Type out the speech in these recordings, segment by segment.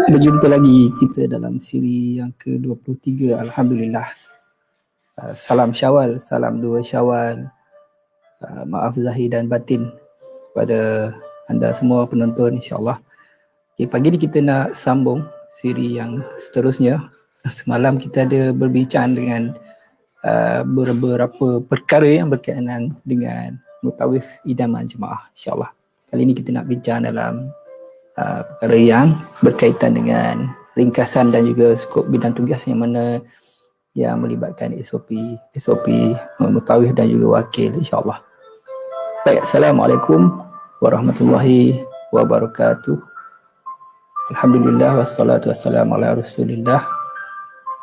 Berjumpa lagi kita dalam siri yang ke-23. Alhamdulillah. Salam Syawal, salam 2 Syawal. Maaf zahir dan batin kepada anda semua penonton, insyaAllah. Okay, pagi ni kita nak sambung siri yang seterusnya. Semalam kita ada berbincang dengan beberapa perkara yang berkaitan dengan mutawif idaman jemaah, insyaAllah. Kali ni kita nak bincang dalam perkara yang berkaitan dengan ringkasan dan juga skop bidang tugas yang mana yang melibatkan SOP mutawif dan juga wakil, insyaAllah. Baik, Assalamualaikum warahmatullahi wabarakatuh. Alhamdulillah wassalatu wassalamu ala rasulillah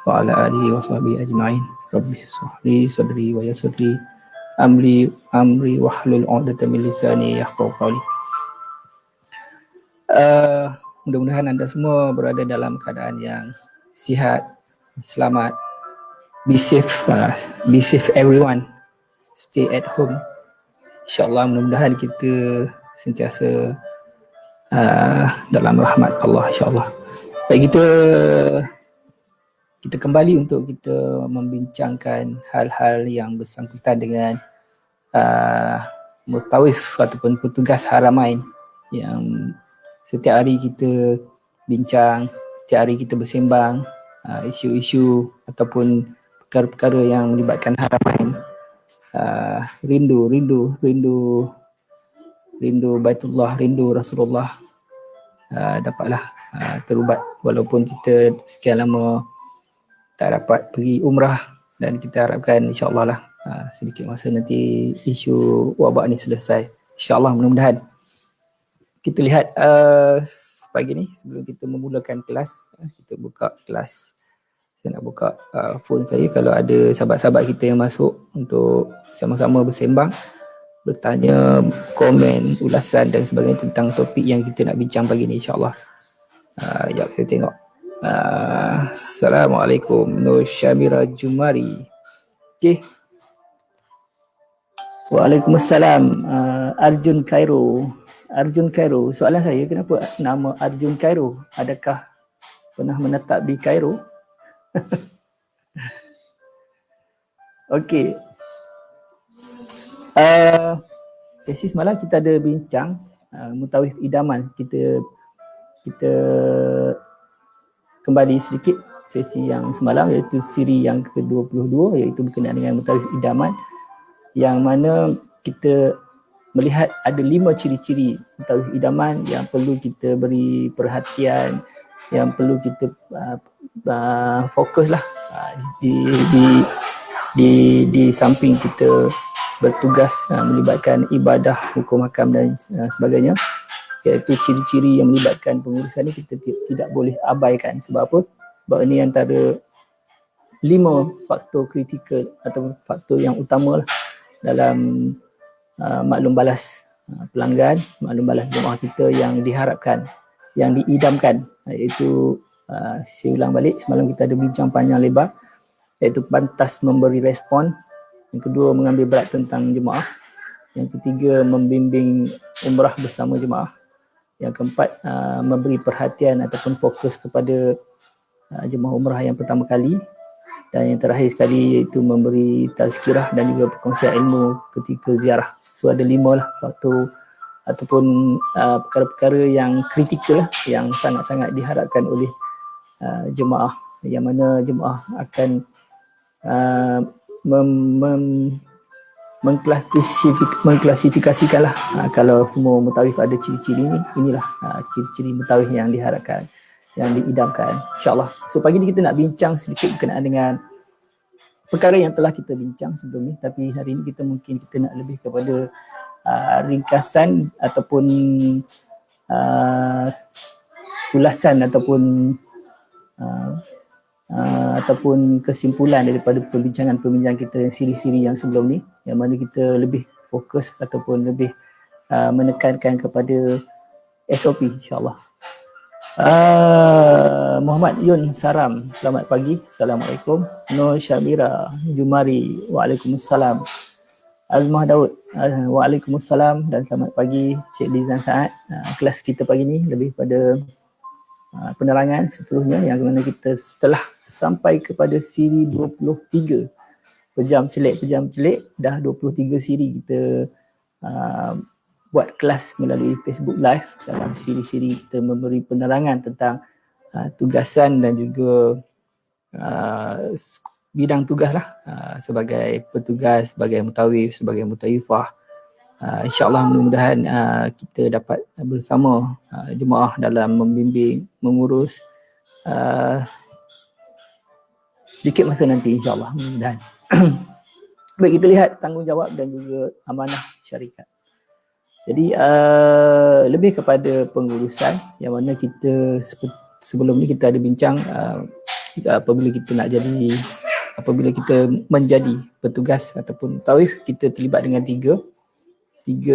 wa ala alihi wa sahbihi ajma'in. Rabbi sahli sadri wa yassirli amri wahlul 'uqdatam min lisani yafqahu qawli. Mudah-mudahan anda semua berada dalam keadaan yang sihat, selamat, be safe everyone, stay at home. InsyaAllah mudah-mudahan kita sentiasa dalam rahmat Allah, insyaAllah. Baik, kita kembali untuk kita membincangkan hal-hal yang bersangkutan dengan mutawif ataupun petugas haramain yang setiap hari kita bincang, setiap hari kita bersembang isu-isu ataupun perkara-perkara yang melibatkan haramain. Rindu Baitullah, rindu Rasulullah dapatlah terubat walaupun kita sekian lama tak dapat pergi umrah, dan kita harapkan insyaAllah lah sedikit masa nanti isu wabak ni selesai, insyaAllah. Mudah-mudahan kita lihat pagi ni sebelum kita memulakan kelas, kita buka kelas. Saya nak buka phone saya, kalau ada sahabat-sahabat kita yang masuk untuk sama-sama bersembang, bertanya, komen, ulasan dan sebagainya tentang topik yang kita nak bincang pagi ni, insyaAllah. Sekejap saya tengok. Assalamualaikum, Nur Syamira Jumari. Okay. Waalaikumsalam, Arjun Cairo. Soalan saya, kenapa nama Arjun Cairo? Adakah pernah menetap di Cairo? Okey. Sesi semalam kita ada bincang mutawif idaman. Kita kembali sedikit sesi yang semalam, iaitu siri yang ke-22, iaitu berkenaan dengan mutawif idaman, yang mana kita melihat ada 5 ciri-ciri mutawif idaman yang perlu kita beri perhatian, yang perlu kita fokuslah di samping kita bertugas melibatkan ibadah, hukum hakam dan sebagainya, iaitu ciri-ciri yang melibatkan pengurusan ini kita tidak boleh abaikan. Sebab apa? Sebab ini antara 5 faktor kritikal atau faktor yang utama lah dalam maklum balas pelanggan, maklum balas jemaah kita yang diharapkan, yang diidamkan, iaitu saya ulang balik, semalam kita ada bincang panjang lebar, iaitu pantas memberi respon. Yang kedua, mengambil berat tentang jemaah. Yang ketiga, membimbing umrah bersama jemaah. Yang keempat, memberi perhatian ataupun fokus kepada jemaah umrah yang pertama kali. Dan yang terakhir sekali iaitu memberi tazkirah dan juga perkongsian ilmu ketika ziarah. So ada 5 lah faktor ataupun perkara-perkara yang kritikal lah, yang sangat-sangat diharapkan oleh jemaah, yang mana jemaah akan mengklasifikasikanlah kalau semua mutawif ada ciri-ciri ini, inilah ciri-ciri mutawif yang diharapkan, yang diidamkan, insyaAllah. So pagi ni kita nak bincang sedikit berkenaan dengan perkara yang telah kita bincang sebelum ni, tapi hari ni kita nak lebih kepada ringkasan ataupun ulasan ataupun kesimpulan daripada perbincangan kita siri-siri yang sebelum ni, yang mana kita lebih fokus ataupun lebih menekankan kepada SOP, insyaAllah. Muhammad Yun Saram, selamat pagi. Assalamualaikum. Nur Syamira Jumari, waalaikumsalam. Azmah Daud, waalaikumsalam dan selamat pagi. Cik Lizan Saad. Kelas kita pagi ni lebih pada penerangan seterusnya yang mana kita setelah sampai kepada siri 23 pejam celik dah 23 siri kita buat kelas melalui Facebook Live. Dalam siri-siri kita memberi penerangan tentang tugasan dan juga bidang tugas lah, sebagai petugas, sebagai mutawif, sebagai mutawifah. InsyaAllah mudah-mudahan kita dapat bersama jemaah dalam membimbing, mengurus sedikit masa nanti, insyaAllah mudah-mudahan. Baik, kita lihat tanggungjawab dan juga amanah syarikat. Jadi lebih kepada pengurusan yang mana kita sebelum ni kita ada bincang apabila kita menjadi petugas ataupun mutawif, kita terlibat dengan tiga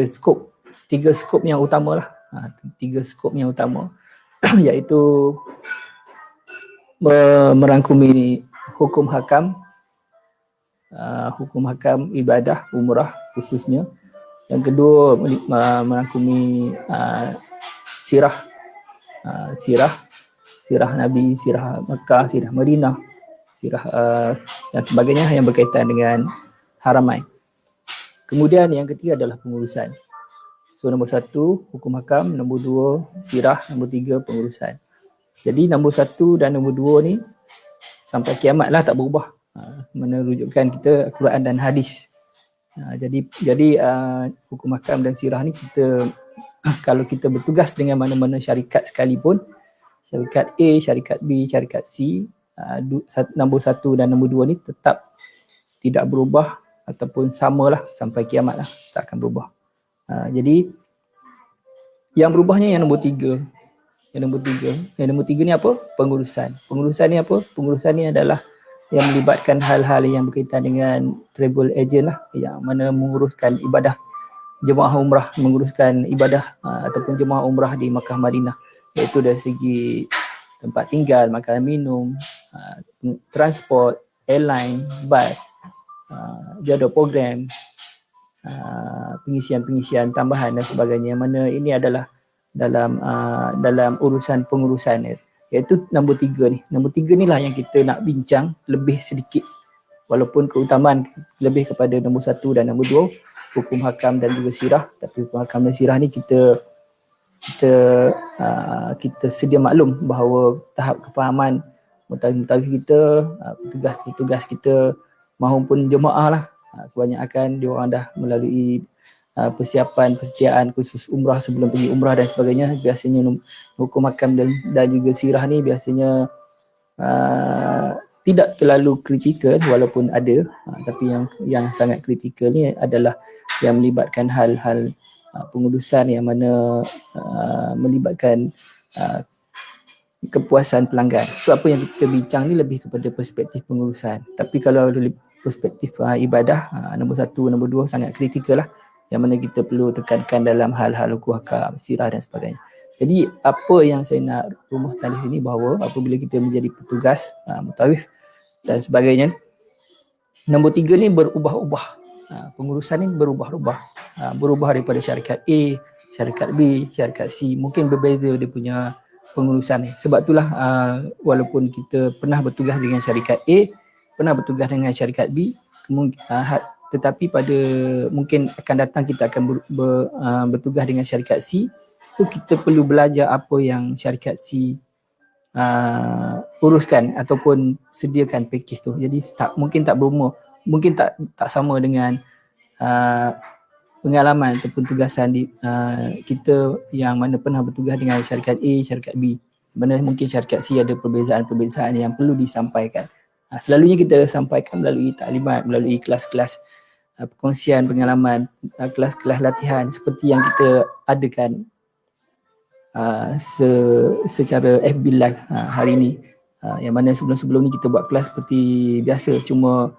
skop yang utama lah. Tiga skop yang utama iaitu merangkumi hukum hakam ibadah umrah khususnya. Yang kedua merangkumi sirah Nabi, sirah Mekah, sirah Madinah, sirah dan sebagainya yang berkaitan dengan haramain. Kemudian yang ketiga adalah pengurusan. So nombor 1 hukum hakam, nombor 2 sirah, nombor 3 pengurusan. Jadi nombor 1 dan nombor 2 ni sampai kiamat lah tak berubah. Mana rujukan kita Quran dan hadis. Jadi hukum hakam dan sirah ni kita kalau kita bertugas dengan mana-mana syarikat sekalipun, syarikat A, syarikat B, syarikat C, nombor 1 dan nombor 2 ni tetap tidak berubah ataupun samalah sampai kiamat lah, tak akan berubah. Jadi yang berubahnya yang nombor 3. Yang nombor 3 ni apa? Pengurusan. Pengurusan ni apa? Pengurusan ni adalah yang melibatkan hal-hal yang berkaitan dengan travel agent lah, yang mana menguruskan ibadah jemaah umrah, menguruskan ibadah ataupun jemaah umrah di Makkah Madinah, iaitu dari segi tempat tinggal, makanan minum, transport, airline, bas, jadual program, pengisian tambahan dan sebagainya, mana ini adalah dalam urusan pengurusan, iaitu nombor 3 ni. Nombor 3 ni lah yang kita nak bincang lebih sedikit, walaupun keutamaan lebih kepada nombor 1 dan nombor 2, hukum hakam dan juga sirah. Tapi hukum hakam dan sirah ni kita sedia maklum bahawa tahap kefahaman mutawif kita, petugas kita maupun jemaah lah, kebanyakan dia orang dah melalui persiapan persediaan khusus umrah sebelum pergi umrah dan sebagainya. Biasanya hukum hakam dan juga sirah ni biasanya tidak terlalu kritikal, walaupun ada, tapi yang sangat kritikal ni adalah yang melibatkan hal-hal pengurusan yang mana melibatkan kepuasan pelanggan. So apa yang kita bincang ni lebih kepada perspektif pengurusan. Tapi kalau dari perspektif ibadah, nombor 1, nombor 2 sangat kritikal lah, yang mana kita perlu tekankan dalam hal-hal hukum hakam, sirah dan sebagainya. Jadi apa yang saya nak rumuskan di sini bahawa apabila kita menjadi petugas, mutawif dan sebagainya, nombor 3 ni berubah-ubah. Pengurusan ni berubah-ubah. Berubah daripada syarikat A, syarikat B, syarikat C. Mungkin berbeza dia punya pengurusan ni. Sebab itulah walaupun kita pernah bertugas dengan syarikat A, pernah bertugas dengan syarikat B, tetapi pada mungkin akan datang kita akan bertugas dengan syarikat C. So kita perlu belajar apa yang syarikat C uruskan ataupun sediakan package tu. Jadi mungkin tak berumur, mungkin tak sama dengan pengalaman ataupun tugasan kita yang mana pernah bertugas dengan syarikat A, syarikat B. Mana mungkin syarikat C ada perbezaan-perbezaan yang perlu disampaikan. Selalunya kita sampaikan melalui taklimat, melalui kelas-kelas perkongsian pengalaman, kelas-kelas latihan seperti yang kita adakan secara FB Live hari ini. Yang mana sebelum-sebelum ni kita buat kelas seperti biasa, cuma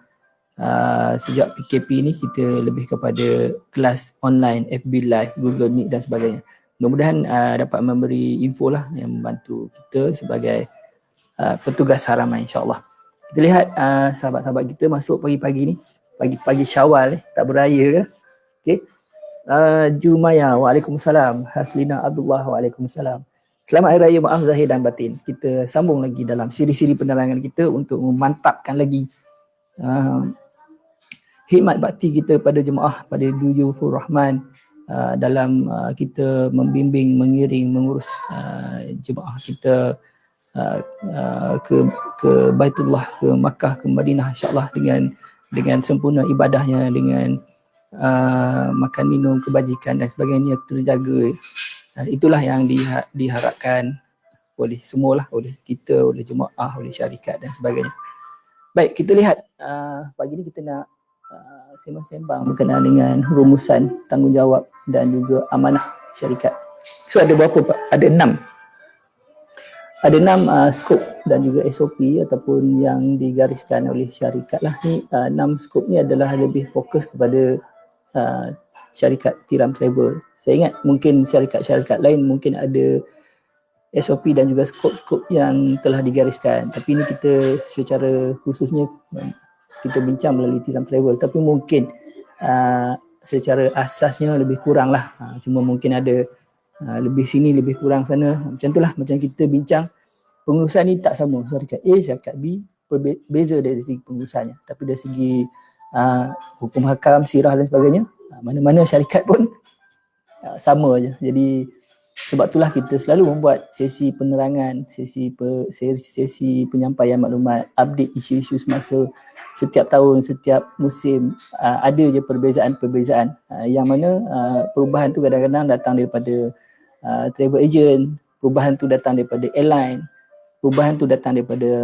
sejak PKP ni kita lebih kepada kelas online, FB Live, Google Meet dan sebagainya. Mudah-mudahan dapat memberi info lah yang membantu kita sebagai petugas haramain, insyaAllah. Kita lihat sahabat-sahabat kita masuk pagi-pagi ni, pagi-pagi Syawal tak beraya ke. Okay. Jumaya, waalaikumsalam. Haslina Abdullah, waalaikumsalam. Selamat Hari Raya Maaf Zahir dan Batin. Kita sambung lagi dalam siri-siri penerangan kita untuk memantapkan lagi khidmat bakti kita pada jemaah, pada Duyufur Rahman, dalam kita membimbing, mengiring, mengurus jemaah kita ke Baitullah, ke Makkah, ke Madinah, insya-Allah dengan sempurna ibadahnya, dengan makan minum kebajikan dan sebagainya terjaga. Itulah yang diharapkan oleh semualah, oleh kita, oleh jemaah, oleh syarikat dan sebagainya. Baik, kita lihat pagi ni kita nak sembang-sembang berkenaan dengan rumusan tanggungjawab dan juga amanah syarikat. So ada berapa Pak? Ada 6. Ada 6 skop dan juga SOP ataupun yang digariskan oleh syarikat lah ni. 6 skop ni adalah lebih fokus kepada syarikat tiram travel. Saya ingat mungkin syarikat-syarikat lain mungkin ada SOP dan juga skop-skop yang telah digariskan, tapi ini kita secara khususnya kita bincang melalui tiram travel, tapi mungkin secara asasnya lebih kurang lah, cuma mungkin ada lebih sini lebih kurang sana, macam itulah. Macam kita bincang pengurusan ni tak sama, syarikat A, syarikat B berbeza dari segi pengurusannya, tapi dari segi hukum hakam, sirah dan sebagainya, mana-mana syarikat pun sama aja. Jadi sebab itulah kita selalu membuat sesi penerangan, sesi penyampaian maklumat, update isu-isu semasa setiap tahun, setiap musim. Ada je perbezaan-perbezaan yang mana perubahan tu kadang-kadang datang daripada travel agent, perubahan tu datang daripada airline, perubahan tu datang daripada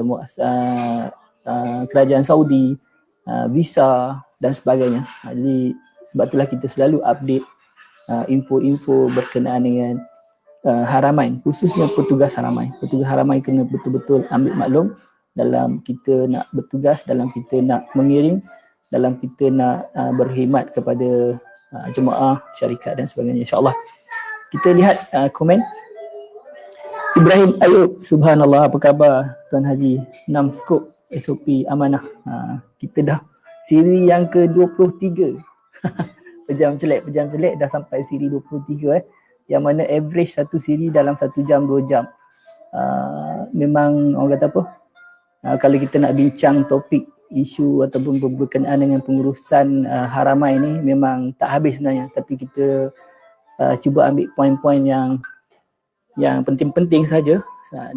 kerajaan Saudi, visa dan sebagainya. Jadi sebab itulah kita selalu update info-info berkenaan dengan haramain, khususnya petugas haramain. Petugas haramain kena betul-betul ambil maklum dalam kita nak bertugas, dalam kita nak mengiring, dalam kita nak berkhidmat kepada jemaah, syarikat dan sebagainya, insya-Allah. Kita lihat komen Ibrahim Ayub, subhanallah, apa khabar Tuan Haji? 6 skop SOP amanah. Kita dah siri yang ke-23. Pejam celek dah sampai siri 23 yang mana average satu siri dalam 1 jam 2 jam. Memang orang kata apa, kalau kita nak bincang topik isu ataupun berkenaan dengan pengurusan haramai ni memang tak habis sebenarnya, tapi kita cuba ambil poin-poin yang penting-penting saja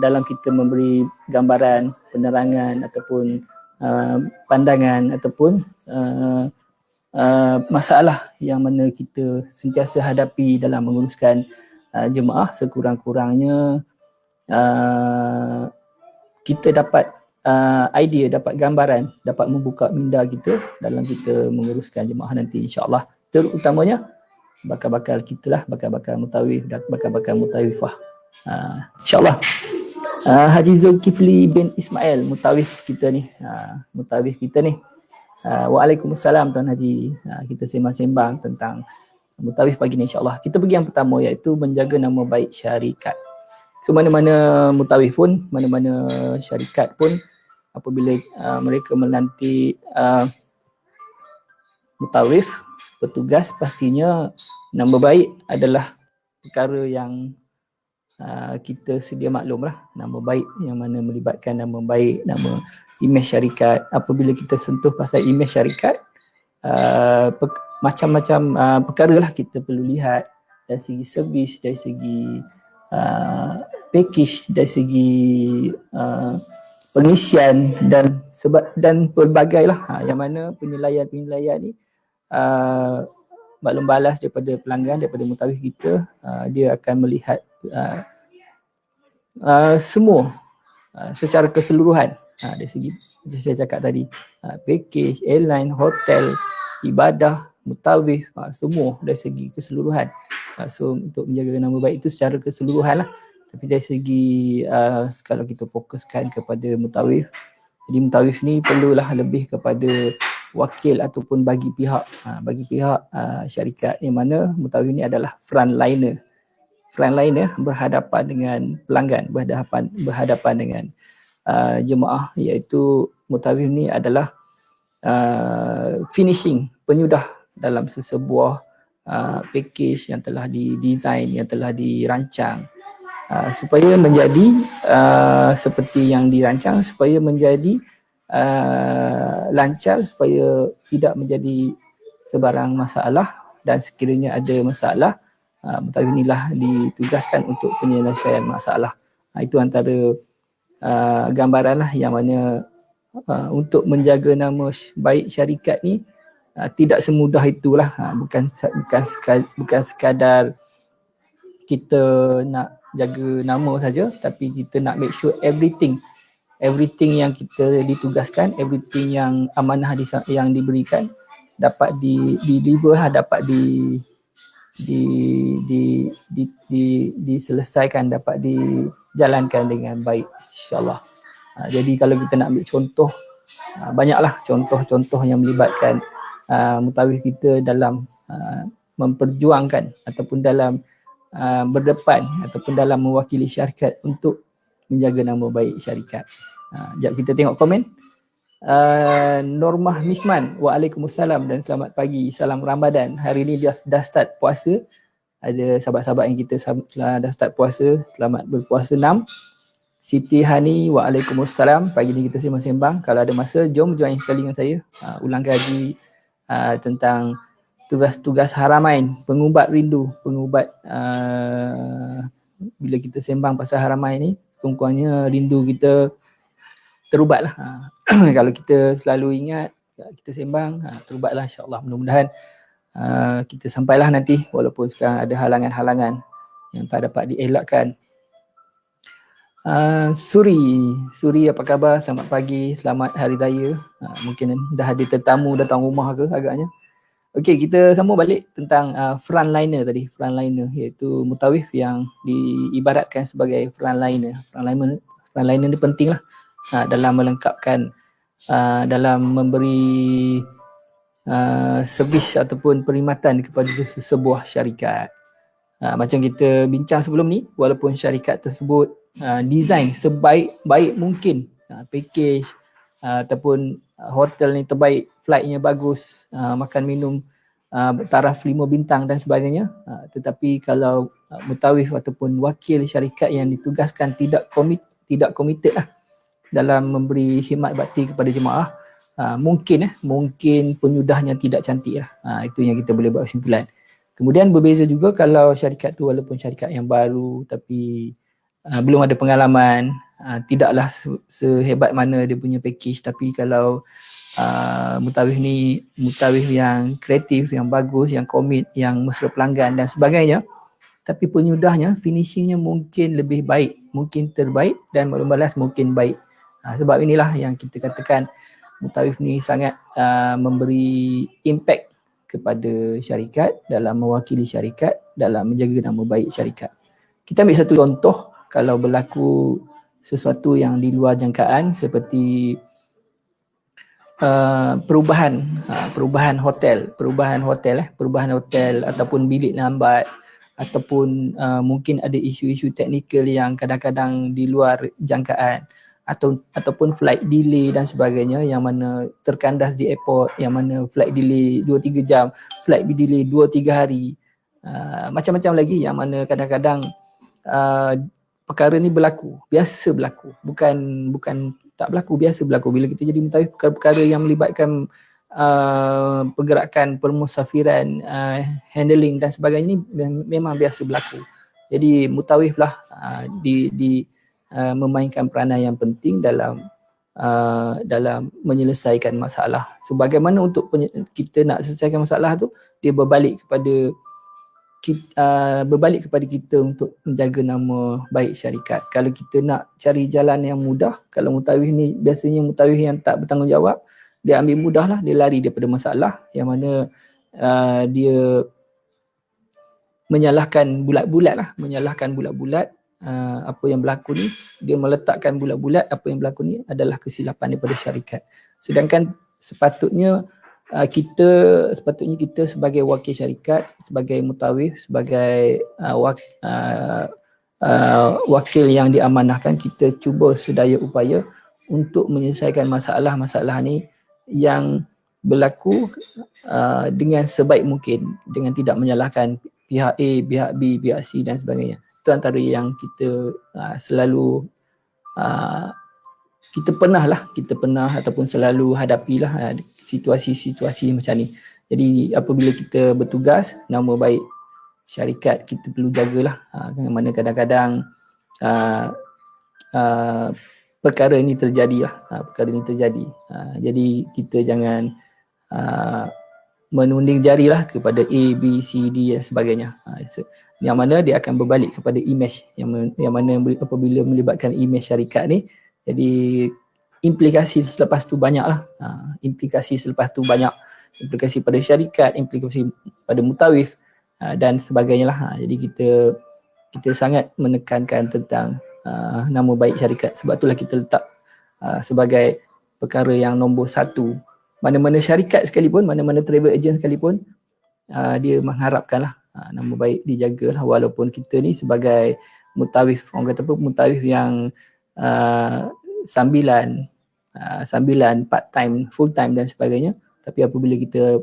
dalam kita memberi gambaran, penerangan ataupun pandangan ataupun masalah yang mana kita sentiasa hadapi dalam menguruskan jemaah. Sekurang-kurangnya kita dapat idea, dapat gambaran, dapat membuka minda kita dalam kita menguruskan jemaah nanti, insya-Allah. Terutamanya bakal-bakal kita lah, bakal-bakal mutawif dan bakal-bakal mutawifah, insya-Allah. Haji Zulkifli bin Ismail, mutawif kita ni. Waalaikumsalam Tuan Haji. Kita sembang-sembang tentang mutawif pagi ni, insya-Allah. Kita pergi yang pertama, iaitu menjaga nama baik syarikat. So mana-mana mutawif pun, mana-mana syarikat pun, apabila mereka melantik mutawif, petugas, pastinya nama baik adalah perkara yang kita sedia maklum lah. Nama baik yang mana melibatkan nama baik, nama imej syarikat. Apabila kita sentuh pasal imej syarikat, macam-macam perkara lah kita perlu lihat dari segi servis, dari segi package, dari segi pengisian dan pelbagai lah, yang mana penilaian ni maklum balas daripada pelanggan, daripada mutawif kita, dia akan melihat semua secara keseluruhan, dari segi macam saya cakap tadi, package, airline, hotel, ibadah, mutawif, semua dari segi keseluruhan. So untuk menjaga nama baik itu secara keseluruhan lah. Tapi dari segi kalau kita fokuskan kepada mutawif, jadi mutawif ni perlulah lebih kepada wakil ataupun bagi pihak syarikat, yang mana mutawif ni adalah frontliner berhadapan dengan pelanggan, berhadapan dengan jemaah, iaitu mutawif ni adalah finishing, penyudah dalam sesebuah package yang telah didesain, yang telah dirancang, supaya menjadi seperti yang dirancang, supaya menjadi lancar, supaya tidak menjadi sebarang masalah, dan sekiranya ada masalah, mutawif inilah ditugaskan untuk penyelesaian masalah. Itu antara gambaran lah yang mana untuk menjaga nama baik syarikat ni tidak semudah itulah. Bukan sekadar kita nak jaga nama saja, tapi kita nak make sure everything yang kita ditugaskan, everything yang amanah yang diberikan dapat deliver, dapat diselesaikan, dapat dijalankan dengan baik, insyaAllah. Jadi kalau kita nak ambil contoh, banyaklah contoh-contoh yang melibatkan mutawif kita dalam memperjuangkan ataupun dalam berdepan ataupun dalam mewakili syarikat untuk menjaga nama baik syarikat. Jap kita tengok komen. Normah Misman, waalaikumsalam dan selamat pagi, salam Ramadan. Hari ni dah start puasa. Ada sahabat-sahabat yang kita dah start puasa, selamat berpuasa 6. Siti Hani, waalaikumsalam. Pagi ni kita sembang-sembang. Kalau ada masa, jom join sekali dengan saya. Ulang kaji tentang tugas-tugas haramain, pengubat rindu, pengubat bila kita sembang pasal haramain ni, kurang-kurangnya rindu kita terubatlah. Kalau kita selalu ingat, kita sembang, terubatlah, insyaAllah. Mudah-mudahan kita sampailah nanti, walaupun sekarang ada halangan-halangan yang tak dapat dielakkan. Suri apa khabar? Selamat pagi, selamat hari raya. Mungkin dah ada tetamu datang rumah ke agaknya. Okey, kita sambung balik tentang frontliner tadi. Frontliner iaitu mutawif yang diibaratkan sebagai frontliner. Frontliner ni penting lah dalam melengkapkan, dalam memberi servis ataupun perkhidmatan kepada sebuah syarikat. Macam kita bincang sebelum ni, walaupun syarikat tersebut design sebaik-baik mungkin, package ataupun hotel ni terbaik, flightnya bagus, makan minum taraf 5 bintang dan sebagainya, tetapi kalau mutawif ataupun wakil syarikat yang ditugaskan tidak committed lah dalam memberi khidmat bakti kepada jemaah, mungkin penyudahnya tidak cantik lah. Itu yang kita boleh buat kesimpulan. Kemudian berbeza juga kalau syarikat tu walaupun syarikat yang baru tapi belum ada pengalaman, tidaklah sehebat mana dia punya package, tapi kalau mutawif ni mutawif yang kreatif, yang bagus, yang komit, yang mesra pelanggan dan sebagainya, tapi penyudahnya, finishingnya mungkin lebih baik, mungkin terbaik, dan balas mungkin baik. Sebab inilah yang kita katakan mutawif ni sangat memberi impact kepada syarikat, dalam mewakili syarikat, dalam menjaga nama baik syarikat. Kita ambil satu contoh, kalau berlaku sesuatu yang di luar jangkaan seperti perubahan hotel ataupun bilik lambat, ataupun mungkin ada isu-isu teknikal yang kadang-kadang di luar jangkaan, ataupun flight delay dan sebagainya, yang mana terkandas di airport, yang mana flight delay 2-3 jam, flight delay 2-3 hari, macam-macam lagi, yang mana kadang-kadang perkara ni biasa berlaku, bukan tak berlaku, biasa berlaku bila kita jadi mutawif. Perkara-perkara yang melibatkan pergerakan permusafiran, handling dan sebagainya ni memang biasa berlaku. Jadi mutawif lah memainkan peranan yang penting dalam menyelesaikan masalah. Sebagaimana untuk kita nak selesaikan masalah tu, dia berbalik kepada kita untuk menjaga nama baik syarikat. Kalau kita nak cari jalan yang mudah, kalau mutawif ni biasanya mutawif yang tak bertanggungjawab, dia ambil mudah lah, dia lari daripada masalah, yang mana dia menyalahkan bulat-bulat apa yang berlaku ni, dia meletakkan bulat-bulat apa yang berlaku ni adalah kesilapan daripada syarikat. Sedangkan sepatutnya kita sebagai wakil syarikat, sebagai mutawif, sebagai wakil yang diamanahkan, kita cuba sedaya upaya untuk menyelesaikan masalah-masalah ni yang berlaku dengan sebaik mungkin, dengan tidak menyalahkan pihak A, pihak B, pihak C dan sebagainya. Itu antara yang kita selalu kita pernah ataupun selalu hadapilah situasi-situasi macam ni. Jadi apabila kita bertugas, nama baik syarikat kita perlu jagalah. Yang mana kadang-kadang perkara ini terjadi. Jadi kita jangan menunding jarilah kepada A, B, C, D dan sebagainya. Yang mana dia akan berbalik kepada imej yang mana apabila melibatkan imej syarikat ni, jadi implikasi selepas tu banyaklah. Implikasi pada syarikat, implikasi pada mutawif dan sebagainya lah. Jadi kita sangat menekankan tentang nama baik syarikat. Sebab itulah kita letak sebagai perkara yang nombor satu. Mana-mana syarikat sekalipun, mana-mana travel agent sekalipun, dia mengharapkanlah nama baik dijaga lah. Walaupun kita ni sebagai mutawif, orang kata apa, mutawif yang sambilan, part time, full time dan sebagainya. Tapi apabila kita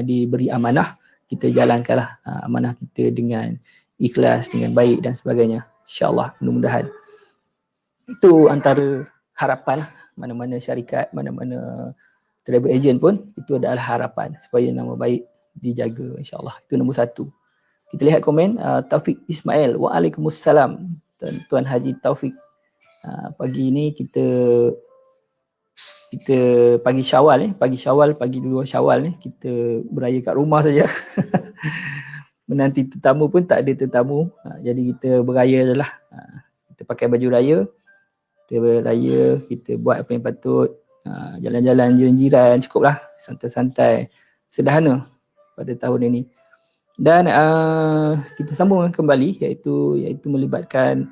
diberi amanah, kita jalankanlah amanah kita dengan ikhlas, dengan baik dan sebagainya. InsyaAllah, mudah-mudahan. Itu antara harapan lah. Mana-mana syarikat, mana-mana travel agent pun, itu adalah harapan supaya nama baik dijaga, insyaAllah. Itu nombor satu. Kita lihat komen, Taufik Ismail. Waalaikumsalam. Tuan Haji Taufik. Pagi ni kita pagi Syawal pagi 2 Syawal ni kita beraya kat rumah saja. Menanti tetamu pun tak ada tetamu. Jadi kita beraya je lah. Kita pakai baju raya, kita beraya, kita buat apa yang patut, jalan-jalan jiran-jiran, cukup lah, santai-santai, sederhana pada tahun ini. Dan kita sambung kembali iaitu melibatkan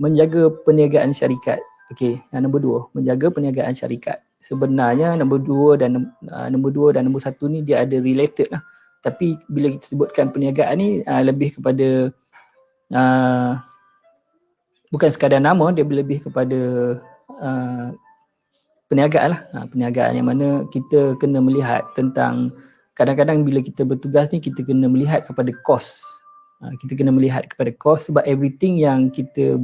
menjaga perniagaan syarikat. Okey, yang nombor 2, menjaga perniagaan syarikat. Sebenarnya nombor 2 dan nombor 1 ni dia ada related lah. Tapi bila kita sebutkan perniagaan ni lebih kepada bukan sekadar nama, dia lebih kepada perniagaan lah. Perniagaan yang mana kita kena melihat tentang, kadang-kadang bila kita bertugas ni kita kena melihat kepada kos. Kita kena melihat kepada kos sebab everything yang kita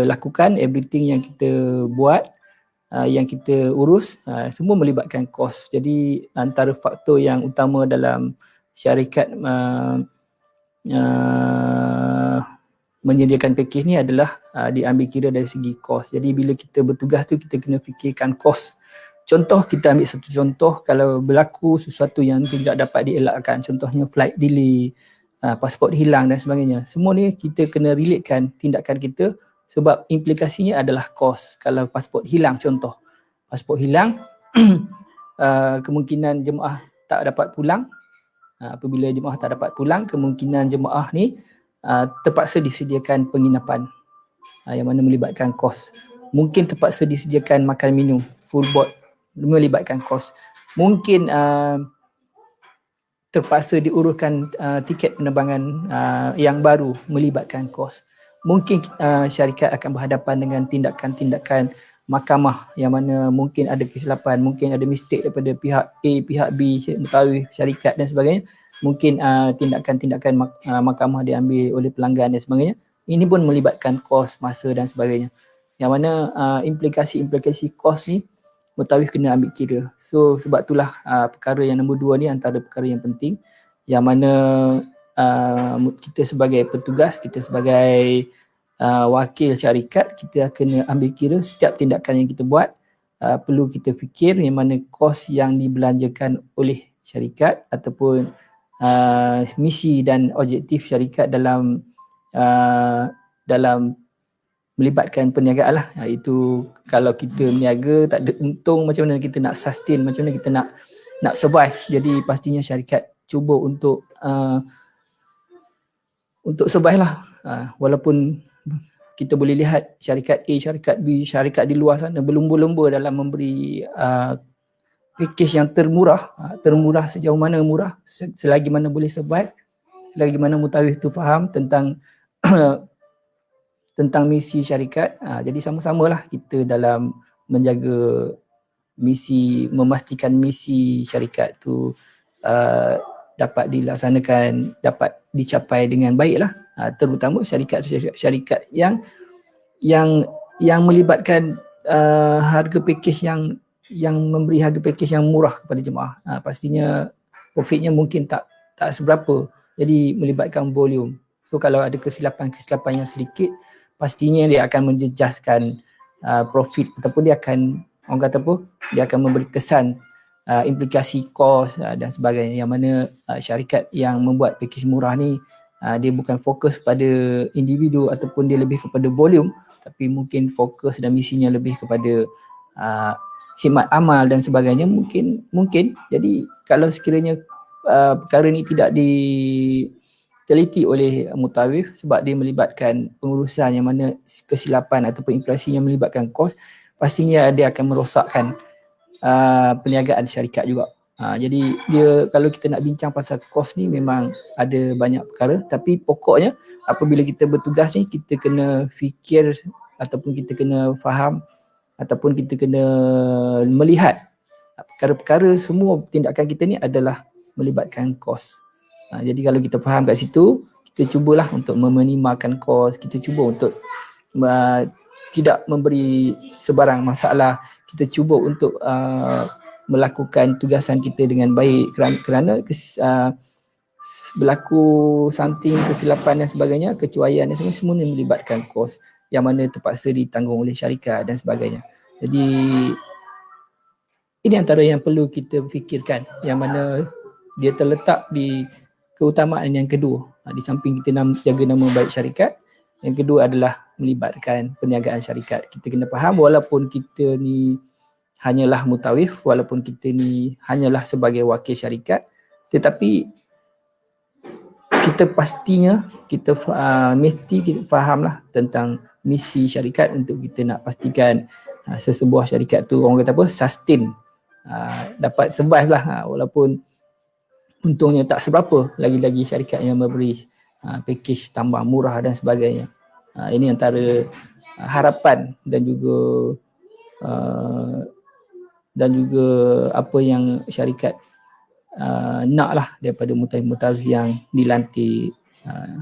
lakukan, everything yang kita buat, yang kita urus, semua melibatkan kos. Jadi antara faktor yang utama dalam syarikat menyediakan pakej ni adalah diambil kira dari segi kos. Jadi bila kita bertugas tu kita kena fikirkan kos. Contoh, kita ambil satu contoh, kalau berlaku sesuatu yang tidak dapat dielakkan, contohnya flight delay, pasport hilang dan sebagainya. Semua ni kita kena relatekan tindakan kita sebab implikasinya adalah kos. Kalau pasport hilang, contoh, pasport hilang, kemungkinan jemaah tak dapat pulang. Apabila jemaah tak dapat pulang, kemungkinan jemaah ni terpaksa disediakan penginapan yang mana melibatkan kos. Mungkin terpaksa disediakan makan minum, full board, melibatkan kos. Mungkin terpaksa diuruskan tiket penerbangan yang baru, melibatkan kos. Mungkin syarikat akan berhadapan dengan tindakan-tindakan mahkamah yang mana mungkin ada kesilapan, mungkin ada mistake daripada pihak A, pihak B, mutawif, syarikat dan sebagainya. Mungkin tindakan-tindakan mahkamah diambil oleh pelanggan dan sebagainya. Ini pun melibatkan kos, masa dan sebagainya. Yang mana implikasi-implikasi kos ni mutawif kena ambil kira. So sebab itulah perkara yang nombor 2 ni antara perkara yang penting, yang mana kita sebagai petugas, kita sebagai wakil syarikat, kita kena ambil kira setiap tindakan yang kita buat. Perlu kita fikir yang mana kos yang dibelanjakan oleh syarikat ataupun misi dan objektif syarikat dalam melibatkan perniagaan lah. Itu kalau kita berniaga tak ada untung, macam mana kita nak sustain, macam mana kita nak survive. Jadi pastinya syarikat cuba untuk survive lah. Walaupun kita boleh lihat syarikat A, syarikat B, syarikat di luar sana berlumba-lumba dalam memberi package yang termurah. Termurah sejauh mana murah, selagi mana boleh survive, selagi mana mutawif tu faham tentang tentang misi syarikat. Jadi sama-samalah kita dalam menjaga misi, memastikan misi syarikat tu dapat dilaksanakan, dapat dicapai dengan baiklah, terutama syarikat yang melibatkan harga package yang memberi harga package yang murah kepada jemaah. Pastinya profitnya mungkin tak seberapa, jadi melibatkan volume. So kalau ada kesilapan yang sedikit, pastinya dia akan menjejaskan profit, ataupun dia akan, orang kata apa, dia akan memberi kesan implikasi kos dan sebagainya, yang mana syarikat yang membuat package murah ni dia bukan fokus pada individu ataupun dia lebih kepada volume, tapi mungkin fokus dan misinya lebih kepada khidmat amal dan sebagainya. Mungkin jadi kalau sekiranya perkara ni tidak diteliti oleh mutawif, sebab dia melibatkan pengurusan yang mana kesilapan ataupun inflasi yang melibatkan kos, pastinya dia akan merosakkan perniagaan syarikat juga. Jadi dia, kalau kita nak bincang pasal kos ni, memang ada banyak perkara, tapi pokoknya apabila kita bertugas ni, kita kena fikir ataupun kita kena faham ataupun kita kena melihat perkara-perkara, semua tindakan kita ni adalah melibatkan kos. Jadi kalau kita faham kat situ, kita cubalah untuk meminimalkan kos, kita cuba untuk tidak memberi sebarang masalah, kita cuba untuk melakukan tugasan kita dengan baik, kerana berlaku something, kesilapan dan sebagainya, kecuaian dan sebagainya, semua ni melibatkan kos yang mana terpaksa ditanggung oleh syarikat dan sebagainya. Jadi ini antara yang perlu kita fikirkan, yang mana dia terletak di keutamaan yang kedua. Di samping kita jaga nama baik syarikat, yang kedua adalah melibatkan perniagaan syarikat. Kita kena faham, walaupun kita ni hanyalah mutawif, walaupun kita ni hanyalah sebagai wakil syarikat, tetapi kita pastinya kita mesti kita fahamlah tentang misi syarikat, untuk kita nak pastikan sesebuah syarikat tu, orang kata apa, sustain, dapat survive lah, walaupun untungnya tak seberapa, lagi-lagi syarikat yang memberi package tambah murah dan sebagainya. Ini antara harapan dan juga apa yang syarikat naklah daripada mutawif yang dilantik,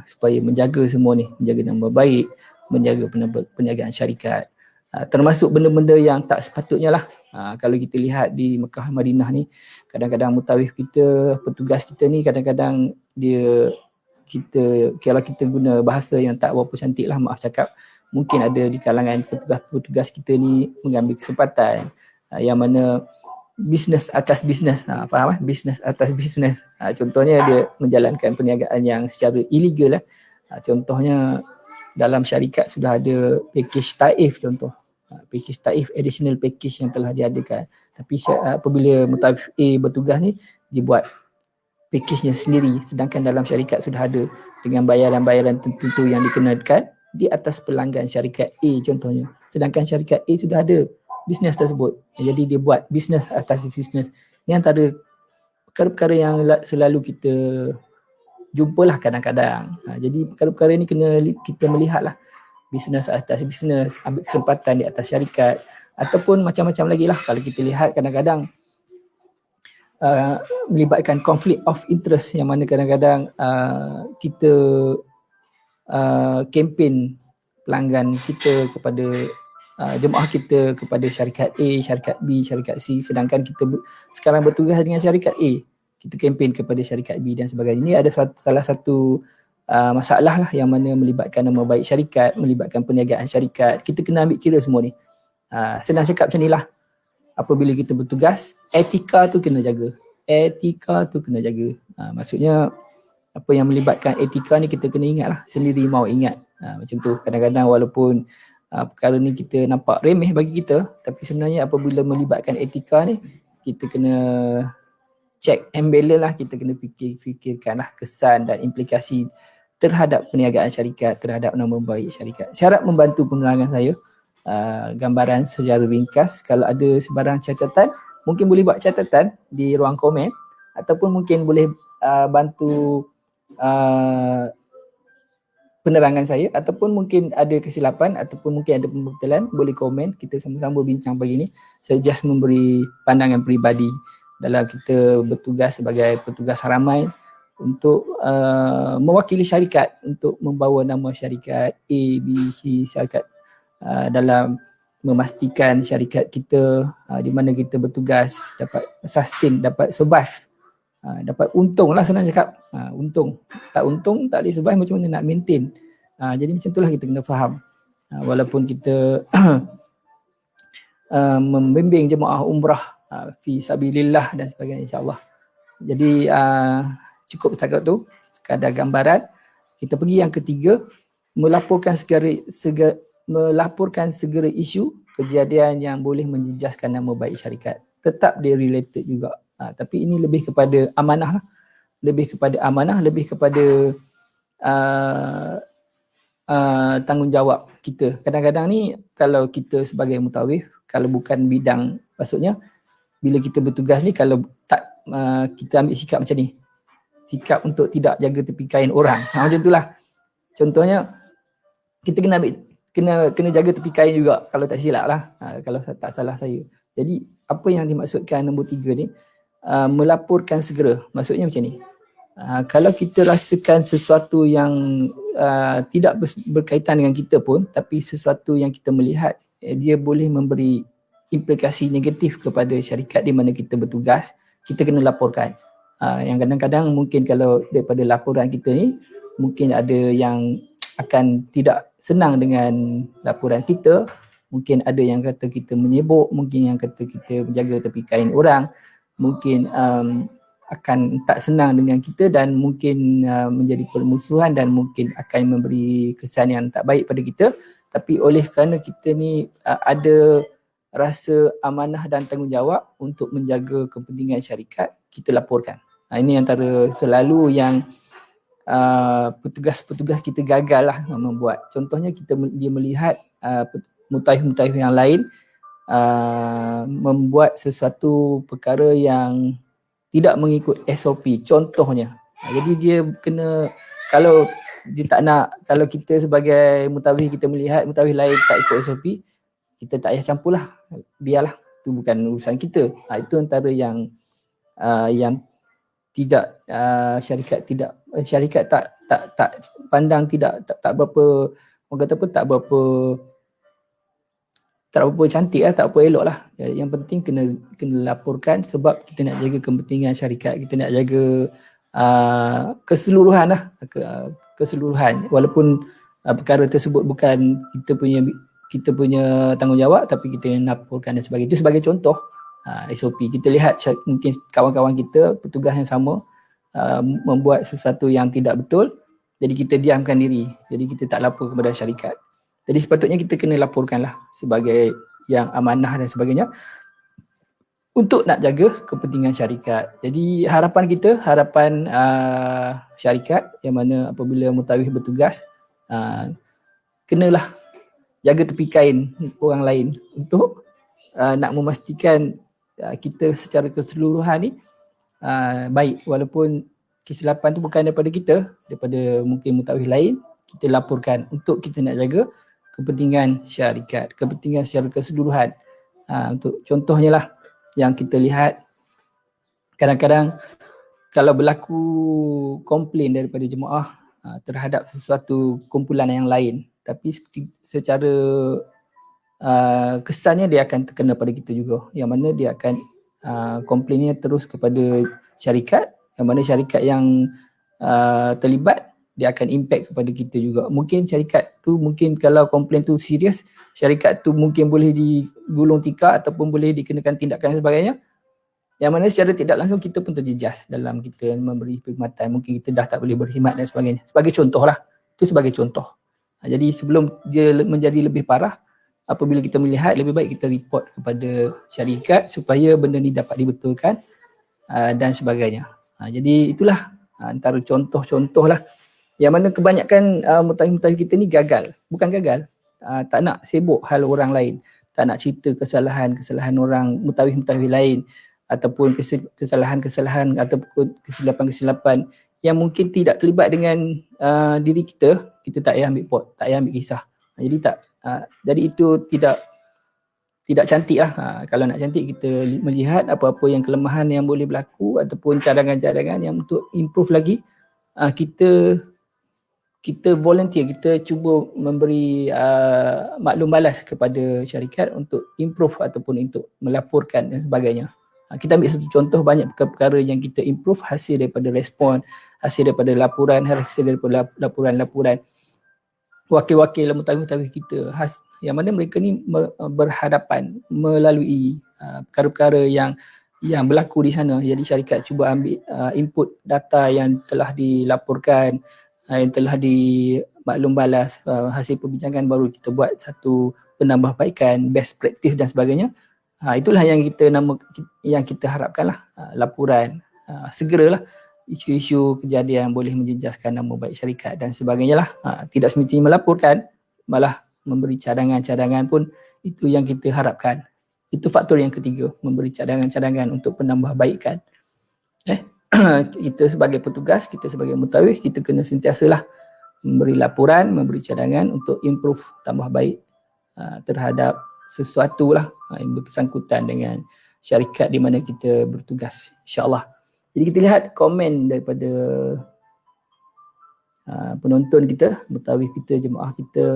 supaya menjaga semua ni, menjaga nama baik, menjaga perniagaan syarikat, termasuk benda-benda yang tak sepatutnya lah. Kalau kita lihat di Mekah Madinah ni, kadang-kadang mutawif kita, petugas kita ni, kadang-kadang kalau kita guna bahasa yang tak berapa cantik lah, maaf cakap, mungkin ada di kalangan petugas kita ni mengambil kesempatan yang mana bisnes atas bisnes, faham? Bisnes atas bisnes. Contohnya dia menjalankan perniagaan yang secara illegal. Contohnya dalam syarikat sudah ada package taif, contoh package taif, additional package yang telah diadakan, tapi apabila mutawif A bertugas ni, dia buat package-nya sendiri, sedangkan dalam syarikat sudah ada dengan bayaran-bayaran tertentu yang dikenakan di atas pelanggan syarikat A contohnya, sedangkan syarikat A sudah ada bisnes tersebut, jadi dia buat bisnes atas bisnes. Ini antara perkara-perkara yang selalu kita jumpalah kadang-kadang. Jadi perkara-perkara ni kena kita melihatlah, bisnes atas bisnes, ambil kesempatan di atas syarikat, ataupun macam-macam lagi lah. Kalau kita lihat kadang-kadang melibatkan konflik of interest, yang mana kadang-kadang kita kempen pelanggan kita kepada jemaah kita kepada syarikat A, syarikat B, syarikat C, sedangkan kita sekarang bertugas dengan syarikat A, kita kempen kepada syarikat B dan sebagainya. Ini ada salah satu masalah lah, yang mana melibatkan nama baik syarikat, melibatkan perniagaan syarikat. Kita kena ambil kira semua ni. Senang cakap macam ni lah, apabila kita bertugas, etika tu kena jaga. Maksudnya apa yang melibatkan etika ni, kita kena ingat lah, sendiri mau ingat. Macam tu, kadang-kadang walaupun perkara ni kita nampak remeh bagi kita, tapi sebenarnya apabila melibatkan etika ni, kita kena check and balance lah, kita kena fikirkan lah kesan dan implikasi terhadap perniagaan syarikat, terhadap nama baik syarikat. Saya harap membantu penerangan saya, gambaran secara ringkas. Kalau ada sebarang catatan, mungkin boleh buat catatan di ruang komen, ataupun mungkin boleh bantu penerangan saya, ataupun mungkin ada kesilapan, ataupun mungkin ada pembetalan, boleh komen, kita sama-sama bincang pagi ni. Saya just memberi pandangan peribadi dalam kita bertugas sebagai petugas haramai, untuk mewakili syarikat untuk membawa nama syarikat A, B, C, syarikat dalam memastikan syarikat kita di mana kita bertugas dapat sustain, dapat survive, dapat untung lah, senang cakap. Untung, tak boleh survive, macam mana nak maintain. Jadi macam itulah kita kena faham. Walaupun kita membimbing jemaah umrah fi sabilillah dan sebagainya, insyaAllah. Jadi cukup setakat tu, sekadar gambaran. Kita pergi yang ketiga, melaporkan segera isu kejadian yang boleh menjejaskan nama baik syarikat. Tetap dia related juga, tapi ini lebih kepada amanah lah. Lebih kepada tanggungjawab kita. Kadang-kadang ni kalau kita sebagai mutawif, kalau bukan bidang, maksudnya bila kita bertugas ni, kalau tak kita ambil sikap macam ni, sikap untuk tidak jaga tepi kain orang, macam itulah. Contohnya kita kena jaga tepi kain juga, kalau tak silap lah, kalau tak salah saya. Jadi apa yang dimaksudkan nombor 3 ni, melaporkan segera, maksudnya macam ni. Kalau kita rasakan sesuatu yang tidak berkaitan dengan kita pun, tapi sesuatu yang kita melihat dia boleh memberi implikasi negatif kepada syarikat di mana kita bertugas, kita kena laporkan. Yang kadang-kadang mungkin kalau daripada laporan kita ni, mungkin ada yang akan tidak senang dengan laporan kita, mungkin ada yang kata kita menyebuk, mungkin yang kata kita menjaga tepi kain orang, mungkin akan tak senang dengan kita dan mungkin menjadi permusuhan dan mungkin akan memberi kesan yang tak baik pada kita. Tapi oleh kerana kita ni ada rasa amanah dan tanggungjawab untuk menjaga kepentingan syarikat, kita laporkan. Ini antara selalu yang petugas-petugas kita gagal lah membuat. Contohnya dia melihat mutawif-mutawif yang lain membuat sesuatu perkara yang tidak mengikut SOP, contohnya. Jadi dia kena, kalau dia tak nak, kalau kita sebagai mutawif, kita melihat mutawif lain tak ikut SOP, kita tak payah campur lah, biarlah, itu bukan urusan kita. Itu antara yang tidak syarikat tak pandang, tak berapa, orang kata apa, tak berapa cantik lah, tak berapa elok lah. Yang penting kena laporkan sebab kita nak jaga kepentingan syarikat, kita nak jaga keseluruhan lah, keseluruhan. Walaupun perkara tersebut bukan kita punya tanggungjawab, tapi kita laporkan dan sebagainya. Itu sebagai contoh SOP. Kita lihat mungkin kawan-kawan kita, petugas yang sama membuat sesuatu yang tidak betul, jadi kita diamkan diri, jadi kita tak lapor kepada syarikat. Jadi sepatutnya kita kena laporkanlah sebagai yang amanah dan sebagainya untuk nak jaga kepentingan syarikat. Jadi harapan kita, harapan syarikat yang mana apabila mutawif bertugas, kenalah jaga tepi kain orang lain untuk nak memastikan kita secara keseluruhan ni baik. Walaupun kesilapan tu bukan daripada kita, daripada mungkin mutawif lain, kita laporkan untuk kita nak jaga kepentingan syarikat, kepentingan secara keseluruhan. Untuk contohnya lah yang kita lihat, kadang-kadang kalau berlaku komplain daripada jemaah terhadap sesuatu kumpulan yang lain, tapi secara kesannya dia akan terkena pada kita juga, yang mana dia akan komplainnya terus kepada syarikat, yang mana syarikat yang terlibat, dia akan impact kepada kita juga. Mungkin syarikat tu, mungkin kalau komplain tu serius, syarikat tu mungkin boleh digulung tikar ataupun boleh dikenakan tindakan dan sebagainya, yang mana secara tidak langsung kita pun terjejas dalam kita memberi perkhidmatan. Mungkin kita dah tak boleh berkhidmat dan sebagainya. Sebagai contoh lah, itu sebagai contoh. Jadi sebelum dia menjadi lebih parah, apabila kita melihat, lebih baik kita report kepada syarikat supaya benda ni dapat dibetulkan dan sebagainya. Jadi itulah antara contoh-contoh lah yang mana kebanyakan mutawif-mutawif kita ni gagal. Bukan gagal, tak nak sibuk hal orang lain, tak nak cerita kesalahan-kesalahan orang mutawif-mutawif lain, ataupun kesalahan-kesalahan ataupun kesilapan-kesilapan yang mungkin tidak terlibat dengan diri kita, kita tak payah ambil pot, tak payah ambil kisah. Jadi itu tidak cantik lah. Kalau nak cantik, kita melihat apa-apa yang kelemahan yang boleh berlaku ataupun cadangan-cadangan yang untuk improve lagi. Kita volunteer, kita cuba memberi maklum balas kepada syarikat untuk improve ataupun untuk melaporkan dan sebagainya. Kita ambil satu contoh, banyak perkara yang kita improve hasil daripada respon, hasil daripada laporan, hasil daripada laporan-laporan wakil-wakil mutawi-mutawi kita, yang mana mereka ni berhadapan melalui perkara-perkara yang berlaku di sana. Jadi syarikat cuba ambil input data yang telah dilaporkan, yang telah dimaklum balas, hasil perbincangan, baru kita buat satu penambahbaikan, best practice dan sebagainya. Itulah yang kita harapkan lah, laporan segeralah isu-isu kejadian boleh menjejaskan nama baik syarikat dan sebagainya lah. Tidak semestinya melaporkan, malah memberi cadangan-cadangan pun itu yang kita harapkan. Itu faktor yang ketiga, memberi cadangan-cadangan untuk penambahbaikan. Kita sebagai petugas, kita sebagai mutawif, kita kena sentiasalah memberi laporan, memberi cadangan untuk improve, tambah baik terhadap sesuatu lah yang bersangkutan dengan syarikat di mana kita bertugas, insyaAllah. Jadi kita lihat komen daripada penonton kita, mutawif kita, jemaah kita,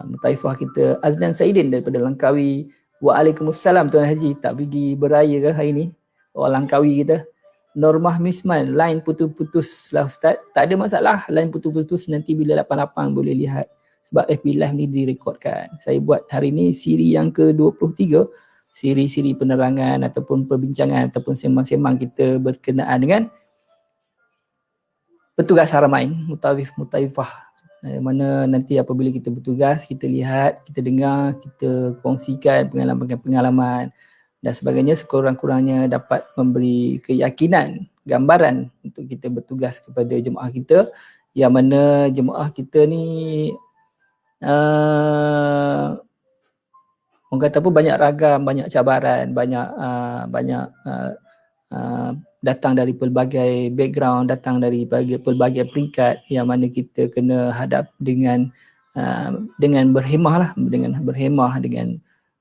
mutaifah kita. Aznan Saidin daripada Langkawi. Waalaikumsalam Tuan Haji, tak pergi beraya ke hari ni? Orang Langkawi kita. Normah Misman, line putus-putus lah Ustaz. Tak ada masalah, line putus-putus nanti bila 88 boleh lihat. Sebab FB Live ni direkodkan. Saya buat hari ni siri yang ke-23, siri-siri penerangan ataupun perbincangan ataupun sembang-sembang kita berkenaan dengan petugas Haramain, mutawif, mutaifah. Mana nanti apabila kita bertugas, kita lihat, kita dengar, kita kongsikan pengalaman-pengalaman dan sebagainya, sekurang-kurangnya dapat memberi keyakinan, gambaran untuk kita bertugas kepada jemaah kita, yang mana jemaah kita ni orang kata apa, banyak ragam, banyak cabaran, banyak datang dari pelbagai background, datang dari pelbagai peringkat, yang mana kita kena hadap dengan berhemah lah,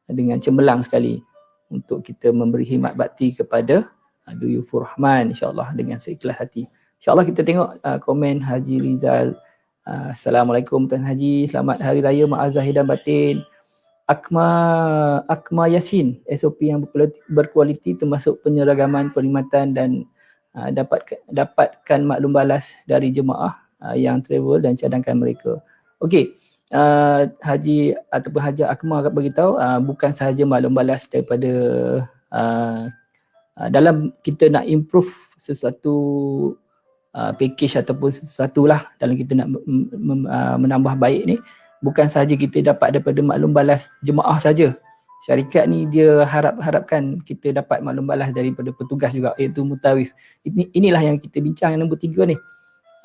dengan cemerlang sekali untuk kita memberi khidmat bakti kepada Duyufur Rahman, insyaAllah dengan seikhlas hati. InsyaAllah kita tengok komen Haji Rizal. Assalamualaikum Tuan Haji, selamat Hari Raya, maaf zahir dan batin. Akma Yasin, SOP yang berkualiti termasuk penyeragaman, perkhidmatan dan dapatkan maklum balas dari jemaah yang travel dan cadangkan mereka. Okey. Haji ataupun Haji Akmal akan beritahu, bukan sahaja maklum balas daripada dalam kita nak improve sesuatu package ataupun sesuatu lah dalam kita nak menambah baik ni, bukan sahaja kita dapat daripada maklum balas jemaah saja. Syarikat ni dia harapkan kita dapat maklum balas daripada petugas juga, iaitu mutawif. Inilah yang kita bincang yang nombor 3 ni.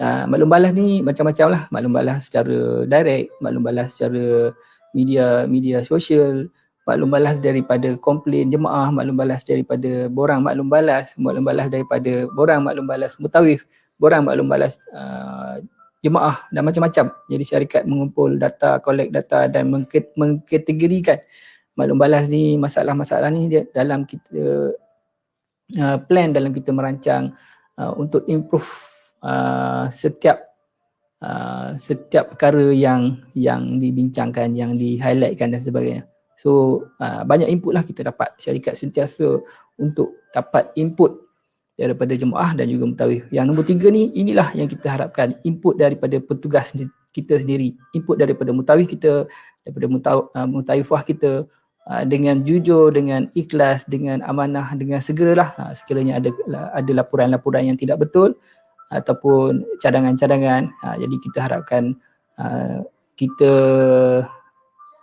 Maklum balas ni macam-macam lah. Maklum balas secara direct, maklum balas secara media sosial, maklum balas daripada komplain jemaah, maklum balas daripada borang maklum balas daripada borang maklum balas mutawif, borang maklum balas jemaah dan macam-macam. Jadi syarikat mengumpul data, collect data dan mengkategorikan maklum balas ni, masalah-masalah ni dalam kita plan, dalam kita merancang untuk improve setiap perkara yang dibincangkan, yang di-highlightkan dan sebagainya. So banyak input lah kita dapat. Syarikat sentiasa untuk dapat input daripada jemaah dan juga mutawif. Yang nombor 3 ni, inilah yang kita harapkan, input daripada petugas kita sendiri, input daripada mutawif kita, daripada mutaifah kita, dengan jujur, dengan ikhlas, dengan amanah, dengan segeralah sekiranya ada laporan-laporan yang tidak betul ataupun cadangan-cadangan, jadi kita harapkan kita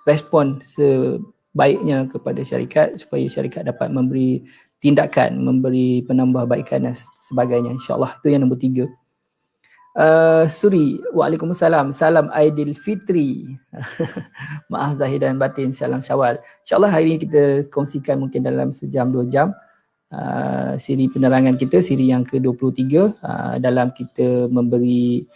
respon sebaiknya kepada syarikat supaya syarikat dapat memberi tindakan, memberi penambahbaikan dan sebagainya, insyaAllah. Itu yang nombor 3. Suri, waalaikumsalam, salam Aidilfitri. Maaf zahir dan batin, salam Syawal. InsyaAllah hari ini kita kongsikan mungkin dalam sejam 2 jam siri penerangan kita, siri yang ke-23, dalam kita memberi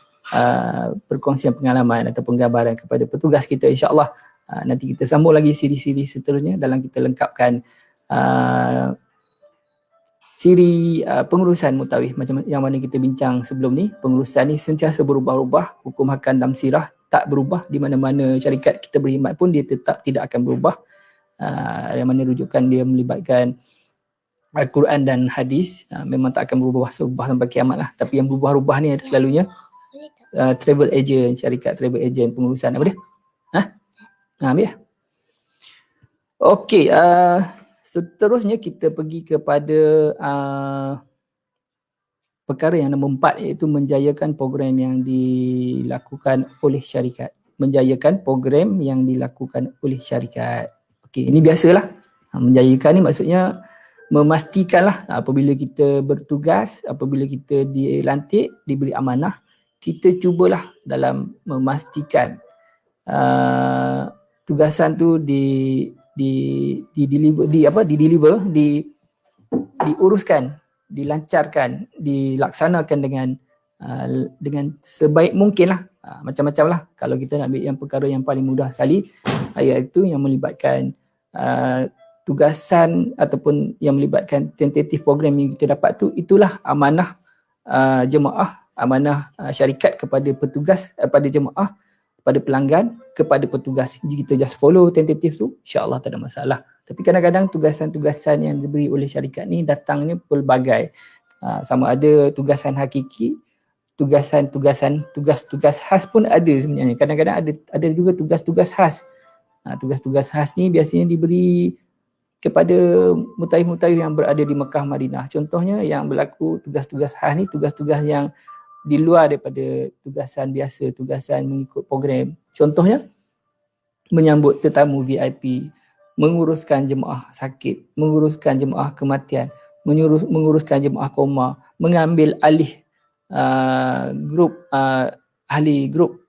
perkongsian pengalaman ataupun gambaran kepada petugas kita, insyaAllah. Nanti kita sambung lagi siri-siri seterusnya dalam kita lengkapkan siri pengurusan mutawif macam yang mana kita bincang sebelum ni. Pengurusan ni sentiasa berubah-ubah, hukum hakam dalam sirah tak berubah, di mana-mana syarikat kita berkhidmat pun dia tetap tidak akan berubah. Yang mana rujukan dia melibatkan Al-Quran dan hadis, memang tak akan berubah sampai kiamat lah. Tapi yang berubah-ubah ni selalunya travel agent, syarikat travel agent, pengurusan apa dia? Ambil. Okey, seterusnya kita pergi kepada perkara yang nombor 4, iaitu menjayakan program yang dilakukan oleh syarikat. Menjayakan program yang dilakukan oleh syarikat. Okey, ini biasalah. Menjayakan ni maksudnya memastikanlah apabila kita bertugas, apabila kita dilantik, diberi amanah, kita cubalah dalam memastikan tugasan tu diuruskan, dilancarkan, dilaksanakan dengan sebaik mungkin lah. Macam-macam lah. Kalau kita nak ambil yang perkara yang paling mudah sekali, iaitu yang melibatkan tugasan ataupun yang melibatkan tentatif program yang kita dapat tu, itulah amanah jemaah, amanah syarikat kepada petugas, pada jemaah, pada pelanggan, kepada petugas. Jika kita just follow tentatif tu, insya-Allah tak ada masalah. Tapi kadang-kadang tugasan-tugasan yang diberi oleh syarikat ni datangnya pelbagai. Sama ada tugasan hakiki, tugas-tugas khas pun ada sebenarnya. Kadang-kadang ada juga tugas-tugas khas. Tugas-tugas khas ni biasanya diberi kepada mutawif-mutawif yang berada di Mekah, Madinah. Contohnya yang berlaku tugas-tugas khas ni, tugas-tugas yang di luar daripada tugasan biasa, tugasan mengikut program. Contohnya menyambut tetamu VIP, menguruskan jemaah sakit, menguruskan jemaah kematian, menguruskan jemaah koma, mengambil alih ahli grup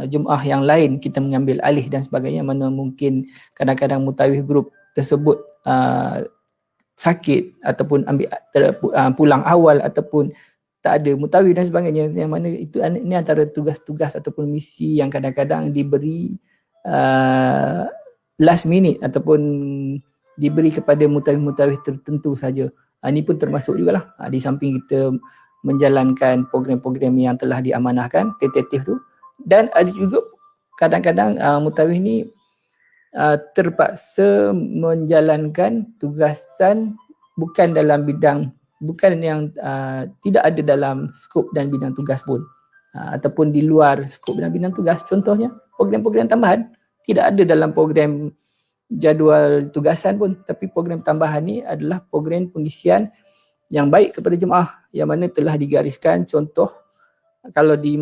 jemaah yang lain, kita mengambil alih dan sebagainya. Mana mungkin kadang-kadang mutawif grup tersebut sakit ataupun pulang awal ataupun tak ada mutawif dan sebagainya, yang mana itu ini antara tugas-tugas ataupun misi yang kadang-kadang diberi last minute ataupun diberi kepada mutawif-mutawif tertentu saja. Ini pun termasuk jugalah di samping kita menjalankan program-program yang telah diamanahkan tentatif tu. Dan ada juga kadang-kadang mutawif ni terpaksa menjalankan tugasan bukan dalam bidang, bukan yang tidak ada dalam skop dan bidang tugas pun, ataupun di luar skop dan bidang tugas. Contohnya program-program tambahan tidak ada dalam program jadual tugasan pun, tapi program tambahan ni adalah program pengisian yang baik kepada jemaah, yang mana telah digariskan. Contoh, kalau di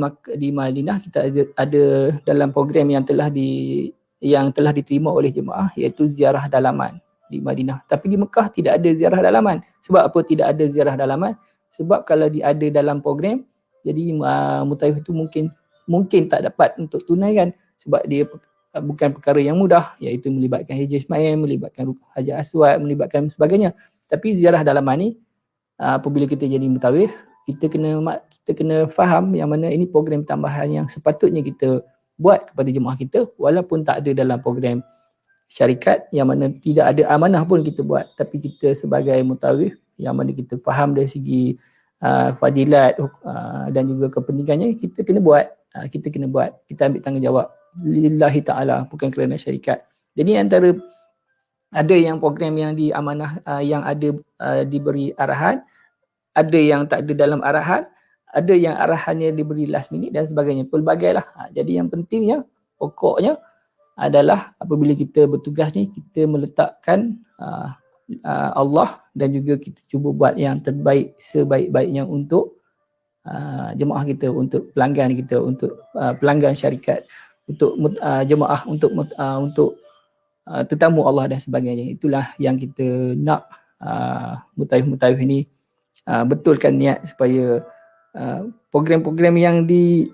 Madinah kita ada dalam program yang telah diterima oleh jemaah, iaitu ziarah dalaman di Madinah. Tapi di Mekah tidak ada ziarah dalaman. Sebab apa tidak ada ziarah dalaman? Sebab kalau ada dalam program, jadi mutawif itu mungkin tak dapat untuk tunaikan, sebab dia bukan perkara yang mudah, iaitu melibatkan Hijaz Ismail, melibatkan Hajar Aswad, melibatkan sebagainya. Tapi ziarah dalaman ni, apabila kita jadi mutawif, kita kena faham yang mana ini program tambahan yang sepatutnya kita buat kepada jemaah kita, walaupun tak ada dalam program syarikat, yang mana tidak ada amanah pun kita buat. Tapi kita sebagai mutawif, yang mana kita faham dari segi fadilat dan juga kepentingannya, kita kena buat. Kita ambil tanggungjawab lillahi ta'ala, bukan kerana syarikat. Jadi antara ada yang program yang diamanah, yang ada diberi arahan, ada yang tak ada dalam arahan, ada yang arahannya diberi last minute dan sebagainya. Pelbagai lah. Jadi yang pentingnya, pokoknya adalah apabila kita bertugas ni, kita meletakkan Allah dan juga kita cuba buat yang terbaik, sebaik-baiknya untuk jemaah kita, untuk pelanggan kita, untuk pelanggan syarikat, untuk jemaah, untuk tetamu Allah dan sebagainya. Itulah yang kita nak mutawif-mutawif ini betulkan niat supaya program-program yang di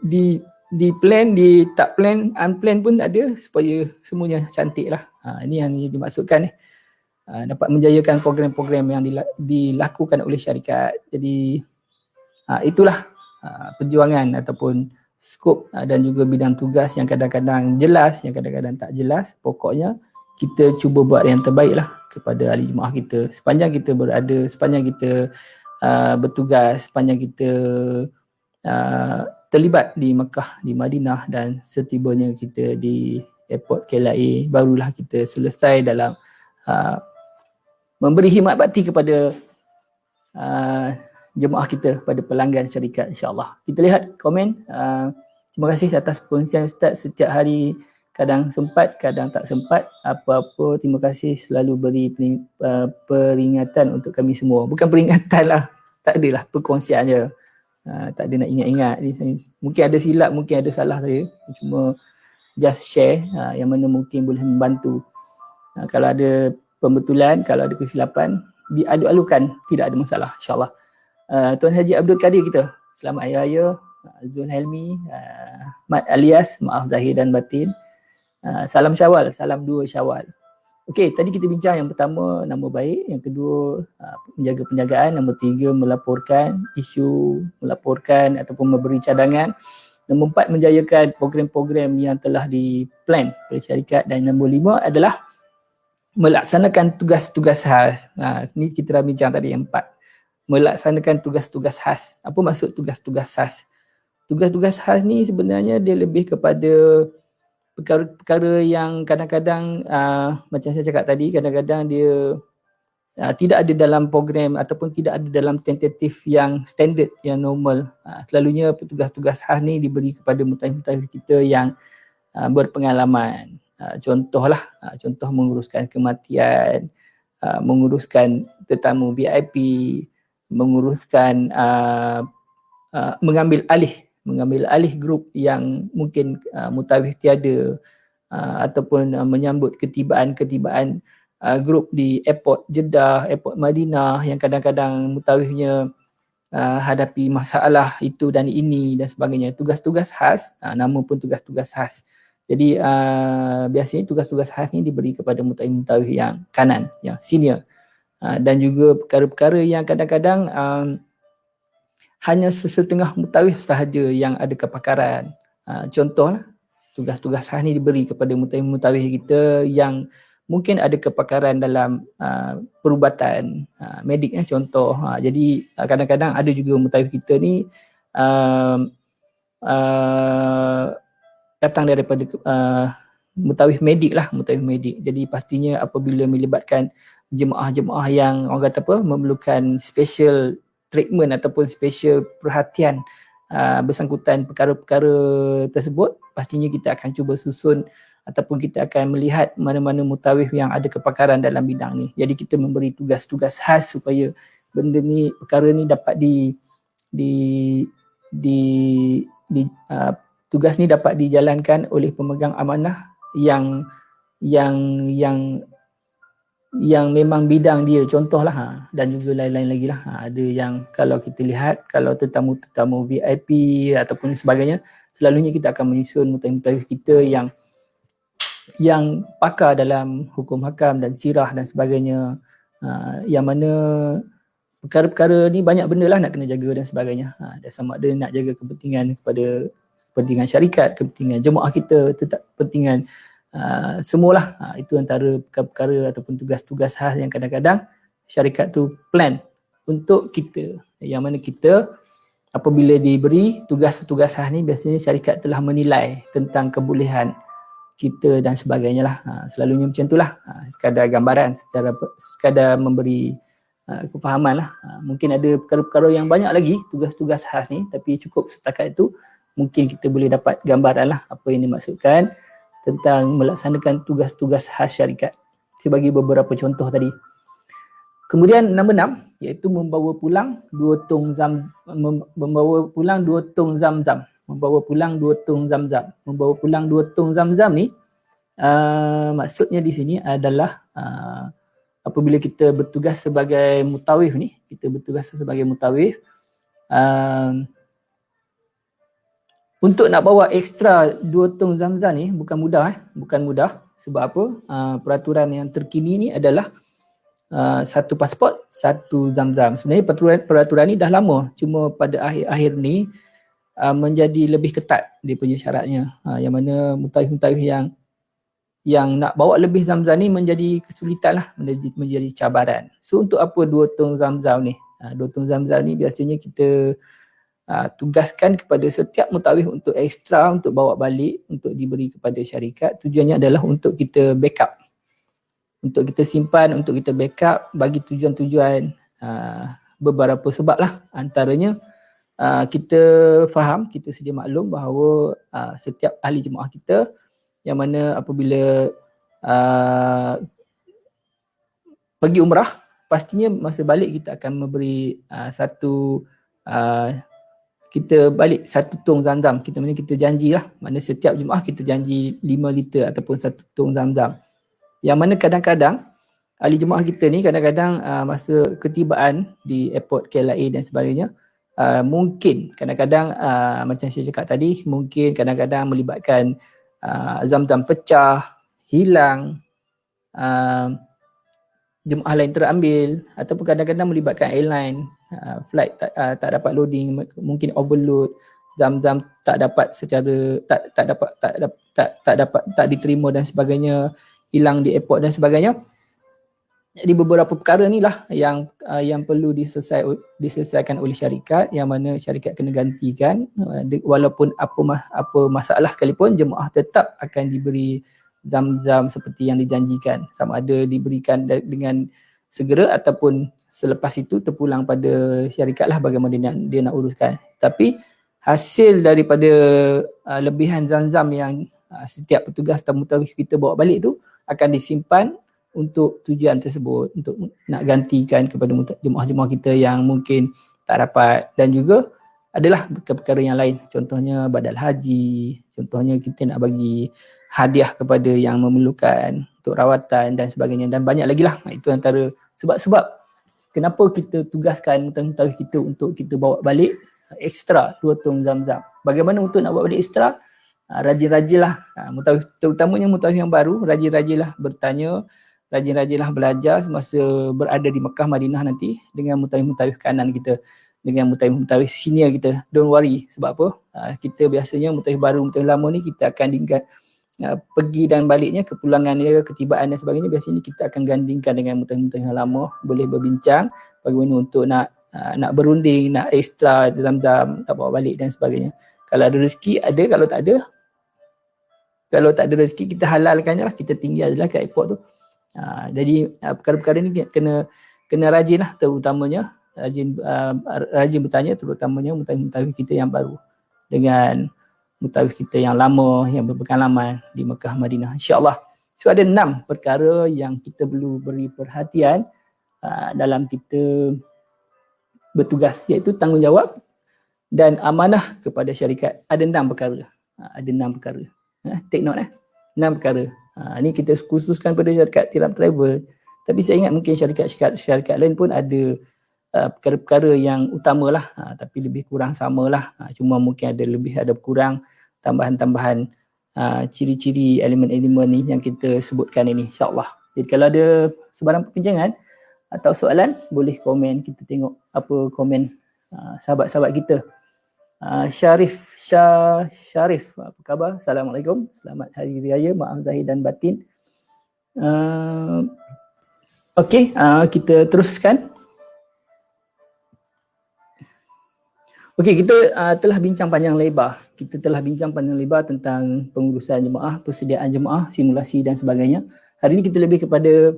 plan, di tak plan, unplan pun ada, supaya semuanya cantik lah. Ini yang dimaksudkan dapat menjayakan program-program yang dilakukan oleh syarikat. Jadi itulah perjuangan ataupun skop dan juga bidang tugas yang kadang-kadang jelas, yang kadang-kadang tak jelas. Pokoknya kita cuba buat yang terbaik lah kepada ahli jemaah kita. Sepanjang kita berada, sepanjang kita bertugas, sepanjang kita terlibat di Mekah, di Madinah, dan setibanya kita di airport KLIA, barulah kita selesai dalam memberi khidmat bakti kepada jemaah kita, pada pelanggan syarikat, insyaAllah. Kita lihat komen. Terima kasih atas perkongsian Ustaz. Setiap hari kadang sempat, kadang tak sempat. Apa-apa, terima kasih selalu beri peringatan untuk kami semua. Bukan peringatan lah, tak adalah perkongsian je. Tak ada nak ingat-ingat. Mungkin ada silap, mungkin ada salah saya. Cuma just share yang mana mungkin boleh membantu. Kalau ada pembetulan, kalau ada kesilapan, diadu-alukan, tidak ada masalah, insyaAllah. Tuan Haji Abdul Kadir kita, selamat Hari Raya. Zul Helmi, Mat Alias, maaf zahir dan batin. Salam Syawal, salam 2 Syawal. Okey, tadi kita bincang yang pertama, nama baik. Yang kedua, menjaga penjagaan. Nombor 3, melaporkan isu, melaporkan ataupun memberi cadangan. Nombor 4, menjayakan program-program yang telah diplan oleh syarikat. Dan nombor 5 adalah melaksanakan tugas-tugas khas. Ini kita dah bincang tadi yang 4. Melaksanakan tugas-tugas khas. Apa maksud tugas-tugas khas? Tugas-tugas khas ni sebenarnya dia lebih kepada perkara-perkara yang kadang-kadang macam saya cakap tadi, kadang-kadang dia tidak ada dalam program ataupun tidak ada dalam tentatif yang standard, yang normal. Selalunya tugas-tugas khas ni diberi kepada mutakhir-mutakhir kita yang berpengalaman. Contohlah, contoh menguruskan kematian, menguruskan tetamu VIP, menguruskan mengambil alih grup yang mungkin mutawif tiada, ataupun menyambut ketibaan grup di airport Jeddah, airport Madinah yang kadang-kadang mutawifnya hadapi masalah itu dan ini dan sebagainya. Tugas-tugas khas, nama pun tugas-tugas khas. Jadi biasanya tugas-tugas khas ni diberi kepada mutawif yang kanan, yang senior. Dan juga perkara-perkara yang kadang-kadang hanya sesetengah mutawif sahaja yang ada kepakaran. Contohlah, tugas-tugas khas ni diberi kepada mutawif kita yang mungkin ada kepakaran dalam perubatan medik, contoh. Jadi kadang-kadang ada juga mutawif kita ni datang daripada mutawif medik lah, mutawif medik. Jadi pastinya apabila melibatkan jemaah-jemaah yang orang kata apa, memerlukan special treatment ataupun special perhatian bersangkutan perkara-perkara tersebut, pastinya kita akan cuba susun ataupun kita akan melihat mana-mana mutawif yang ada kepakaran dalam bidang ni. Jadi kita memberi tugas-tugas khas supaya benda ni, perkara ni dapat tugas ni dapat dijalankan oleh pemegang amanah yang memang bidang dia, contohlah, dan juga lain-lain lagi lah. Ada yang kalau kita lihat, kalau tetamu-tetamu VIP ataupun sebagainya, selalunya kita akan menyusun mutawif kita yang pakar dalam hukum hakam dan sirah dan sebagainya, yang mana perkara-perkara ni banyak benda lah nak kena jaga dan sebagainya. Dan sama ada nak jaga kepentingan kepentingan syarikat, kepentingan jemaah kita, tetap kepentingan semualah. Itu antara perkara-perkara ataupun tugas-tugas khas yang kadang-kadang syarikat tu plan untuk kita, yang mana kita apabila diberi tugas-tugas khas ni, biasanya syarikat telah menilai tentang kebolehan kita dan sebagainya lah. Selalunya macam itulah, sekadar gambaran, sekadar memberi kefahaman lah. Mungkin ada perkara-perkara yang banyak lagi tugas-tugas khas ni, tapi cukup setakat itu mungkin kita boleh dapat gambaran lah apa yang dimaksudkan tentang melaksanakan tugas-tugas khas syarikat. Saya bagi beberapa contoh tadi. Kemudian nombor 6, iaitu membawa pulang 2 tong zam-zam. Membawa pulang 2 tong zam-zam ni, maksudnya di sini adalah apabila kita bertugas sebagai mutawif ni, untuk nak bawa ekstra 2 tong zam-zam ni bukan mudah. Sebab apa? Peraturan yang terkini ni adalah 1 pasport, 1 zam-zam. Sebenarnya peraturan ni dah lama, cuma pada akhir-akhir ni menjadi lebih ketat dia punya syaratnya. Yang mana mutawif-mutawif yang nak bawa lebih Zamzam ni menjadi kesulitan lah, menjadi cabaran. So untuk apa 2 tong Zamzam ni? 2 tong Zamzam ni biasanya kita tugaskan kepada setiap mutawif untuk ekstra, untuk bawa balik, untuk diberi kepada syarikat. Tujuannya adalah untuk kita backup, untuk kita simpan, untuk kita backup bagi tujuan-tujuan beberapa sebab lah. Antaranya kita faham, kita sedia maklum bahawa setiap ahli jemaah kita yang mana apabila pergi umrah, pastinya masa balik kita akan memberi kita balik 1 tong Zamzam. Kita janji lah, mana setiap jemaah kita janji 5 liter ataupun 1 tong Zamzam. Yang mana kadang-kadang ahli jemaah kita ni kadang-kadang masa ketibaan di airport KLIA dan sebagainya, mungkin kadang-kadang macam saya cakap tadi, mungkin kadang-kadang melibatkan Zamzam pecah, hilang, jemaah lain terambil, ataupun kadang-kadang melibatkan airline, flight tak dapat loading, mungkin overload, Zamzam tak dapat secara tak diterima dan sebagainya, hilang di airport dan sebagainya. Jadi beberapa perkara ni lah yang perlu diselesaikan oleh syarikat, yang mana syarikat kena gantikan, walaupun apa masalah sekalipun, jemaah tetap akan diberi Zamzam seperti yang dijanjikan, sama ada diberikan dengan segera ataupun selepas itu terpulang pada syarikat lah bagaimana dia nak uruskan. Tapi hasil daripada lebihan Zamzam yang setiap petugas mutawif kita bawa balik tu akan disimpan untuk tujuan tersebut, untuk nak gantikan kepada jemaah-jemaah kita yang mungkin tak dapat, dan juga adalah perkara-perkara yang lain, contohnya badal haji, contohnya kita nak bagi hadiah kepada yang memerlukan untuk rawatan dan sebagainya, dan banyak lagi lah. Itu antara sebab-sebab kenapa kita tugaskan mutawif kita untuk kita bawa balik ekstra 2 tong Zamzam. Bagaimana untuk nak bawa balik ekstra? Rajin-rajinlah, mutawif, terutamanya mutawif yang baru, rajin-rajinlah bertanya, rajin-rajinlah belajar semasa berada di Mekah Madinah nanti dengan mutawif-mutawif kanan kita, dengan mutawif-mutawif senior kita. Don't worry, sebab apa? Kita biasanya mutawif baru, mutawif lama ni kita akan pergi dan baliknya, kepulangan dia, ketibaan dan sebagainya, biasanya kita akan gandingkan dengan mutawif-mutawif yang lama, boleh berbincang bagaimana untuk nak berunding, nak ekstra Zamzam, nak bawa balik dan sebagainya. Kalau ada rezeki ada, kalau tak ada rezeki kita halalkan je lah, kita tinggal je lah kat airport tu. Jadi perkara-perkara ni kena rajin lah, terutamanya rajin bertanya, terutamanya mutawif kita yang baru dengan mutawif kita yang lama, yang berpengalaman di Mekah Madinah, insya-Allah. So ada 6 perkara yang kita perlu beri perhatian dalam kita bertugas, iaitu tanggungjawab dan amanah kepada syarikat. Ada 6 perkara. Ada 6 perkara. Take note 6 perkara. Ni kita khususkan pada syarikat tiram travel. Tapi saya ingat mungkin syarikat lain pun ada perkara-perkara yang utamalah, tapi lebih kurang samalah. Cuma mungkin ada kurang tambahan-tambahan ciri-ciri elemen-elemen ni yang kita sebutkan ini, insya-Allah. Jadi kalau ada sebarang perbincangan atau soalan, boleh komen, kita tengok apa komen sahabat-sahabat kita. Syarif, apa khabar? Assalamualaikum. Selamat Hari Raya, maaf zahir dan batin. Okey, kita teruskan. Okey, kita telah bincang panjang lebar. Tentang pengurusan jemaah, persediaan jemaah, simulasi dan sebagainya. Hari ini kita lebih kepada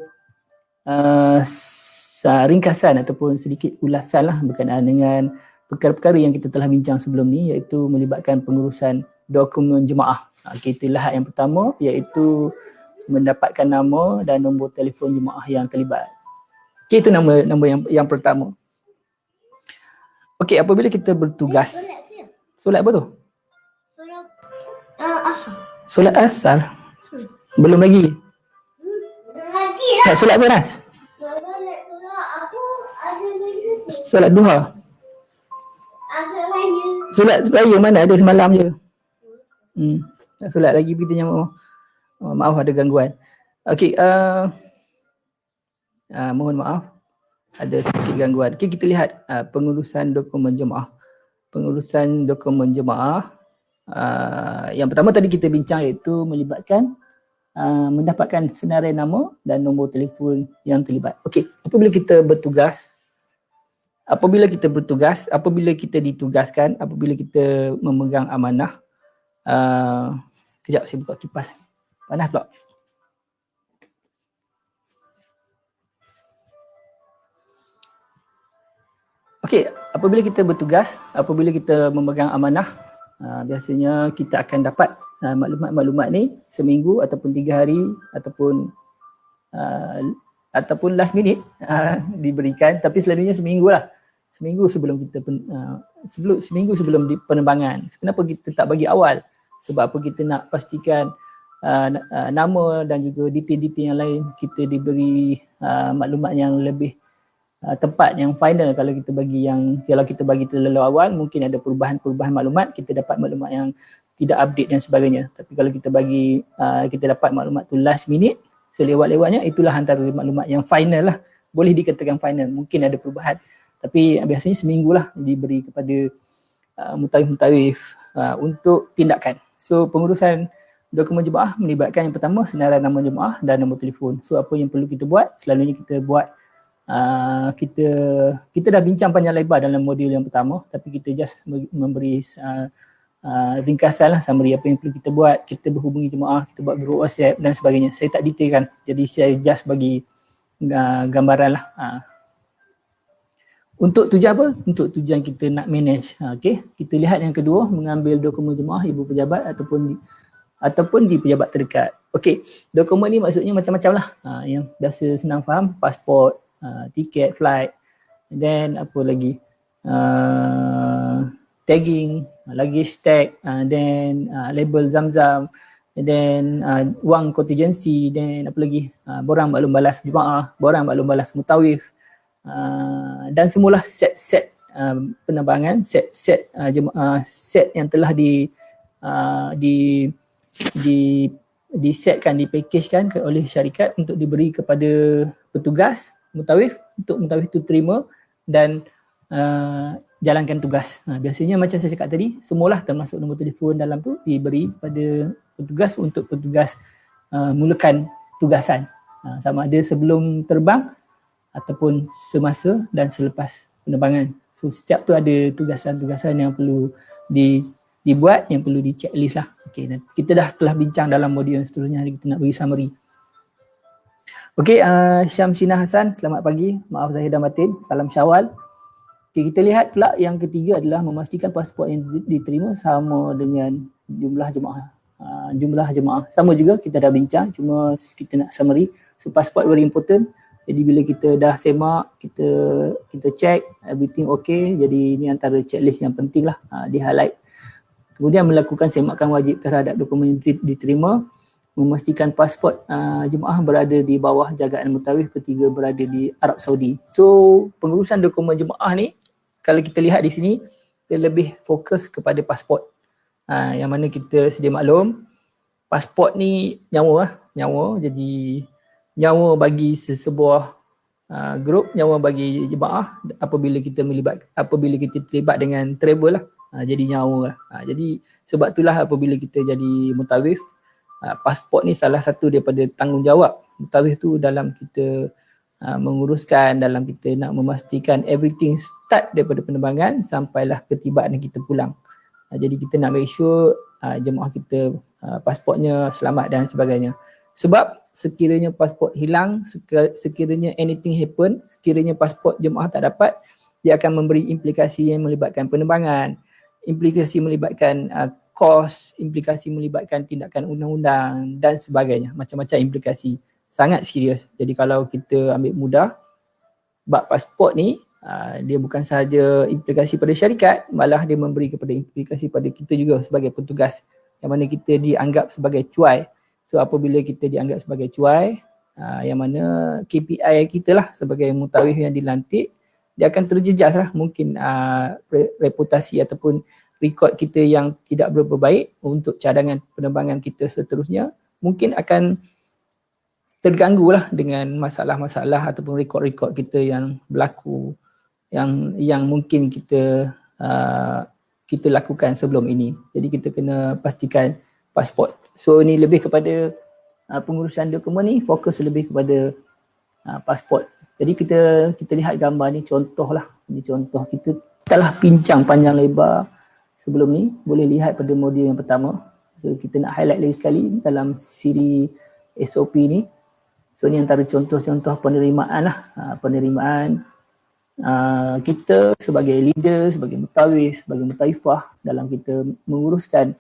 ringkasan ataupun sedikit ulasan lah berkenaan dengan perkara-perkara yang kita telah bincang sebelum ni, iaitu melibatkan pengurusan dokumen jemaah. Kita lihat yang pertama, iaitu mendapatkan nama dan nombor telefon jemaah yang terlibat. Okey, itu nama yang pertama. Okey, apabila kita bertugas, solat apa tu? Asar. Solat asar? Belum lagi? Nak solat apa, Nas? Solat duha. Solat raya mana ada semalam je. Tak solat lagi, kita maaf ada gangguan. Okey, mohon maaf ada sedikit gangguan. Okey, kita lihat pengurusan dokumen jemaah. pengurusan dokumen jemaah. Yang pertama tadi kita bincang iaitu melibatkan mendapatkan senarai nama dan nombor telefon yang terlibat. Okey, apabila kita ditugaskan, apabila kita memegang amanah, kejap saya buka kipas. Panas pula. Okey, apabila kita bertugas, apabila kita memegang amanah, biasanya kita akan dapat maklumat-maklumat ni seminggu ataupun 3 hari ataupun last minute diberikan, tapi selalunya seminggu lah. Seminggu sebelum kita seminggu sebelum penerbangan. Kenapa kita tak bagi awal? Sebab apa? Kita nak pastikan nama dan juga detail-detail yang lain kita diberi maklumat yang lebih tepat, yang final. Kalau kita bagi terlalu awal, mungkin ada perubahan maklumat, kita dapat maklumat yang tidak update dan sebagainya. Tapi kalau kita dapat maklumat tu last minute, selewat-lewatnya, itulah antara maklumat yang final lah. Boleh dikatakan final, mungkin ada perubahan. Tapi biasanya seminggu lah diberi kepada mutawif untuk tindakan. So pengurusan dokumen jemaah melibatkan yang pertama senarai nama jemaah dan nombor telefon. So apa yang perlu kita buat? Selalunya kita buat kita dah bincang panjang lebar dalam modul yang pertama, tapi kita just memberi ringkasan lah, summary apa yang perlu kita buat. Kita berhubungi jemaah, kita buat grup WhatsApp dan sebagainya. Saya tak detailkan, jadi saya just bagi gambaran lah. Untuk tujuan apa? Untuk tujuan kita nak manage. Okay. Kita lihat yang kedua, mengambil dokumen jemaah ibu pejabat ataupun di pejabat terdekat. Okey, dokumen ni maksudnya macam-macam lah. Yang biasa senang faham, pasport, tiket, flight, and then apa lagi? Tagging, luggage tag, then label Zamzam, and then wang contingency, then apa lagi? Borang maklum balas jemaah, borang maklum balas mutawif, dan semualah set penerbangan, set yang telah disetkan, dipackage oleh syarikat untuk diberi kepada petugas mutawif, untuk mutawif itu terima dan jalankan tugas. Biasanya macam saya cakap tadi, semualah termasuk nombor telefon dalam tu diberi kepada petugas untuk petugas mulakan tugasan, sama ada sebelum terbang ataupun semasa dan selepas penerbangan. So setiap tu ada tugasan-tugasan yang perlu dibuat, yang perlu di checklist lah. Okay, dan kita telah bincang dalam modul yang seterusnya. Hari kita nak bagi summary. Okay, Syamsina Hassan, selamat pagi. Maaf zahir dan batin. Salam Syawal. Okay, kita lihat pula yang ketiga adalah memastikan pasport yang diterima sama dengan jumlah jemaah. Jumlah jemaah sama juga kita dah bincang, cuma kita nak summary. So pasport very important. Jadi bila kita dah semak, kita check everything okay. Jadi ini antara checklist yang penting lah, di highlight. Kemudian melakukan semakan wajib terhadap dokumen yang diterima, memastikan pasport jemaah berada di bawah jagaan mutawif ketika berada di Arab Saudi. So pengurusan dokumen jemaah ni, kalau kita lihat di sini, dia lebih fokus kepada pasport. Yang mana kita sedia maklum, pasport ni nyawa. Jadi nyawa bagi sebuah grup, nyawa bagi jemaah apabila kita terlibat dengan travel lah. Jadi nyawa lah. Jadi sebab itulah apabila kita jadi mutawif, pasport ni salah satu daripada tanggungjawab mutawif tu dalam kita menguruskan, dalam kita nak memastikan everything start daripada penerbangan sampailah ketibaan kita pulang. Jadi kita nak make sure jemaah kita pasportnya selamat dan sebagainya. Sebab sekiranya pasport hilang, sekiranya anything happen, sekiranya pasport jemaah tak dapat, dia akan memberi implikasi yang melibatkan penerbangan, implikasi melibatkan kos, implikasi melibatkan tindakan undang-undang dan sebagainya. Macam-macam implikasi, sangat serius. Jadi kalau kita ambil mudah, bab pasport ni, dia bukan sahaja implikasi pada syarikat, malah dia memberi kepada implikasi pada kita juga sebagai petugas, yang mana kita dianggap sebagai cuai. So apabila kita dianggap sebagai cuai, yang mana KPI kita lah sebagai mutawif yang dilantik, dia akan terjejas lah. Mungkin reputasi ataupun rekod kita yang tidak berapa baik untuk cadangan penerbangan kita seterusnya mungkin akan terganggu lah dengan masalah-masalah ataupun rekod-rekod kita yang berlaku, yang mungkin kita kita lakukan sebelum ini. Jadi kita kena pastikan pasport. So ni lebih kepada pengurusan dokumen ni fokus lebih kepada pasport. Jadi kita lihat gambar ni contoh lah. Ini contoh kita telah bincang panjang lebar sebelum ni. Boleh lihat pada modul yang pertama. So kita nak highlight lagi sekali dalam siri SOP ni. So ni antara contoh-contoh penerimaan lah. Penerimaan kita sebagai leader, sebagai mutawif, sebagai mutaifah dalam kita menguruskan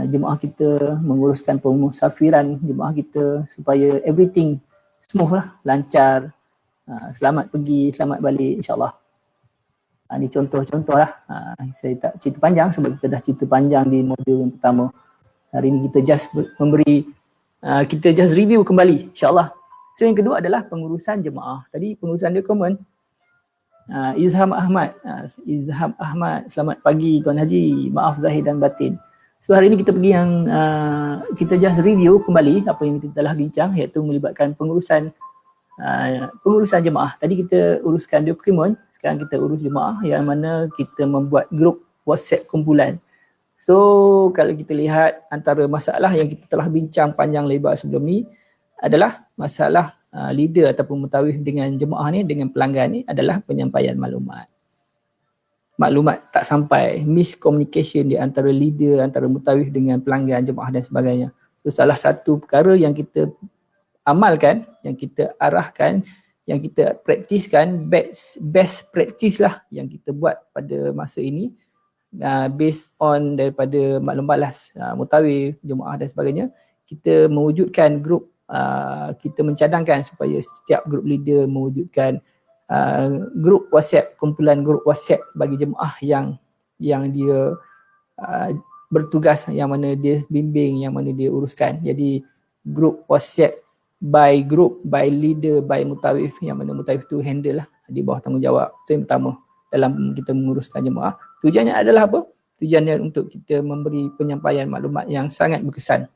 jemaah kita, menguruskan pemusafiran jemaah kita supaya everything smooth lah, lancar, selamat pergi, selamat balik insyaAllah. Ini contoh-contoh lah. Saya tak cerita panjang sebab kita dah cerita panjang di modul yang pertama. Hari ini kita just kita just review kembali insyaAllah. So yang kedua adalah pengurusan jemaah. Tadi pengurusan dokumen. Izham Ahmad. Izham Ahmad, selamat pagi Tuan Haji. Maaf zahir dan batin. So hari ini kita pergi yang kita just review kembali apa yang kita telah bincang, iaitu melibatkan pengurusan jemaah. Tadi kita uruskan dokumen, sekarang kita urus jemaah yang mana kita membuat grup WhatsApp kumpulan. So kalau kita lihat antara masalah yang kita telah bincang panjang lebar sebelum ni adalah masalah leader ataupun mutawif dengan jemaah ni, dengan pelanggan ni adalah penyampaian maklumat. Maklumat tak sampai, miscommunication di antara leader, antara mutawif dengan pelanggan, jemaah dan sebagainya. So salah satu perkara yang kita amalkan, yang kita arahkan, yang kita praktiskan, best practice lah yang kita buat pada masa ini, based on daripada maklum balas mutawif, jemaah dan sebagainya, kita mewujudkan grup. Kita mencadangkan supaya setiap grup leader mewujudkan grup WhatsApp, kumpulan grup WhatsApp bagi jemaah yang dia bertugas, yang mana dia bimbing, yang mana dia uruskan. Jadi grup WhatsApp by group, by leader, by mutawif, yang mana mutawif tu handle lah di bawah tanggungjawab. Itu yang pertama dalam kita menguruskan jemaah. Tujuannya adalah apa? Tujuannya untuk kita memberi penyampaian maklumat yang sangat berkesan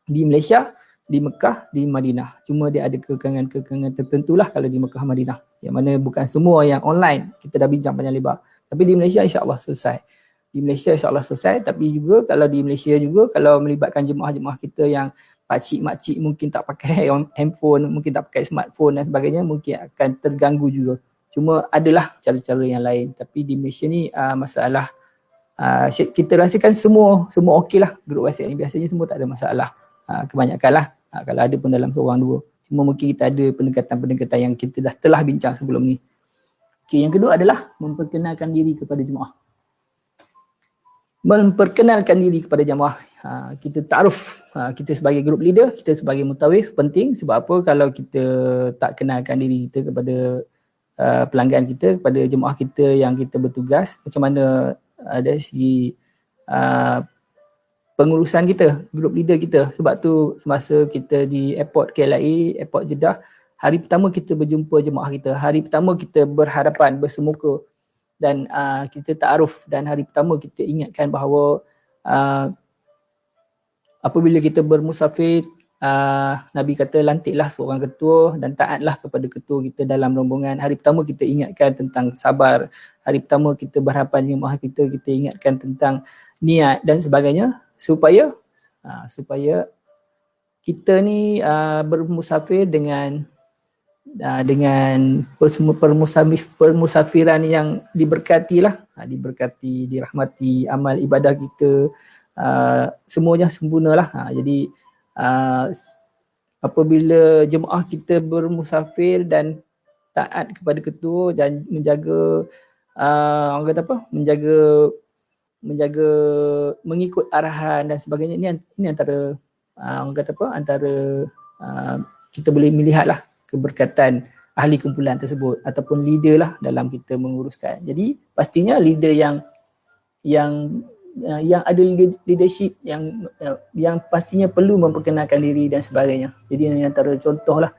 di Malaysia, di Mekah, di Madinah. Cuma dia ada kekangan-kekangan tertentu lah kalau di Mekah, Madinah. Yang mana bukan semua yang online. Kita dah bincang panjang lebar. Tapi di Malaysia insyaAllah selesai. Di Malaysia insyaAllah selesai. Tapi juga kalau di Malaysia juga, kalau melibatkan jemaah-jemaah kita yang pakcik-makcik mungkin tak pakai handphone, mungkin tak pakai smartphone dan sebagainya, mungkin akan terganggu juga. Cuma adalah cara-cara yang lain. Tapi di Malaysia ni masalah, kita rasakan semua okey lah. Grup WhatsApp ni biasanya semua tak ada masalah. Kebanyakan lah. Kalau ada pun dalam seorang dua. Cuma mungkin kita ada pendekatan-pendekatan yang kita telah bincang sebelum ni. Okay, yang kedua adalah memperkenalkan diri kepada jemaah. Memperkenalkan diri kepada jemaah. Kita ta'aruf, kita sebagai group leader, kita sebagai mutawif penting. Sebab apa? Kalau kita tak kenalkan diri kita kepada pelanggan kita, kepada jemaah kita yang kita bertugas, macam mana dari segi pengurusan kita, group leader kita. Sebab tu semasa kita di airport KLIA, airport Jeddah, hari pertama kita berjumpa jemaah kita, hari pertama kita berhadapan, bersemuka dan kita ta'aruf, dan hari pertama kita ingatkan bahawa apabila kita bermusafir, Nabi kata lantiklah seorang ketua dan taatlah kepada ketua kita dalam rombongan. Hari pertama kita ingatkan tentang sabar, hari pertama kita berhadapan jemaah kita ingatkan tentang niat dan sebagainya, supaya kita ni bermusafir dengan permusafiran yang diberkati lah, diberkati, dirahmati, amal ibadah kita semuanya sempurna lah. Jadi apabila jemaah kita bermusafir dan taat kepada ketua dan menjaga orang kata apa, menjaga mengikut arahan dan sebagainya, ini antara orang kata apa, antara kita boleh melihatlah keberkatan ahli kumpulan tersebut ataupun leader lah dalam kita menguruskan. Jadi pastinya leader yang ada leadership yang pastinya perlu memperkenalkan diri dan sebagainya. Jadi ini antara contoh lah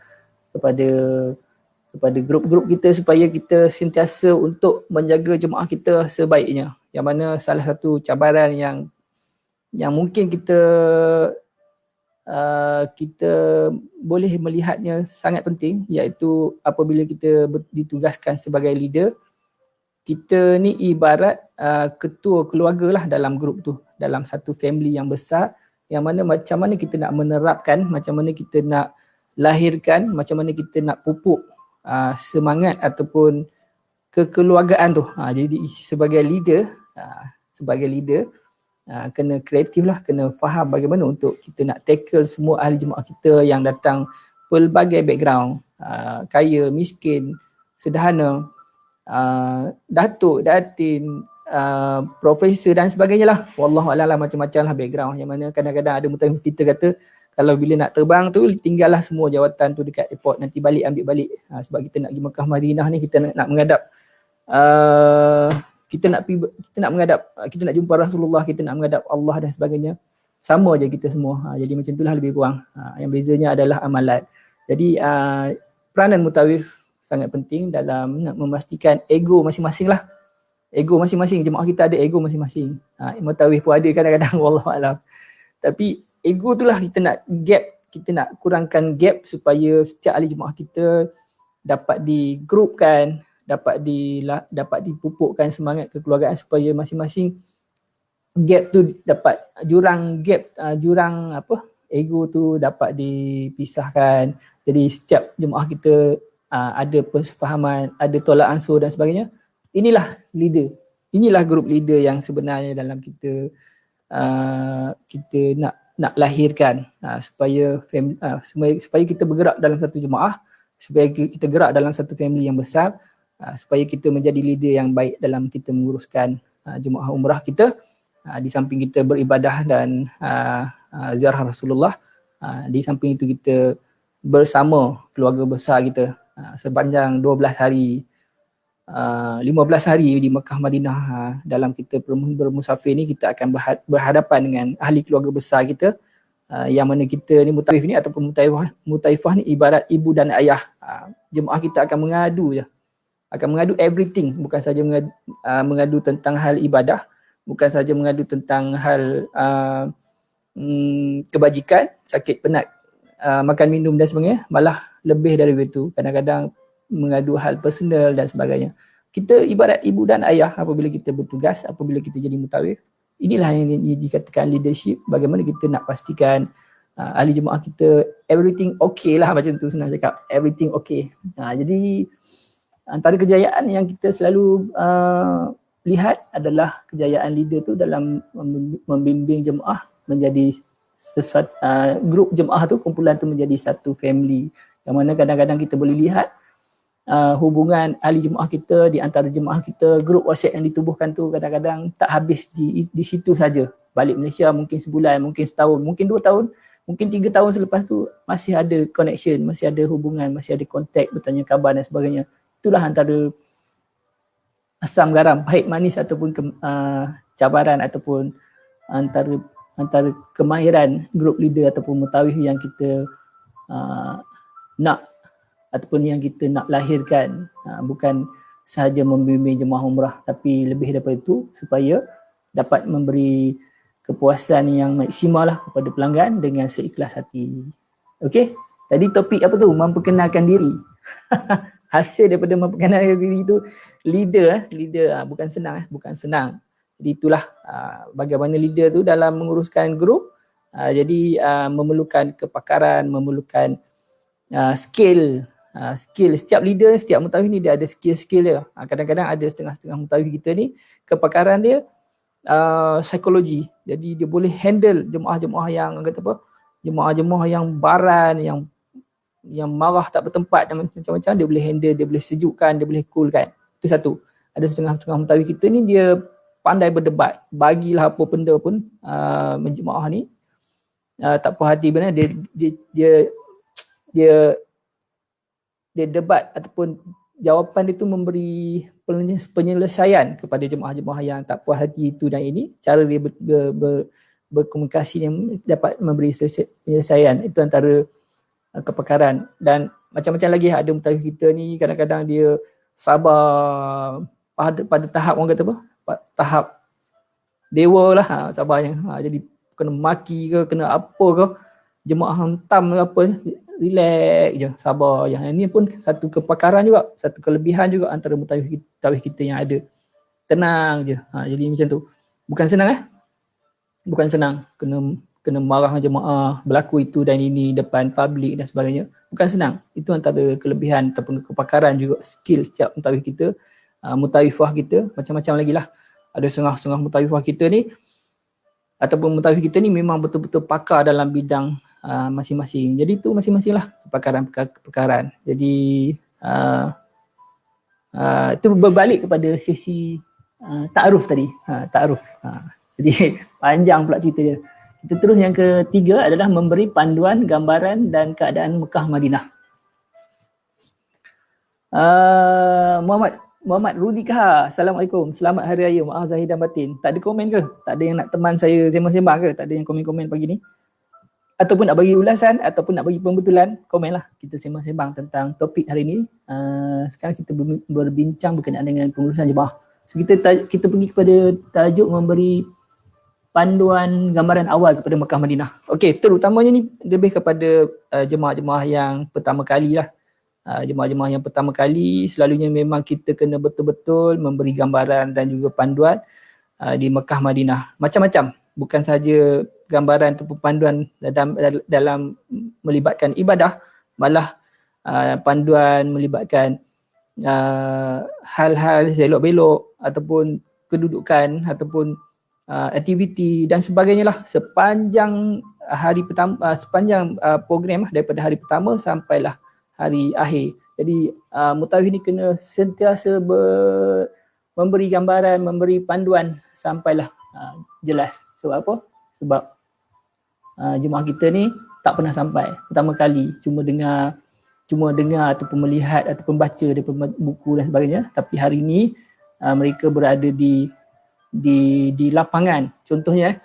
kepada grup-grup kita supaya kita sentiasa untuk menjaga jemaah kita sebaiknya. Yang mana salah satu cabaran yang mungkin kita boleh melihatnya sangat penting, iaitu apabila kita ditugaskan sebagai leader, kita ni ibarat ketua keluarga lah dalam grup tu, dalam satu family yang besar, yang mana macam mana kita nak menerapkan, macam mana kita nak lahirkan, macam mana kita nak pupuk semangat ataupun kekeluargaan tu. Jadi sebagai leader, kena kreatif lah, kena faham bagaimana untuk kita nak tackle semua ahli jemaah kita yang datang pelbagai background, kaya, miskin, sederhana, datuk, datin, profesor dan sebagainya lah. Wallahualam lah, macam-macam lah background, yang mana kadang-kadang ada mutakhir kita kata kalau bila nak terbang tu tinggallah semua jawatan tu dekat airport, nanti balik ambil balik. Sebab kita nak pergi Mekah Madinah ni, kita nak menghadap kita nak jumpa Rasulullah, kita nak menghadap Allah dan sebagainya. Sama je kita semua. Jadi macam itulah lebih kurang. Yang bezanya adalah amalan. Jadi peranan mutawif sangat penting dalam nak memastikan ego masing-masing lah. Ego masing-masing, jemaah kita ada ego masing-masing. Mutawif pun ada kadang-kadang, wallahualam. Tapi ego tu lah kita nak kita nak kurangkan gap supaya setiap ahli jemaah kita dapat digrupkan, dapat dipupukkan semangat kekeluargaan supaya masing-masing gap tu dapat jurang ego tu dapat dipisahkan. Jadi setiap jemaah kita ada persefahaman, ada tolak ansur dan sebagainya. Inilah leader. Inilah grup leader yang sebenarnya dalam kita nak lahirkan supaya kita bergerak dalam satu jemaah, supaya kita gerak dalam satu family yang besar, supaya kita menjadi leader yang baik dalam kita menguruskan jemaah umrah kita, di samping kita beribadah dan ziarah Rasulullah, di samping itu kita bersama keluarga besar kita sepanjang 12 hari, 15 hari di Mekah Madinah. Dalam kita bermusafir ni kita akan berhadapan dengan ahli keluarga besar kita, yang mana kita ni mutawif ni ataupun mutaifah ni ibarat ibu dan ayah. Jemaah kita akan mengadu je, akan mengadu everything, bukan saja mengadu tentang hal ibadah, bukan saja mengadu tentang hal kebajikan, sakit penat, makan minum dan sebagainya, malah lebih dari itu, kadang-kadang mengadu hal personal dan sebagainya. Kita ibarat ibu dan ayah apabila kita bertugas, apabila kita jadi mutawif. Inilah yang dikatakan leadership, bagaimana kita nak pastikan ahli jemaah kita everything okay lah, macam tu senang cakap, everything okay. Jadi antara kejayaan yang kita selalu lihat adalah kejayaan leader tu dalam membimbing jemaah menjadi grup jemaah tu, kumpulan tu menjadi satu family, yang mana kadang-kadang kita boleh lihat hubungan ahli jemaah kita di antara jemaah kita, grup WhatsApp yang ditubuhkan tu kadang-kadang tak habis di situ saja. Balik Malaysia mungkin sebulan, mungkin setahun, mungkin 2 tahun, mungkin 3 tahun selepas tu masih ada connection, masih ada hubungan, masih ada kontak, bertanya khabar dan sebagainya. Itulah antara asam garam, pahit manis ataupun cabaran ataupun antara kemahiran grup leader ataupun mutawif yang kita nak ataupun yang kita nak lahirkan. Bukan sahaja membimbing jemaah umrah, tapi lebih daripada itu supaya dapat memberi kepuasan yang maksimal lah kepada pelanggan dengan seikhlas hati. Okey, tadi topik apa tu? Memperkenalkan diri. Hasil daripada memperkenalkan diri itu leader bukan senang. Jadi itulah bagaimana leader tu dalam menguruskan grup. Jadi memerlukan kepakaran, memerlukan skill. Setiap leader, setiap mutawif ni dia ada skill dia. Kadang-kadang ada setengah-setengah mutawif kita ni kepakaran dia psikologi. Jadi dia boleh handle jemaah-jemaah yang kata apa? Jemaah-jemaah yang baran, yang marah tak bertempat dan macam-macam, dia boleh handle, dia boleh sejukkan, dia boleh coolkan. Itu satu. Ada setengah-setengah mutawif kita ni dia pandai berdebat. Bagilah apa benda pun jemaah ni tak puas hati benar, dia debat ataupun jawapan dia tu memberi penyelesaian kepada jemaah-jemaah yang tak puas hati itu dan ini. Cara dia berkomunikasi yang dapat memberi penyelesaian, itu antara kepakaran. Dan macam-macam lagi, ada mutawif kita ni kadang-kadang dia sabar pada tahap orang kata apa? Tahap dewa lah sabarnya. Jadi kena maki ke, kena apa ke, jemaah hentam ke apa, relax je, sabar. Yang ini pun satu kepakaran juga, satu kelebihan juga antara mutawif kita yang ada. tenang je. Jadi macam tu. Bukan senang bukan senang, kena marah jemaah, berlaku itu dan ini depan publik dan sebagainya. Bukan senang. Itu antara kelebihan ataupun kepakaran juga skill setiap mutawif kita, mutawifah kita, macam-macam lagi lah. Ada setengah-setengah mutawifah kita ni ataupun mutawif kita ni memang betul-betul pakar dalam bidang masing-masing. Jadi tu masing-masing lah kepakaran. Jadi itu berbalik kepada sesi ta'aruf tadi. Ta'aruf. Jadi panjang pula cerita dia. Kita terus yang ketiga adalah memberi panduan, gambaran dan keadaan Mekah Madinah. Muhammad Rudi Kha, Assalamualaikum, selamat Hari Raya, maaf zahir dan batin. Tak ada komen ke? Tak ada yang nak teman saya sembang-sembang ke? Tak ada yang komen-komen pagi ni? Ataupun nak bagi ulasan, ataupun nak bagi pembetulan, komen lah. Kita sembang-sembang tentang topik hari ni. Sekarang kita berbincang berkenaan dengan pengurusan jemaah. So kita pergi kepada tajuk memberi panduan gambaran awal kepada Mekah Madinah. Okey, terutamanya ni lebih kepada jemaah-jemaah yang pertama kali lah. Jemaah-jemaah yang pertama kali selalunya memang kita kena betul-betul memberi gambaran dan juga panduan di Mekah Madinah. Macam-macam, bukan sahaja gambaran atau panduan dalam melibatkan ibadah, malah panduan melibatkan hal-hal selok-belok ataupun kedudukan ataupun aktiviti dan sebagainya lah sepanjang hari pertama, sepanjang program daripada hari pertama sampailah hari akhir. Jadi mutawif ni kena sentiasa memberi gambaran, memberi panduan sampailah jelas. Sebab apa? Sebab jemaah kita ni tak pernah sampai pertama kali, cuma dengar ataupun melihat ataupun baca daripada buku dan sebagainya, tapi hari ni mereka berada di lapangan. Contohnya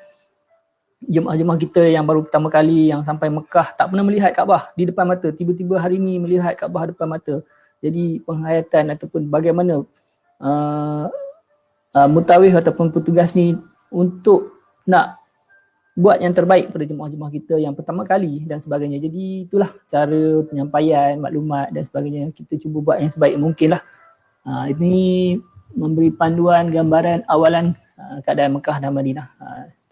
jemaah-jemaah kita yang baru pertama kali yang sampai Mekah tak pernah melihat Kaabah di depan mata, tiba-tiba hari ni melihat Kaabah depan mata. Jadi penghayatan ataupun bagaimana mutawif ataupun petugas ni untuk nak buat yang terbaik pada jemaah-jemaah kita yang pertama kali dan sebagainya. Jadi itulah cara penyampaian maklumat dan sebagainya. Kita cuba buat yang sebaik mungkin lah. Ini memberi panduan, gambaran awalan keadaan Mekah dan Madinah.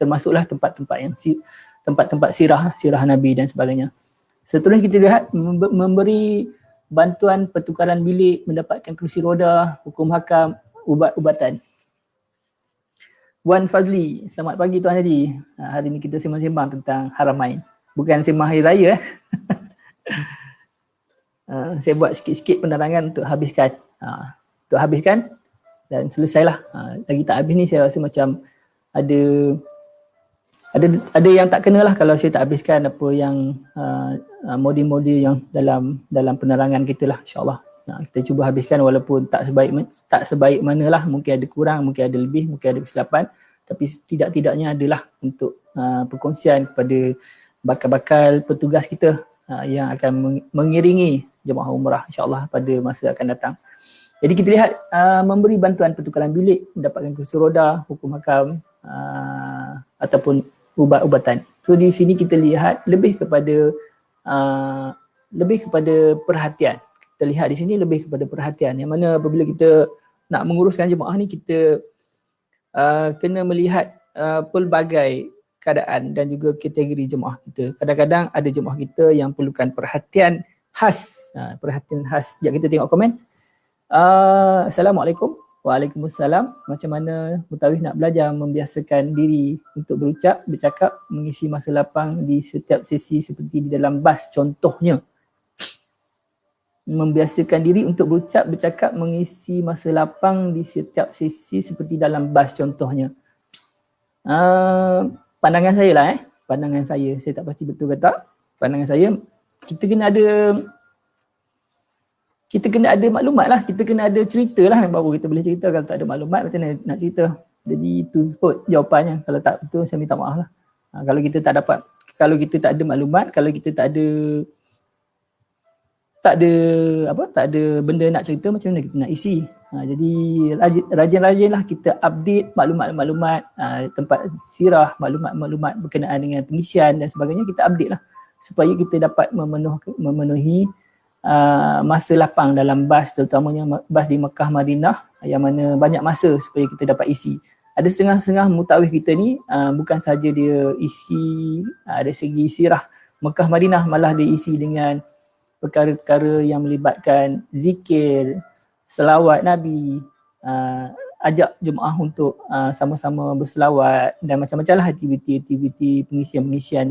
Termasuklah tempat-tempat sirah Nabi dan sebagainya. Seterusnya kita lihat memberi bantuan pertukaran bilik, mendapatkan kerusi roda, hukum hakam, ubat-ubatan. Wan Fazli, selamat pagi Tuan Haji. Hari ini kita sembang-sembang tentang Haramain. Bukan sembang Hari Raya. Saya buat sikit-sikit penerangan untuk habiskan. Dan selesailah. Lagi tak habis ni saya rasa macam ada yang tak kena lah kalau saya tak habiskan apa yang model-model yang dalam penerangan kita lah, insyaAllah. Kita cuba habiskan walaupun tak sebaik manalah, mungkin ada kurang, mungkin ada lebih, mungkin ada kesilapan, tapi tidak-tidaknya adalah untuk perkongsian kepada bakal-bakal petugas kita yang akan mengiringi jemaah umrah insyaAllah pada masa akan datang. Jadi kita lihat memberi bantuan pertukaran bilik, mendapatkan kursi roda, hukum hakam ataupun ubat-ubatan. So di sini kita lihat lebih kepada perhatian. Kita lihat di sini lebih kepada perhatian, yang mana apabila kita nak menguruskan jemaah ni, kita kena melihat pelbagai keadaan dan juga kategori jemaah kita. Kadang-kadang ada jemaah kita yang perlukan perhatian khas. Sekejap kita tengok komen. Assalamualaikum. Waalaikumsalam. Macam mana mutawif nak belajar membiasakan diri untuk berucap, bercakap, mengisi masa lapang di setiap sesi seperti di dalam bas contohnya. Membiasakan diri untuk berucap, bercakap, mengisi masa lapang di setiap sesi seperti dalam bas contohnya. Pandangan saya lah pandangan saya tak pasti betul ke tak. Pandangan saya, kita kena ada maklumat lah, kita kena ada cerita lah baru kita boleh cerita. Kalau tak ada maklumat macam mana nak cerita. Jadi itu kot jawapannya. Kalau tak betul saya minta maaf lah. Kalau kita tak ada maklumat, kalau kita tak ada benda nak cerita, macam mana kita nak isi. Jadi rajin-rajinlah kita update maklumat-maklumat tempat sirah, maklumat-maklumat berkenaan dengan pengisian dan sebagainya, kita update lah supaya kita dapat memenuhi masa lapang dalam bas, terutamanya bas di Mekah Madinah, yang mana banyak masa supaya kita dapat isi. Ada setengah-setengah mutaawif kita ni bukan saja dia isi dari segi sirah Mekah Madinah, malah dia isi dengan perkara-perkara yang melibatkan zikir, selawat Nabi, ajak jemaah untuk sama-sama berselawat dan macam-macam lah aktiviti-aktiviti pengisian-pengisian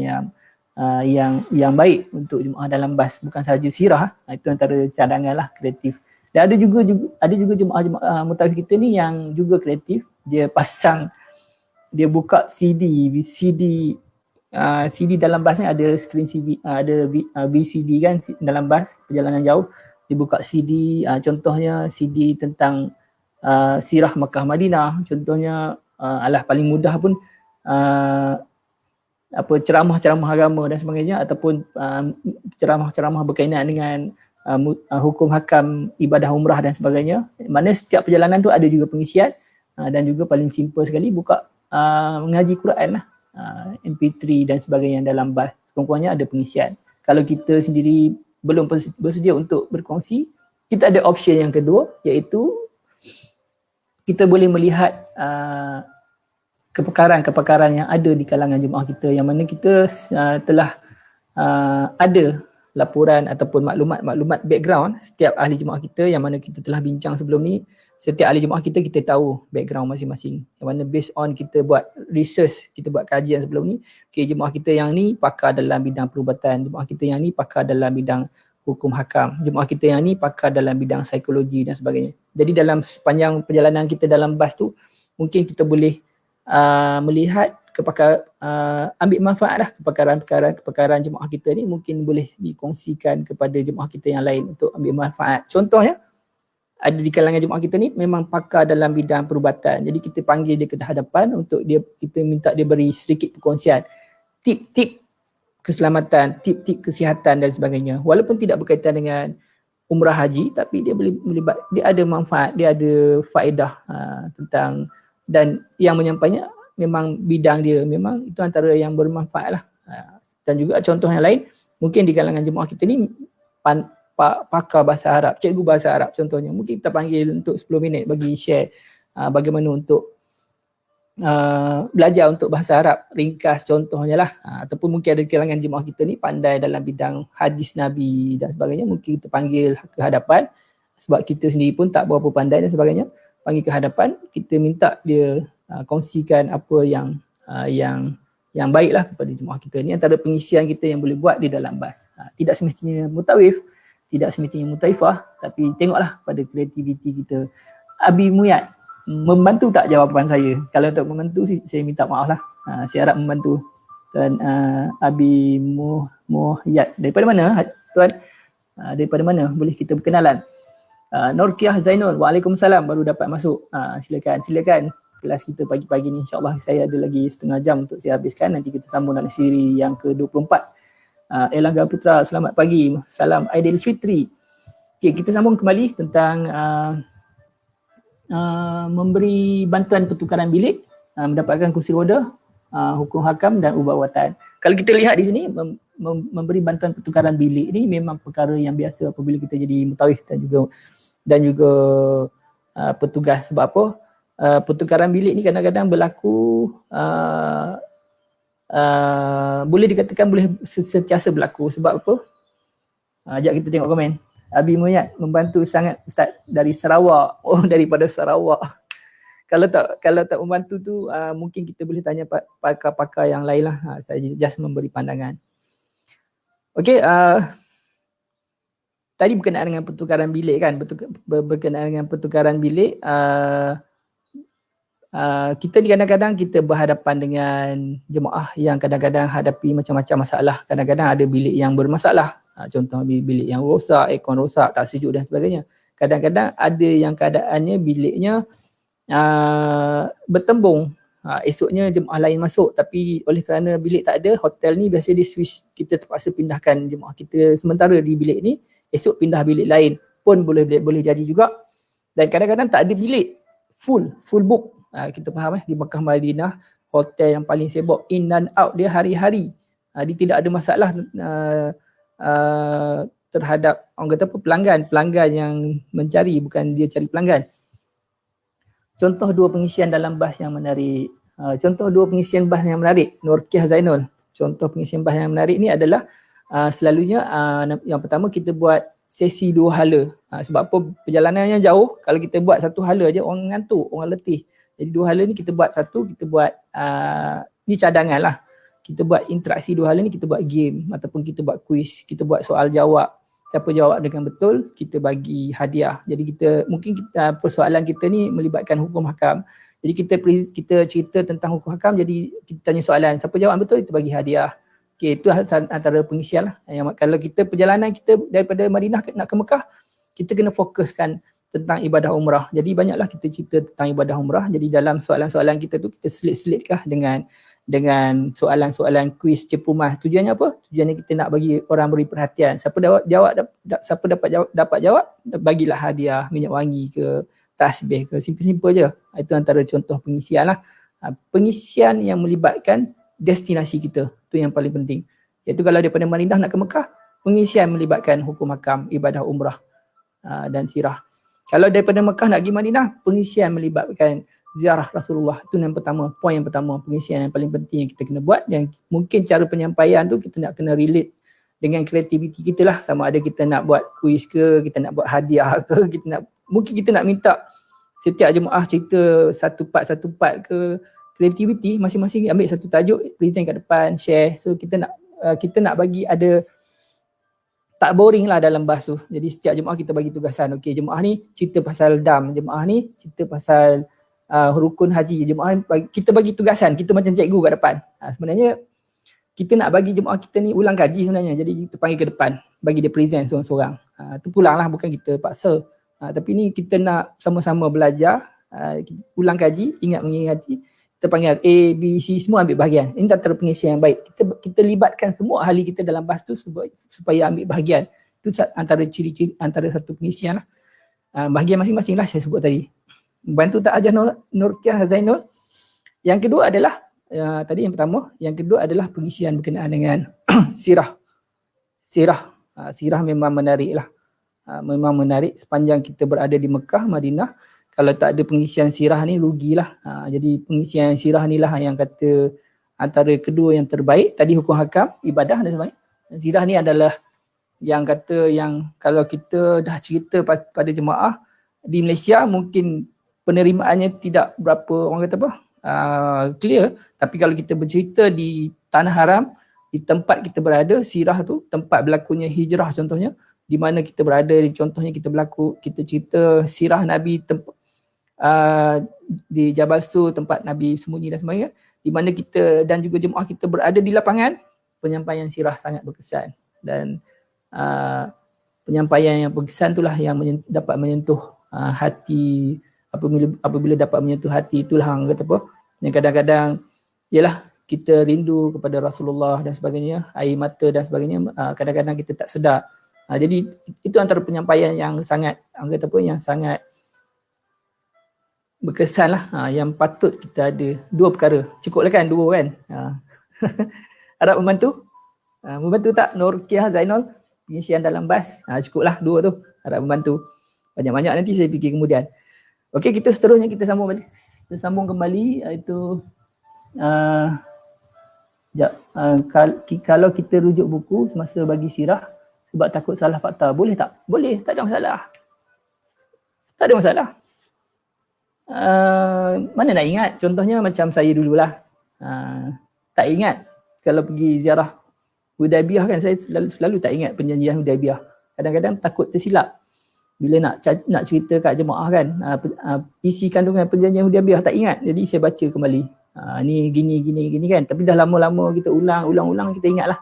yang baik untuk jemaah dalam bas, bukan sahaja sirah. Itu antara cadangan lah, kreatif. Dan ada juga jemaah mutaawif kita ni yang juga kreatif. Dia buka CD dalam bas ni, ada screen CD, ada VCD kan dalam bas perjalanan jauh. Dia buka CD, contohnya CD tentang sirah Mekah Madinah, contohnya alah paling mudah pun ceramah-ceramah agama dan sebagainya, ataupun ceramah-ceramah berkaitan dengan hukum hakam ibadah umrah dan sebagainya. Mana setiap perjalanan tu ada juga pengisian, dan juga paling simple sekali buka mengaji Quran lah, MP3 dan sebagainya dalam bas. Sekurang-kurangnya ada pengisian. Kalau kita sendiri belum bersedia untuk berkongsi, kita ada option yang kedua, iaitu kita boleh melihat kepakaran yang ada di kalangan jemaah kita, yang mana kita telah ada laporan ataupun maklumat background setiap ahli jemaah kita, yang mana kita telah bincang sebelum ni. Setiap ahli jemaah kita tahu background masing-masing, yang mana based on kita buat research, kita buat kajian sebelum ni. Okay, jemaah kita yang ni pakar dalam bidang perubatan, jemaah kita yang ni pakar dalam bidang hukum hakam, jemaah kita yang ni pakar dalam bidang psikologi dan sebagainya. Jadi dalam sepanjang perjalanan kita dalam bas tu, mungkin kita boleh melihat ambil manfaat lah kepakaran jemaah kita ni, mungkin boleh dikongsikan kepada jemaah kita yang lain untuk ambil manfaat. Contohnya, ada di kalangan jemaah kita ni memang pakar dalam bidang perubatan, jadi kita panggil dia ke hadapan untuk kita minta dia beri sedikit perkongsian tip-tip keselamatan, tip-tip kesihatan dan sebagainya. Walaupun tidak berkaitan dengan umrah haji, tapi dia dia ada manfaat, dia ada faedah tentang, dan yang menyampainya memang bidang dia, memang itu antara yang bermanfaat lah. Dan juga contoh yang lain, mungkin di kalangan jemaah kita ni pakar bahasa Arab, cikgu bahasa Arab contohnya, mungkin kita panggil untuk 10 minit bagi share bagaimana untuk belajar untuk bahasa Arab ringkas contohnya lah. Ataupun mungkin ada di kalangan jemaah kita ni pandai dalam bidang hadis Nabi dan sebagainya, mungkin kita panggil ke hadapan, sebab kita sendiri pun tak berapa pandai dan sebagainya, panggil ke hadapan, kita minta dia kongsikan apa yang baiklah kepada jemaah kita. Ni antara pengisian kita yang boleh buat di dalam bas. Tidak semestinya mutawif, tidak semestinya mutaifah, tapi tengoklah pada kreativiti kita. Abi Muyat, membantu tak jawapan saya? Kalau untuk membantu saya minta maaf lah. Saya harap membantu. Dan Abi Muhyat, daripada mana tuan? Daripada mana? Boleh kita berkenalan? Norkiah Zainul, Waalaikumsalam, baru dapat masuk. Silakan. Kelas kita pagi-pagi ni, insyaAllah saya ada lagi setengah jam untuk saya habiskan. Nanti kita sambung dalam siri yang ke-24. Elangga Putra, selamat pagi. Salam Aidilfitri. Okay, kita sambung kembali tentang memberi bantuan pertukaran bilik, mendapatkan kursi roda, hukum hakam dan ubat-ubatan. Kalau kita lihat di sini, memberi bantuan pertukaran bilik ni memang perkara yang biasa apabila kita jadi mutawif dan juga petugas. Sebab apa? Pertukaran bilik ni kadang-kadang berlaku, boleh dikatakan boleh sentiasa berlaku. Sebab apa? Sekejap kita tengok komen. Abi Muyat, membantu sangat Ustaz dari Sarawak. Oh, daripada Sarawak. Kalau tak membantu tu, mungkin kita boleh tanya pakar-pakar yang lain lah. Saya just memberi pandangan. Okey, tadi berkenaan dengan pertukaran bilik kan, berkenaan dengan pertukaran bilik, kita kadang-kadang kita berhadapan dengan jemaah yang kadang-kadang hadapi macam-macam masalah. Kadang-kadang ada bilik yang bermasalah, contoh bilik yang rosak, aircon rosak, tak sejuk dan sebagainya. Kadang-kadang ada yang keadaannya biliknya bertembung, esoknya jemaah lain masuk, tapi oleh kerana bilik tak ada, hotel ni biasa di switch, kita terpaksa pindahkan jemaah kita sementara di bilik ni, esok pindah bilik lain pun boleh jadi juga. Dan kadang-kadang tak ada bilik, full book. Kita faham di Mekah Madinah, hotel yang paling sibuk, in dan out dia hari-hari. Dia tidak ada masalah terhadap orang kata apa, pelanggan yang mencari, bukan dia cari pelanggan. Contoh dua pengisian dalam bahas yang menarik. Contoh dua pengisian bahas yang menarik, Nurkiah Zainul. Contoh pengisian bahas yang menarik ni adalah selalunya yang pertama kita buat sesi 2 hala. Sebab apa, perjalanannya jauh, kalau kita buat satu hala aja orang ngantuk, orang letih. Jadi 2 hala ni kita buat satu, kita buat ni cadangan lah. Kita buat interaksi 2 hala ni, kita buat game ataupun kita buat quiz, kita buat soal jawab. Siapa jawab dengan betul, kita bagi hadiah. Jadi mungkin persoalan kita ni melibatkan hukum hakam. Jadi kita cerita tentang hukum hakam, jadi kita tanya soalan, siapa jawab betul, kita bagi hadiah. Okey, itu antara pengisian lah. Kalau kita perjalanan kita daripada Madinah nak ke Mekah, kita kena fokuskan tentang ibadah umrah. Jadi banyaklah kita cerita tentang ibadah umrah. Jadi dalam soalan-soalan kita tu, kita selit-selitkah dengan soalan-soalan kuis cepu mas. Tujuannya apa? Tujuannya kita nak bagi orang beri perhatian. Siapa dapat jawab, bagilah hadiah minyak wangi ke, tasbih ke, simple-simple je. Itu antara contoh pengisian lah. Pengisian yang melibatkan destinasi kita, tu yang paling penting. Iaitu kalau daripada Madinah nak ke Mekah, pengisian melibatkan hukum hakam, ibadah umrah dan sirah. Kalau daripada Mekah nak pergi Madinah, pengisian melibatkan ziarah Rasulullah. Itu yang pertama, poin yang pertama, pengisian yang paling penting yang kita kena buat. Yang mungkin cara penyampaian tu kita nak kena relate dengan kreativiti kita lah. Sama ada kita nak buat kuis ke, kita nak buat hadiah ke, mungkin kita nak minta setiap jemaah cerita satu part ke. Kreativiti, masing-masing ambil satu tajuk, present kat depan, share. So kita nak bagi ada, tak boring lah dalam bahas tu. Jadi setiap jemaah kita bagi tugasan. Okey, jemaah ni cerita pasal dam, jemaah ni cerita pasal rukun haji, kita bagi tugasan, kita macam cikgu kat depan. Sebenarnya kita nak bagi jemaah kita ni ulang kaji sebenarnya. Jadi kita panggil ke depan, bagi dia present seorang-seorang. Tu pulang lah, bukan kita paksa. Tapi ni kita nak sama-sama belajar, ulang kaji, ingat mengingati. Kita panggil A, B, C, semua ambil bahagian. Ini antara pengisian yang baik. Kita libatkan semua ahli kita dalam bahas tu supaya ambil bahagian. Itu antara ciri-ciri, antara satu pengisian lah. Bahagian masing-masing lah saya sebut tadi. Bantu tak ajar Nurkiah Zainul. Yang kedua adalah, tadi yang pertama, yang kedua adalah pengisian berkenaan dengan sirah. Sirah memang menarik lah. Memang menarik sepanjang kita berada di Mekah, Madinah. Kalau tak ada pengisian sirah ni rugilah. Jadi pengisian sirah ni lah yang kata antara kedua yang terbaik. Tadi hukum hakam, ibadah dan sebagainya. Sirah ni adalah yang kata yang kalau kita dah cerita pada jemaah di Malaysia, mungkin penerimaannya tidak berapa orang kata apa clear. Tapi kalau kita bercerita di Tanah Haram, di tempat kita berada, sirah tu tempat berlakunya hijrah contohnya, di mana kita berada, contohnya kita cerita sirah Nabi di Jabal Sur, tempat Nabi sembunyi dan sebagainya, di mana kita dan juga jemaah kita berada di lapangan, penyampaian sirah sangat berkesan. Dan penyampaian yang berkesan itulah yang dapat menyentuh hati. Apabila dapat menyentuh hati, itulah orang kata apa, yang kadang-kadang ialah kita rindu kepada Rasulullah dan sebagainya, air mata dan sebagainya, kadang-kadang kita tak sedar. Jadi itu antara penyampaian yang sangat, orang kata apa, yang sangat berkesan lah, yang patut kita ada. Dua perkara, cukup lah kan, dua kan. Harap membantu. Membantu tak Nurkiah Zainul? Pengisian dalam bas, cukup lah dua tu. Harap membantu. Banyak-banyak nanti saya fikir kemudian. Okey, kita seterusnya kita sambung kembali, iaitu kalau kita rujuk buku semasa bagi sirah sebab takut salah fakta, boleh tak? Boleh, tak ada masalah. Tak ada masalah. Mana nak ingat? Contohnya macam saya dululah. Tak ingat kalau pergi ziarah Hudaibiyah kan, saya selalu tak ingat perjanjian Hudaibiyah. Kadang-kadang takut tersilap bila nak cerita kat jemaah kan, isi kandungan perjanjian Hudaibiyah tak ingat. Jadi saya baca kembali. Ni gini kan. Tapi dah lama-lama kita ulang kita ingat lah.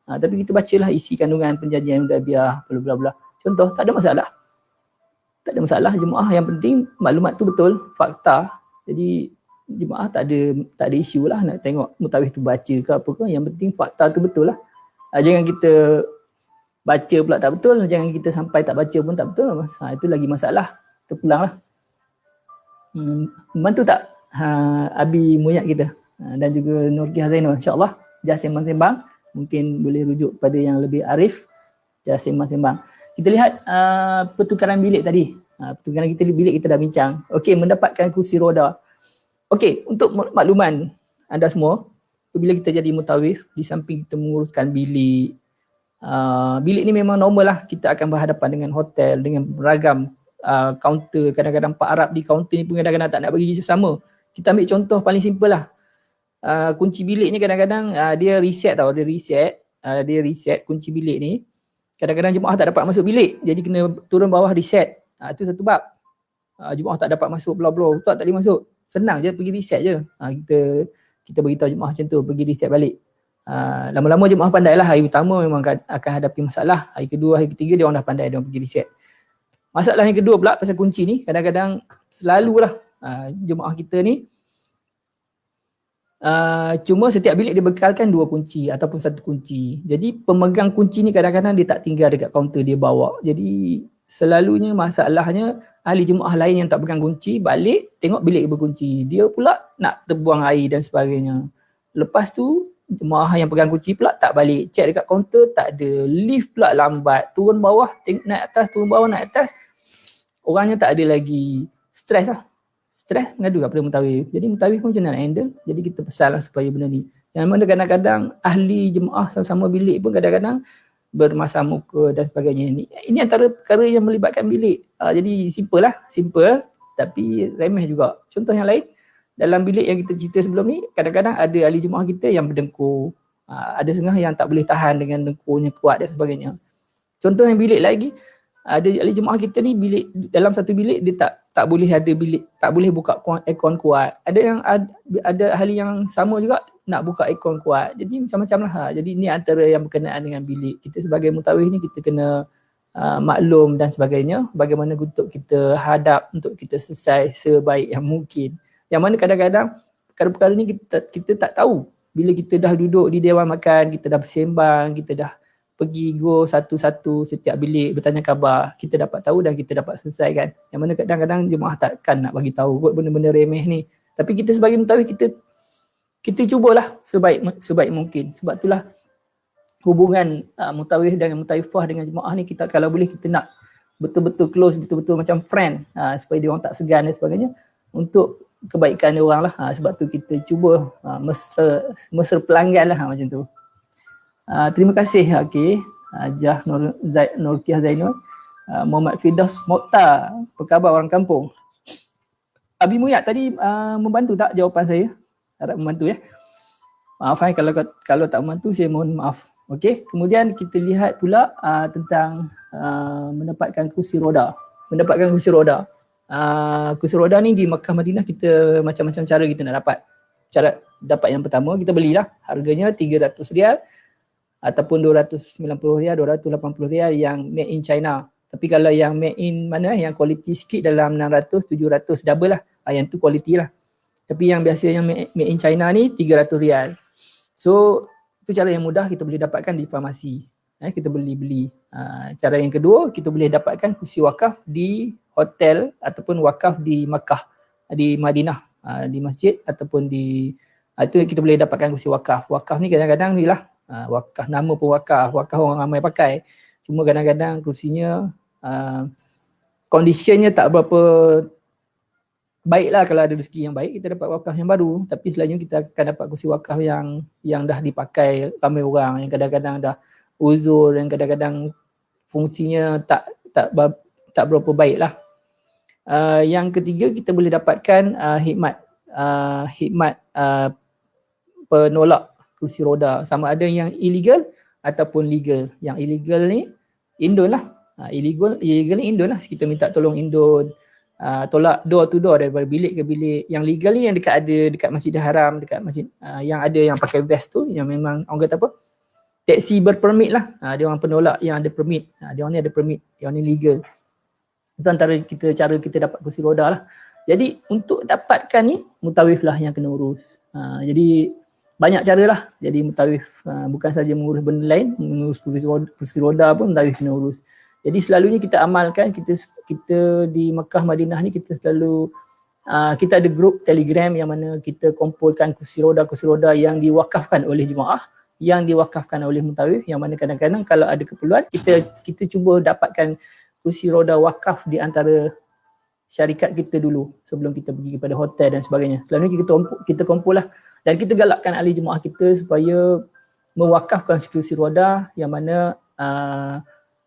Tapi kita bacalah isi kandungan perjanjian Hudaibiyah, bla bla bla. Contoh, tak ada masalah. Tak ada masalah, jemaah yang penting maklumat tu betul, fakta. Jadi jemaah tak ada isu lah nak tengok mutawif tu baca ke apa ke, yang penting fakta tu betul lah. Jangan kita baca pula tak betul, jangan kita sampai tak baca pun tak betul. Itu lagi masalah. Kita pulang lah. Membantu tak Abi Muyak kita dan juga Nurkiah Zainul? InsyaAllah jas sembang-sembang mungkin boleh rujuk pada yang lebih arif Just sembang-sembang. Kita lihat pertukaran bilik tadi. Pertukaran bilik kita dah bincang. Okey, mendapatkan kursi roda. Okey, untuk makluman anda semua, bila kita jadi mutawif, di samping kita menguruskan bilik, bilik ni memang normal lah. Kita akan berhadapan dengan hotel, dengan beragam kaunter. Kadang-kadang Pak Arab di kaunter ni pun kadang-kadang tak nak bagi sama. Kita ambil contoh paling simple lah. Kunci bilik ni kadang-kadang dia reset tau. Dia reset kunci bilik ni. Kadang-kadang jemaah tak dapat masuk bilik. Jadi kena turun bawah reset. Itu satu bab. Jemaah tak dapat masuk bla-bla. Tak boleh masuk. Senang je pergi reset je. Kita beritahu jemaah macam tu. Pergi reset balik. Lama-lama jemaah pandai lah. Hari pertama memang akan hadapi masalah. Hari kedua, hari ketiga dia orang dah pandai. Dia orang pergi reset. Masalah yang kedua pula pasal kunci ni. Kadang-kadang selalulah jemaah kita ni cuma setiap bilik dia bekalkan 2 kunci ataupun 1 kunci. Jadi pemegang kunci ni kadang-kadang dia tak tinggal dekat kaunter, dia bawa. Jadi selalunya masalahnya ahli jemaah lain yang tak pegang kunci balik tengok bilik berkunci. Dia pula nak terbuang air dan sebagainya. Lepas tu jemaah yang pegang kunci pula tak balik. Cek dekat kaunter tak ada. Lift pula lambat. Turun bawah naik atas, turun bawah naik atas. Orangnya tak ada lagi. Stres lah. Stres mengadu kepada mutawif. Jadi mutawif pun macam mana nak handle. Jadi kita pesanlah supaya benda ni. Yang mana kadang-kadang ahli jemaah sama-sama bilik pun kadang-kadang bermasam muka dan sebagainya. Ini antara perkara yang melibatkan bilik. Jadi simple lah. Simple tapi remeh juga. Contoh yang lain. Dalam bilik yang kita cerita sebelum ni, kadang-kadang ada ahli jemaah kita yang berdengkur. Ada setengah yang tak boleh tahan dengan dengkurnya kuat dan sebagainya. Contoh yang bilik lagi. Ada ahli jemaah kita ni bilik dalam satu bilik dia tak boleh ada bilik, tak boleh buka aircon kuat. Ada ahli yang sama juga nak buka aircon kuat. Jadi macam-macam lah. Jadi ni antara yang berkenaan dengan bilik. Kita sebagai mutawif ni kita kena maklum dan sebagainya. Bagaimana untuk kita hadap, untuk kita selesai sebaik yang mungkin. Yang mana kadang-kadang perkara-perkara ni kita tak tahu. Bila kita dah duduk di dewan makan, kita dah bersembang, kita dah pergi go satu-satu setiap bilik bertanya khabar, kita dapat tahu dan kita dapat selesaikan. Yang mana kadang-kadang jemaah takkan nak bagi tahu buat benda-benda remeh ni. Tapi kita sebagai mutawif kita cubalah sebaik mungkin. Sebab itulah hubungan mutawif dengan mutawifah dengan jemaah ni kita kalau boleh kita nak betul-betul close, betul-betul macam friend supaya dia orang tak segan dan sebagainya untuk kebaikan dia orang lah. Sebab tu kita cuba mesra pelanggan lah macam tu. Terima kasih Jah Nurkiah Zainul. Muhammad Firdaus Mokhtar, apa khabar orang kampung? Abi Muyat tadi membantu tak jawapan saya? Harap membantu ya. Maaf kalau tak membantu, saya mohon maaf. Okey, kemudian kita lihat pula tentang mendapatkan kursi roda. Kursi roda ni di Makkah Madinah kita macam-macam cara kita nak dapat. Cara dapat yang pertama kita belilah, harganya RM300 ataupun RM290, RM280 yang made in China. Tapi kalau yang made in mana yang quality sikit dalam 600, 700 double lah. Yang tu quality lah. Tapi yang biasa yang made in China ni RM300. So itu cara yang mudah kita boleh dapatkan di farmasi. Kita beli. Cara yang kedua kita boleh dapatkan kursi wakaf di hotel ataupun wakaf di Makkah, di Madinah, di masjid ataupun di itu kita boleh dapatkan kursi wakaf. Wakaf ni kadang-kadang ni lah. Wakaf, nama pun wakaf orang ramai pakai. Cuma kadang-kadang kursinya conditionnya tak berapa baiklah. Kalau ada rezeki yang baik kita dapat wakaf yang baru, tapi selalunya kita akan dapat kursi wakaf yang dah dipakai ramai orang, yang kadang-kadang dah uzur dan kadang-kadang fungsinya tak berapa baiklah. Yang ketiga kita boleh dapatkan hikmat penolak kursi roda, sama ada yang illegal ataupun legal. Yang illegal ni Indon lah. Illegal ni Indon lah. Kita minta tolong Indon tolak door to door daripada bilik ke bilik. Yang legal ni yang dekat Masjidil Haram, dekat masjid yang ada yang pakai vest tu, yang memang orang kata apa, taksi berpermit lah. Dia orang penolak yang ada permit. Dia orang ni ada permit. Dia orang ni legal. Itu antara cara kita dapat kursi roda lah. Jadi untuk dapatkan ni mutawif lah yang kena urus. Jadi banyak cara lah. Jadi mutawif bukan saja mengurus benda lain, mengurus kursi roda pun mutawif kena urus. Jadi selalunya kita amalkan, kita di Makkah Madinah ni kita selalu kita ada grup Telegram yang mana kita kumpulkan kursi roda yang diwakafkan oleh jemaah. yang diwakafkan oleh mutawif, yang mana kadang-kadang kalau ada keperluan kita cuba dapatkan kursi roda wakaf di antara syarikat kita dulu sebelum kita pergi kepada hotel dan sebagainya. Selalunya kita kumpul lah, dan kita galakkan ahli jemaah kita supaya mewakafkan kursi roda yang mana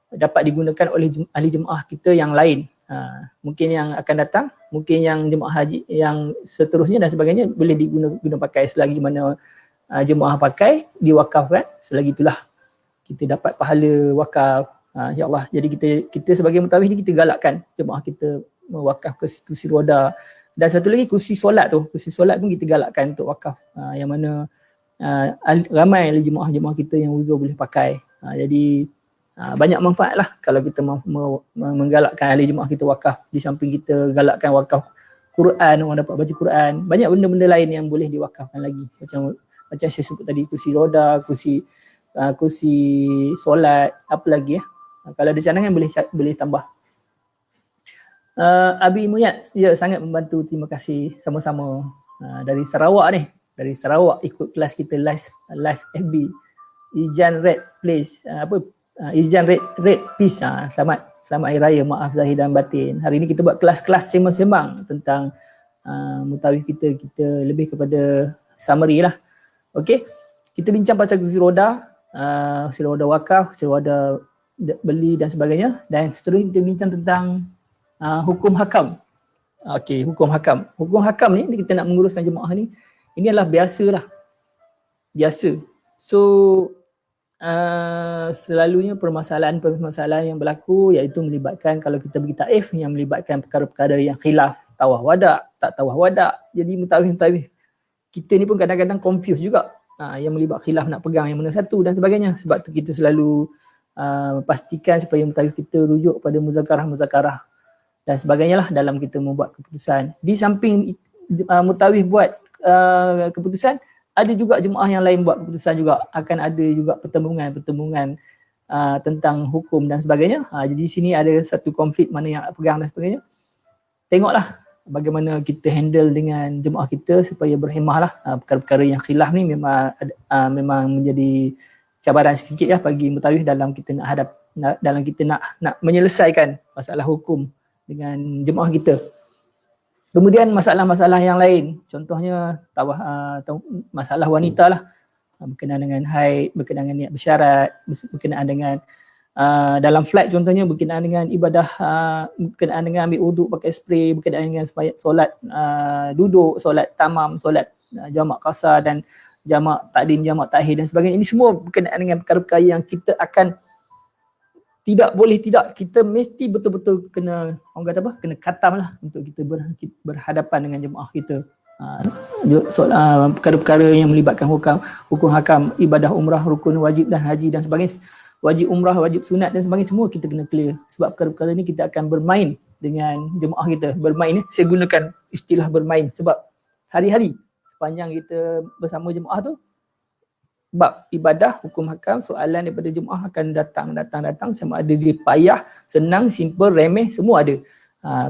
dapat digunakan oleh ahli jemaah kita yang lain. Mungkin yang akan datang, mungkin yang jemaah haji yang seterusnya dan sebagainya boleh digunakan pakai selagi mana jemaah pakai, diwakafkan, selagi itulah kita dapat pahala wakaf, insyaAllah. Jadi kita sebagai mutawif ni kita galakkan jemaah kita mewakaf ke kursi roda. Dan satu lagi kursi solat pun kita galakkan untuk wakaf, yang mana ramai jemaah-jemaah kita yang uzur boleh pakai. Jadi banyak manfaat lah kalau kita menggalakkan ahli jemaah kita wakaf. Di samping kita galakkan wakaf Quran, orang dapat baca Quran, banyak benda-benda lain yang boleh diwakafkan lagi. Macam saya sebut tadi, kursi roda, kursi solat, apa lagi ya. Kalau ada cadangan boleh tambah. Abi Muyat, ya, sangat membantu, terima kasih sama-sama. Dari Sarawak ni, ikut kelas kita live FB. Ijan Red Place, Ijan Red Peace. Selamat Hari Raya, maaf zahir dan batin. Hari ini kita buat kelas-kelas sembang-sembang tentang mutawif kita lebih kepada summary lah. Okey, kita bincang pasal kursi roda wakaf, kursi roda beli dan sebagainya, dan seterusnya kita bincang tentang hukum hakam. Okey, hukum hakam. Hukum hakam ni kita nak menguruskan jemaah ni, ini adalah biasa. So selalunya permasalahan yang berlaku iaitu melibatkan, kalau kita pergi taif, yang melibatkan perkara-perkara yang khilaf, tawaf wadak, tak tawaf wadak. Jadi mutawif kita ni pun kadang-kadang confuse juga, yang melibat khilaf nak pegang yang mana satu dan sebagainya. Sebab tu kita selalu pastikan supaya mutawif kita rujuk pada muzakarah dan sebagainya lah dalam kita membuat keputusan. Di samping mutawif buat keputusan, ada juga jemaah yang lain buat keputusan juga. Akan ada juga pertemuan tentang hukum dan sebagainya. Jadi di sini ada satu konflik mana yang pegang dan sebagainya. Tengoklah bagaimana kita handle dengan jemaah kita supaya berhemah lah. Perkara-perkara yang khilaf ni memang menjadi cabaran sedikit ya bagi mutawif dalam kita nak menyelesaikan masalah hukum dengan jemaah kita. Kemudian masalah-masalah yang lain, contohnya masalah wanita lah, berkenaan dengan haid, berkenaan dengan niat bersyarat, berkenaan dengan dalam flight contohnya, berkenaan dengan ibadah, berkenaan dengan ambil wuduk pakai spray, berkenaan dengan solat duduk, solat tamam, solat jamak qasar dan jamak takdim, jamak takhir dan sebagainya. Ini semua berkenaan dengan perkara-perkara yang kita akan kita mesti betul-betul kena, orang kata apa, kena khatam lah untuk kita berhadapan dengan jemaah kita. Perkara-perkara yang melibatkan hukum hakam, ibadah umrah, rukun wajib dan haji dan sebagainya, wajib umrah, wajib sunat dan sebagainya, semua kita kena clear. Sebab perkara-perkara ni kita akan bermain dengan jemaah kita. Bermain ni, saya gunakan istilah bermain sebab hari-hari sepanjang kita bersama jemaah tu, bab ibadah, hukum hakam, soalan daripada jemaah akan datang, sama ada dia payah, senang, simple, remeh, semua ada.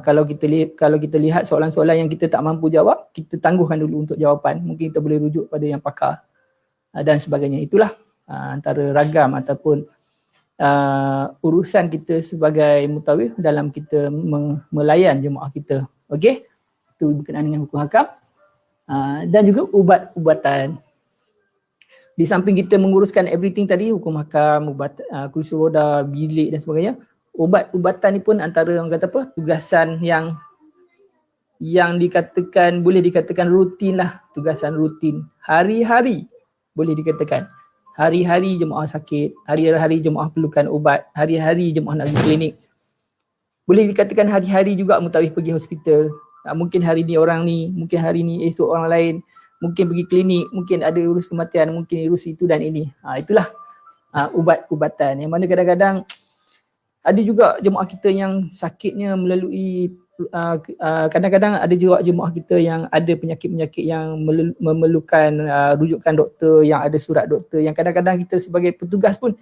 Kalau kita lihat soalan-soalan yang kita tak mampu jawab, kita tangguhkan dulu untuk jawapan. Mungkin kita boleh rujuk pada yang pakar dan sebagainya. Itulah antara ragam ataupun urusan kita sebagai mutawif dalam kita melayan jemaah kita. Okey, itu berkenaan dengan hukum hakam. Dan juga ubat-ubatan. Di samping kita menguruskan everything tadi, hukum hakam, kursi roda, bilik dan sebagainya, ubat-ubatan ni pun antara orang kata apa, tugasan yang dikatakan, boleh dikatakan rutin lah, tugasan rutin. Hari-hari boleh dikatakan. Hari-hari jemaah sakit, hari-hari jemaah perlukan ubat, hari-hari jemaah nak pergi klinik. Boleh dikatakan hari-hari juga mutawif pergi hospital. Mungkin hari ni orang ni, mungkin hari ni esok orang lain. Mungkin pergi klinik, mungkin ada urus kematian, mungkin urus itu dan ini. Itulah ubat-ubatan. Yang mana kadang-kadang ada juga jemaah kita yang sakitnya melalui, kadang-kadang ada juga jemaah kita yang ada penyakit-penyakit yang memerlukan rujukan doktor, yang ada surat doktor, yang kadang-kadang kita sebagai petugas pun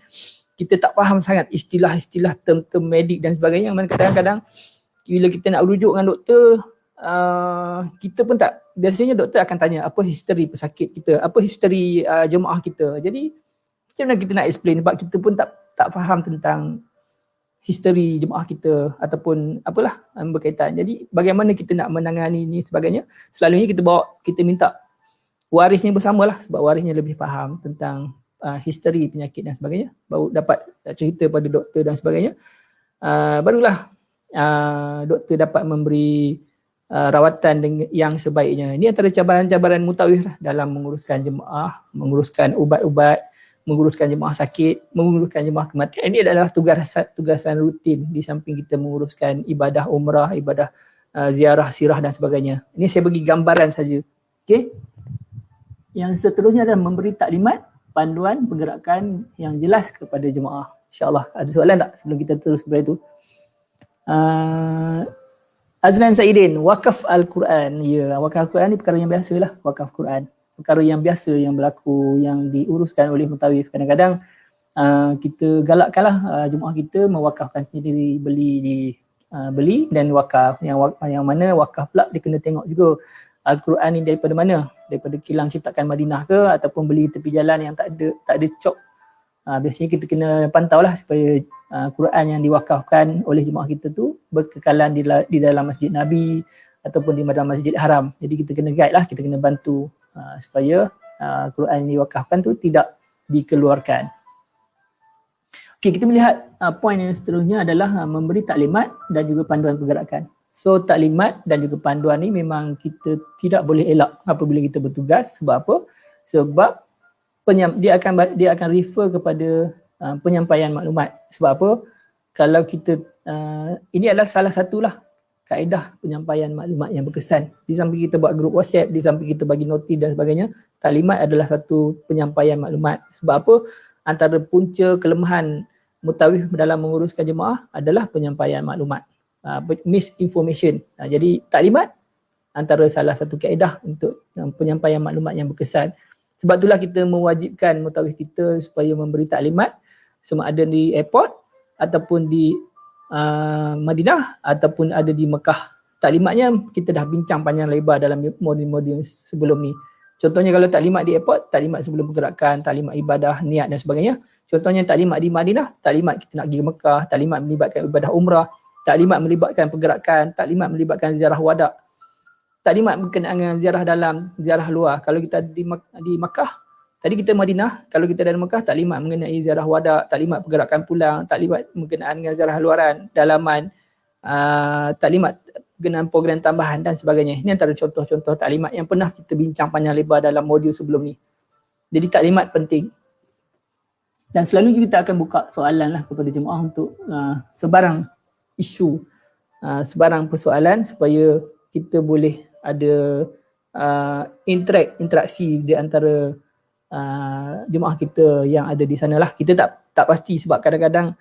kita tak faham sangat istilah-istilah term-term medik dan sebagainya. Yang mana kadang-kadang bila kita nak rujuk dengan doktor, kita pun tak, biasanya doktor akan tanya apa history pesakit kita, apa history jemaah kita. Jadi macam mana kita nak explain, sebab kita pun tak faham tentang history jemaah kita ataupun apalah berkaitan. Jadi bagaimana kita nak menangani ini sebagainya, selalunya kita minta warisnya bersamalah, sebab warisnya lebih faham tentang history penyakit dan sebagainya, baru dapat cerita pada doktor dan sebagainya. Barulah doktor dapat memberi rawatan yang sebaiknya. Ini antara cabaran-cabaran mutawif lah dalam menguruskan jemaah, menguruskan ubat-ubat, menguruskan jemaah sakit, menguruskan jemaah kematian. Ini adalah tugasan rutin di samping kita menguruskan ibadah umrah, ibadah ziarah, sirah dan sebagainya. Ini saya bagi gambaran saja. Okey. Yang seterusnya adalah memberi taklimat, panduan, pergerakan yang jelas kepada jemaah. InsyaAllah. Ada soalan tak sebelum kita terus kepada itu? Azlan Saidin, wakaf Al-Quran. Ya, wakaf Al-Quran ni perkara yang biasa lah, wakaf Quran. Perkara yang biasa yang berlaku, yang diuruskan oleh mutawif. Kadang-kadang kita galakkanlah jemaah kita mewakafkan sendiri, beli dan wakaf. Yang mana wakaf pula dia kena tengok juga Al-Quran ni daripada mana? Daripada kilang cetakan Madinah ke, ataupun beli tepi jalan yang tak ada cop. Biasanya kita kena pantau lah supaya Quran yang diwakafkan oleh jemaah kita tu berkekalan di dalam Masjid Nabi ataupun di dalam Masjid Haram. Jadi kita kena guide lah, kita kena bantu supaya Quran yang diwakafkan tu tidak dikeluarkan. Okey, kita melihat poin yang seterusnya adalah memberi taklimat dan juga panduan pergerakan. So taklimat dan juga panduan ni memang kita tidak boleh elak apabila kita bertugas. Sebab apa? Sebab dia akan refer kepada penyampaian maklumat. Sebab apa? Kalau kita ini adalah salah satulah kaedah penyampaian maklumat yang berkesan. Di samping kita buat grup WhatsApp, di samping kita bagi notis dan sebagainya, taklimat adalah satu penyampaian maklumat. Sebab apa? Antara punca kelemahan mutawif dalam menguruskan jemaah adalah penyampaian maklumat. Misinformation. Jadi taklimat antara salah satu kaedah untuk penyampaian maklumat yang berkesan. Sebab itulah kita mewajibkan mutawif kita supaya memberi taklimat sama ada di airport ataupun di Madinah ataupun ada di Mekah. Taklimatnya kita dah bincang panjang lebar dalam modul-modul sebelum ni. Contohnya kalau taklimat di airport, taklimat sebelum pergerakan, taklimat ibadah, niat dan sebagainya. Contohnya taklimat di Madinah, taklimat kita nak pergi ke Mekah, taklimat melibatkan ibadah umrah, taklimat melibatkan pergerakan, taklimat melibatkan ziarah wada', taklimat berkenaan dengan ziarah dalam, ziarah luar. Kalau kita di Mekah, tadi kita Madinah, kalau kita dari Mekah, taklimat mengenai ziarah wada', taklimat pergerakan pulang, taklimat berkenaan dengan ziarah luaran, dalaman, taklimat berkenaan program tambahan dan sebagainya. Ini antara contoh-contoh taklimat yang pernah kita bincang panjang lebar dalam modul sebelum ni. Jadi taklimat penting. Dan selalu kita akan buka soalan lah kepada jemaah untuk sebarang isu, sebarang persoalan supaya kita boleh ada interaksi di antara jemaah kita yang ada di sana lah. Kita tak pasti sebab kadang-kadang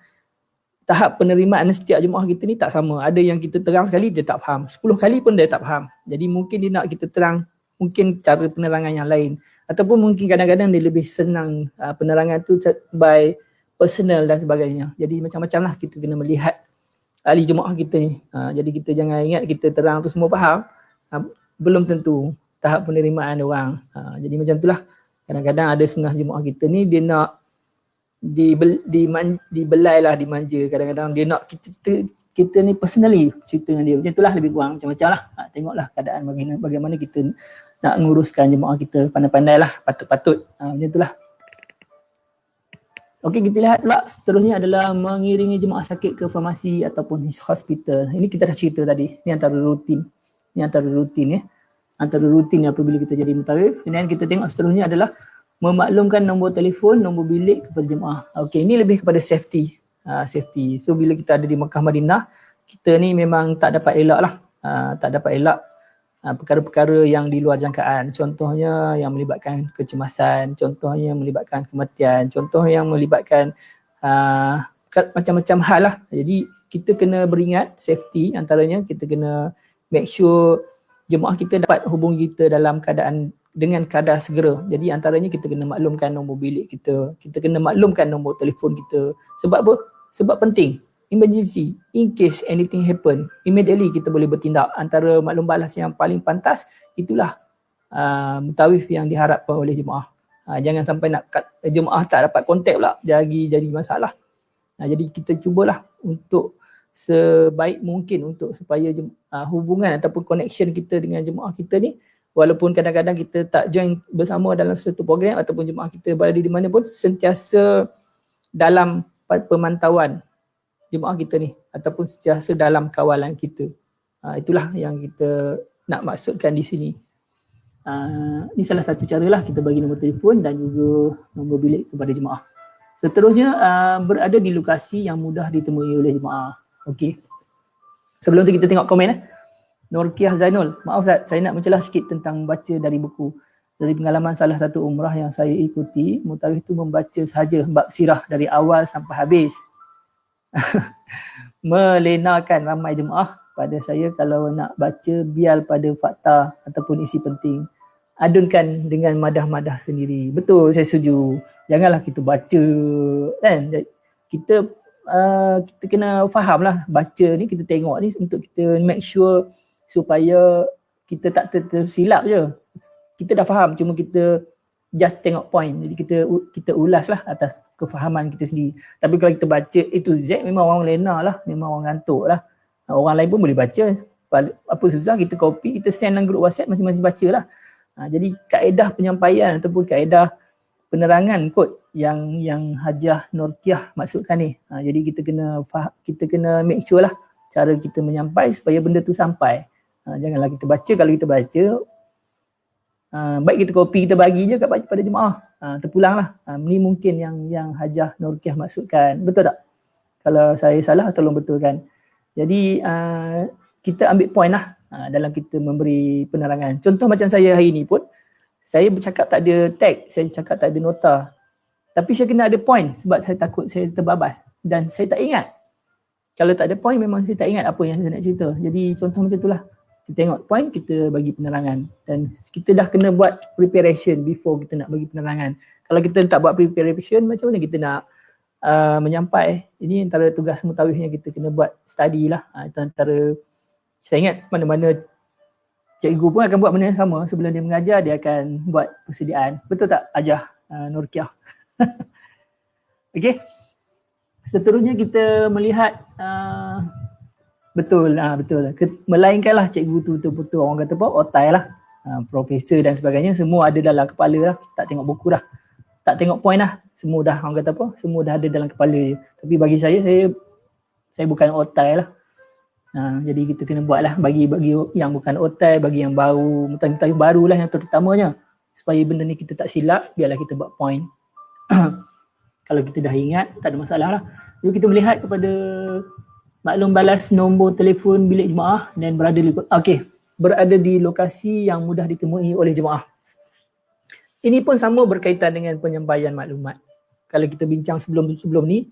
tahap penerimaan setiap jemaah kita ni tak sama. Ada yang kita terang sekali dia tak faham, 10 kali pun dia tak faham. Jadi mungkin dia nak kita terang mungkin cara penerangan yang lain, ataupun mungkin kadang-kadang dia lebih senang penerangan tu by personal dan sebagainya. Jadi macam-macam lah kita kena melihat ahli jemaah kita ni. Jadi kita jangan ingat kita terang tu semua faham. Belum tentu tahap penerimaan orang. Jadi macam itulah. Kadang-kadang ada setengah jemaah kita ni dia nak dibelai lah, dimanja. Kadang-kadang dia nak kita ni personally cerita dengan dia. Macam itulah lebih kurang. Macam-macam lah. Tengoklah keadaan bagaimana kita nak menguruskan jemaah kita. Pandai-pandai lah. Patut-patut. Macam itulah. Okey, kita lihat pula seterusnya adalah mengiringi jemaah sakit ke farmasi ataupun hospital. Ini kita dah cerita tadi. Ini antara rutin. Antara rutin apabila kita jadi mutawif. Kemudian kita tengok seterusnya adalah memaklumkan nombor telefon, nombor bilik kepada jemaah. Okey, ini lebih kepada safety. So bila kita ada di Mekah Madinah, kita ni memang tak dapat elak lah. Tak dapat elak perkara-perkara yang di luar jangkaan. Contohnya yang melibatkan kecemasan, contohnya yang melibatkan kematian, contoh yang melibatkan macam-macam hal lah. Jadi kita kena beringat safety, antaranya kita kena make sure jemaah kita dapat hubungi kita dalam keadaan dengan kadar segera. Jadi antaranya kita kena maklumkan nombor bilik kita, kita kena maklumkan nombor telefon kita. Sebab apa? Sebab penting. Emergency, in case anything happen, immediately kita boleh bertindak. Antara maklum balas yang paling pantas itulah mutawif yang diharapkan oleh jemaah. Jangan sampai nak jemaah tak dapat kontak pula jadi masalah. Jadi kita cubalah untuk sebaik mungkin untuk supaya hubungan ataupun connection kita dengan jemaah kita ni, walaupun kadang-kadang kita tak join bersama dalam suatu program ataupun jemaah kita berada di mana pun, sentiasa dalam pemantauan jemaah kita ni ataupun sentiasa dalam kawalan kita. Itulah yang kita nak maksudkan di sini. Ini salah satu caralah kita bagi nombor telefon dan juga nombor bilik kepada jemaah. Seterusnya, berada di lokasi yang mudah ditemui oleh jemaah. Okey. Sebelum tu kita tengok komen. Norkiah Zainul, maaf Ustaz, saya nak mencelah sikit tentang baca dari buku. Dari pengalaman salah satu umrah yang saya ikuti, mutawif itu membaca sahaja bab sirah dari awal sampai habis. Melenakan ramai jemaah. Pada saya, kalau nak baca, biar pada fakta ataupun isi penting. Adunkan dengan madah-madah sendiri. Betul, saya setuju. Janganlah kita baca, kan? Kita kena faham lah baca ni, kita tengok ni untuk kita make sure supaya kita tak tersilap je. Kita dah faham, cuma kita just tengok point. Jadi kita ulas lah atas kefahaman kita sendiri. Tapi kalau kita baca itu Z, memang orang lena lah, memang orang ngantuk lah. Orang lain pun boleh baca. Apa susah, kita copy, kita send dalam grup WhatsApp, masing-masing baca lah. Jadi kaedah penyampaian ataupun kaedah penerangan kod yang Hajah Norkiah maksudkan ni. Jadi kita kena make sure lah cara kita menyampaikan supaya benda tu sampai. Janganlah kita baca, kalau kita baca baik kita copy, kita bagi je pada jemaah. Terpulang lah. Ni mungkin yang Hajah Norkiah maksudkan. Betul tak? Kalau saya salah, tolong betulkan. Jadi kita ambil point lah dalam kita memberi penerangan. Contoh macam saya hari ni pun, saya bercakap tak ada tag, saya cakap tak ada nota. Tapi saya kena ada point sebab saya takut saya terbabas. Dan saya tak ingat. Kalau tak ada point, memang saya tak ingat apa yang saya nak cerita. Jadi contoh macam itulah. Kita tengok point, kita bagi penerangan. Dan kita dah kena buat preparation before kita nak bagi penerangan. Kalau kita tak buat preparation, macam mana kita nak menyampai? Ini antara tugas mutawif yang kita kena buat, study lah. Itu antara, saya ingat mana-mana cikgu pun akan buat benda yang sama. Sebelum dia mengajar, dia akan buat persediaan. Betul tak Hajah Norkiah? Okey. Seterusnya kita melihat betul. Melainkanlah cikgu tu betul-betul orang kata apa, otai lah. Profesor dan sebagainya semua ada dalam kepala lah. Tak tengok buku dah. Tak tengok point lah. Semua dah orang kata apa, semua dah ada dalam kepala je. Tapi bagi saya bukan otai lah. Jadi kita kena buat lah bagi yang bukan otai, bagi yang baru, mutawif baru lah yang terutamanya. Supaya benda ni kita tak silap, biarlah kita buat point. Kalau kita dah ingat, tak ada masalah lah. Jadi kita melihat kepada maklum balas nombor telefon bilik jemaah dan berada di lokasi yang mudah ditemui oleh jemaah. Ini pun sama berkaitan dengan penyampaian maklumat. Kalau kita bincang sebelum ni,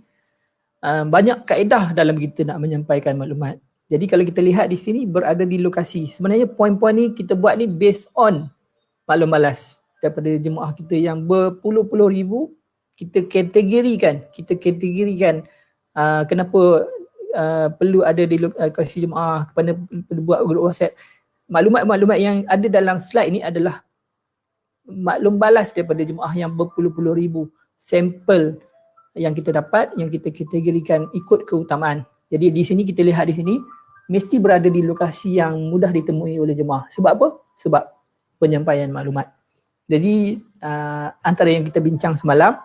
banyak kaedah dalam kita nak menyampaikan maklumat. Jadi kalau kita lihat di sini, berada di lokasi. Sebenarnya poin-poin ni kita buat ni based on maklum balas daripada jemaah kita yang berpuluh-puluh ribu. Kita kategorikan kenapa perlu ada di lokasi jemaah, kepada buat grup WhatsApp. Maklumat-maklumat yang ada dalam slide ni adalah maklum balas daripada jemaah yang berpuluh-puluh ribu. Sampel yang kita dapat, yang kita kategorikan ikut keutamaan. Jadi di sini kita lihat di sini, mesti berada di lokasi yang mudah ditemui oleh jemaah. Sebab apa? Sebab penyampaian maklumat. Jadi antara yang kita bincang semalam,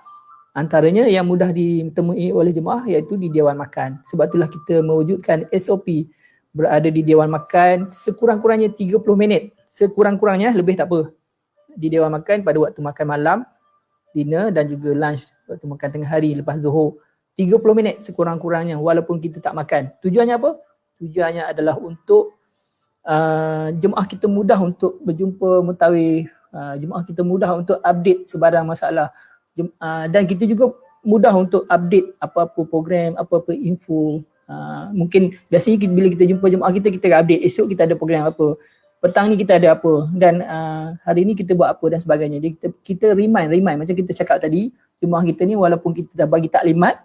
antaranya yang mudah ditemui oleh jemaah iaitu di Dewan Makan. Sebab itulah kita mewujudkan SOP berada di Dewan Makan sekurang-kurangnya 30 minit. Sekurang-kurangnya, lebih tak apa. Di Dewan Makan pada waktu makan malam, dinner dan juga lunch, waktu makan tengah hari lepas zuhur. 30 minit sekurang-kurangnya walaupun kita tak makan. Tujuannya apa? Tujuannya adalah untuk jemaah kita mudah untuk berjumpa mutawif, jemaah kita mudah untuk update sebarang masalah. Dan kita juga mudah untuk update apa-apa program, apa-apa info. Mungkin biasanya bila kita jumpa jemaah kita update, esok kita ada program apa, petang ni kita ada apa, dan hari ni kita buat apa dan sebagainya. Jadi kita remind macam kita cakap tadi, jemaah kita ni walaupun kita dah bagi taklimat,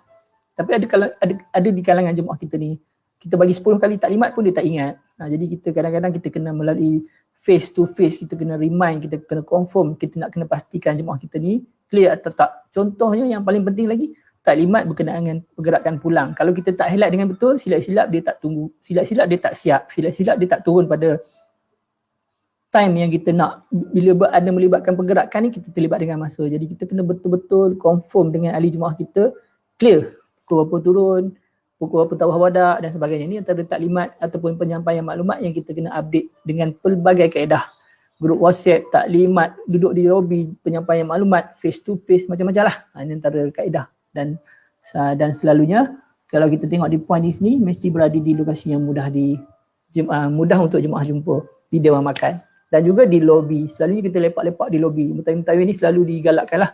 tapi ada di kalangan jemaah kita ni, kita bagi 10 kali taklimat pun dia tak ingat. Jadi kita kadang-kadang kita kena melalui face to face, kita kena remind, kita kena confirm, kita nak kena pastikan jemaah kita ni clear atau tak. Contohnya yang paling penting lagi, taklimat berkenaan dengan pergerakan pulang. Kalau kita tak highlight dengan betul, silap-silap dia tak tunggu, silap-silap dia tak siap, silap-silap dia tak turun pada time yang kita nak. Bila ada melibatkan pergerakan ni, kita terlibat dengan masa. Jadi kita kena betul-betul confirm dengan ahli jemaah kita, clear pukul berapa turun, pukul berapa tawaf wadak dan sebagainya. Ini antara taklimat ataupun penyampaian maklumat yang kita kena update dengan pelbagai kaedah. Grup WhatsApp, taklimat, duduk di lobby, penyampaian maklumat, face to face, macam-macam lah. Ini antara kaedah. Dan selalunya kalau kita tengok di point di sini, mesti berada di lokasi yang mudah untuk jemaah jumpa di dewan makan. Dan juga di lobi. Selalunya kita lepak-lepak di lobi. Mutawif-mutawif ni selalu digalakkan lah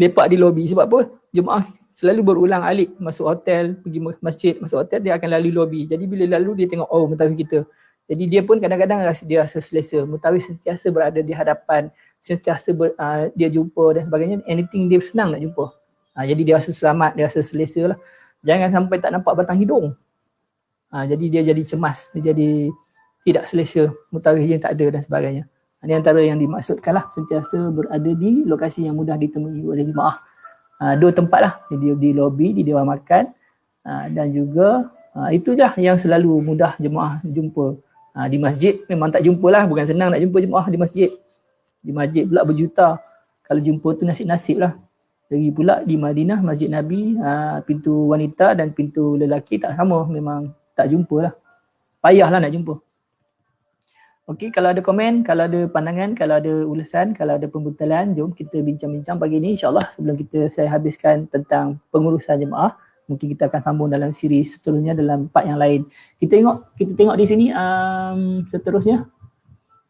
lepak di lobi. Sebab apa? Jemaah selalu berulang alik masuk hotel, pergi masjid, masuk hotel, dia akan lalu lobi. Jadi bila lalu dia tengok, oh mutawif kita. Jadi dia pun kadang-kadang dia rasa selesa. Mutawif sentiasa berada di hadapan, sentiasa dia jumpa dan sebagainya. Anything dia senang nak jumpa. Jadi dia rasa selamat, dia rasa selesa lah. Jangan sampai tak nampak batang hidung. Jadi dia jadi cemas, dia jadi tidak selesa, mutawif yang tak ada dan sebagainya. Ini antara yang dimaksudkan lah, sentiasa berada di lokasi yang mudah ditemui oleh jemaah. Dua tempat lah, di lobi, di dewan makan, dan juga itulah yang selalu mudah jemaah jumpa. Di masjid memang tak jumpa lah, bukan senang nak jumpa jemaah di masjid. Di masjid pula berjuta, kalau jumpa tu nasib-nasib lah. Lagi pula di Madinah, Masjid Nabi, pintu wanita dan pintu lelaki tak sama, memang tak jumpa lah. Payahlah nak jumpa. Okey, kalau ada komen, kalau ada pandangan, kalau ada ulasan, kalau ada pembentalan, jom kita bincang-bincang pagi ni. InsyaAllah sebelum saya habiskan tentang pengurusan jemaah, mungkin kita akan sambung dalam siri seterusnya dalam part yang lain. Kita tengok di sini seterusnya,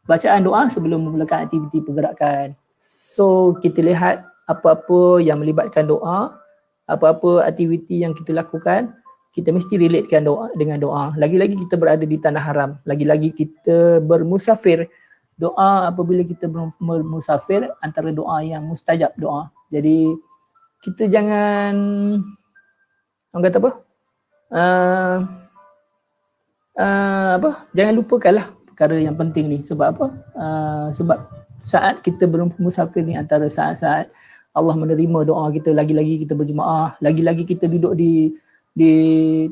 bacaan doa sebelum memulakan aktiviti pergerakan. So, kita lihat apa-apa yang melibatkan doa, apa-apa aktiviti yang kita lakukan, kita mesti relatekan doa dengan doa. Lagi-lagi kita berada di tanah haram. Lagi-lagi kita bermusafir. Doa apabila kita bermusafir antara doa yang mustajab doa. Jadi kita jangan, orang kata jangan lupakanlah perkara yang penting ni. Sebab apa? Sebab saat kita bermusafir ni antara saat-saat Allah menerima doa kita, lagi-lagi kita berjemaah, lagi-lagi kita duduk di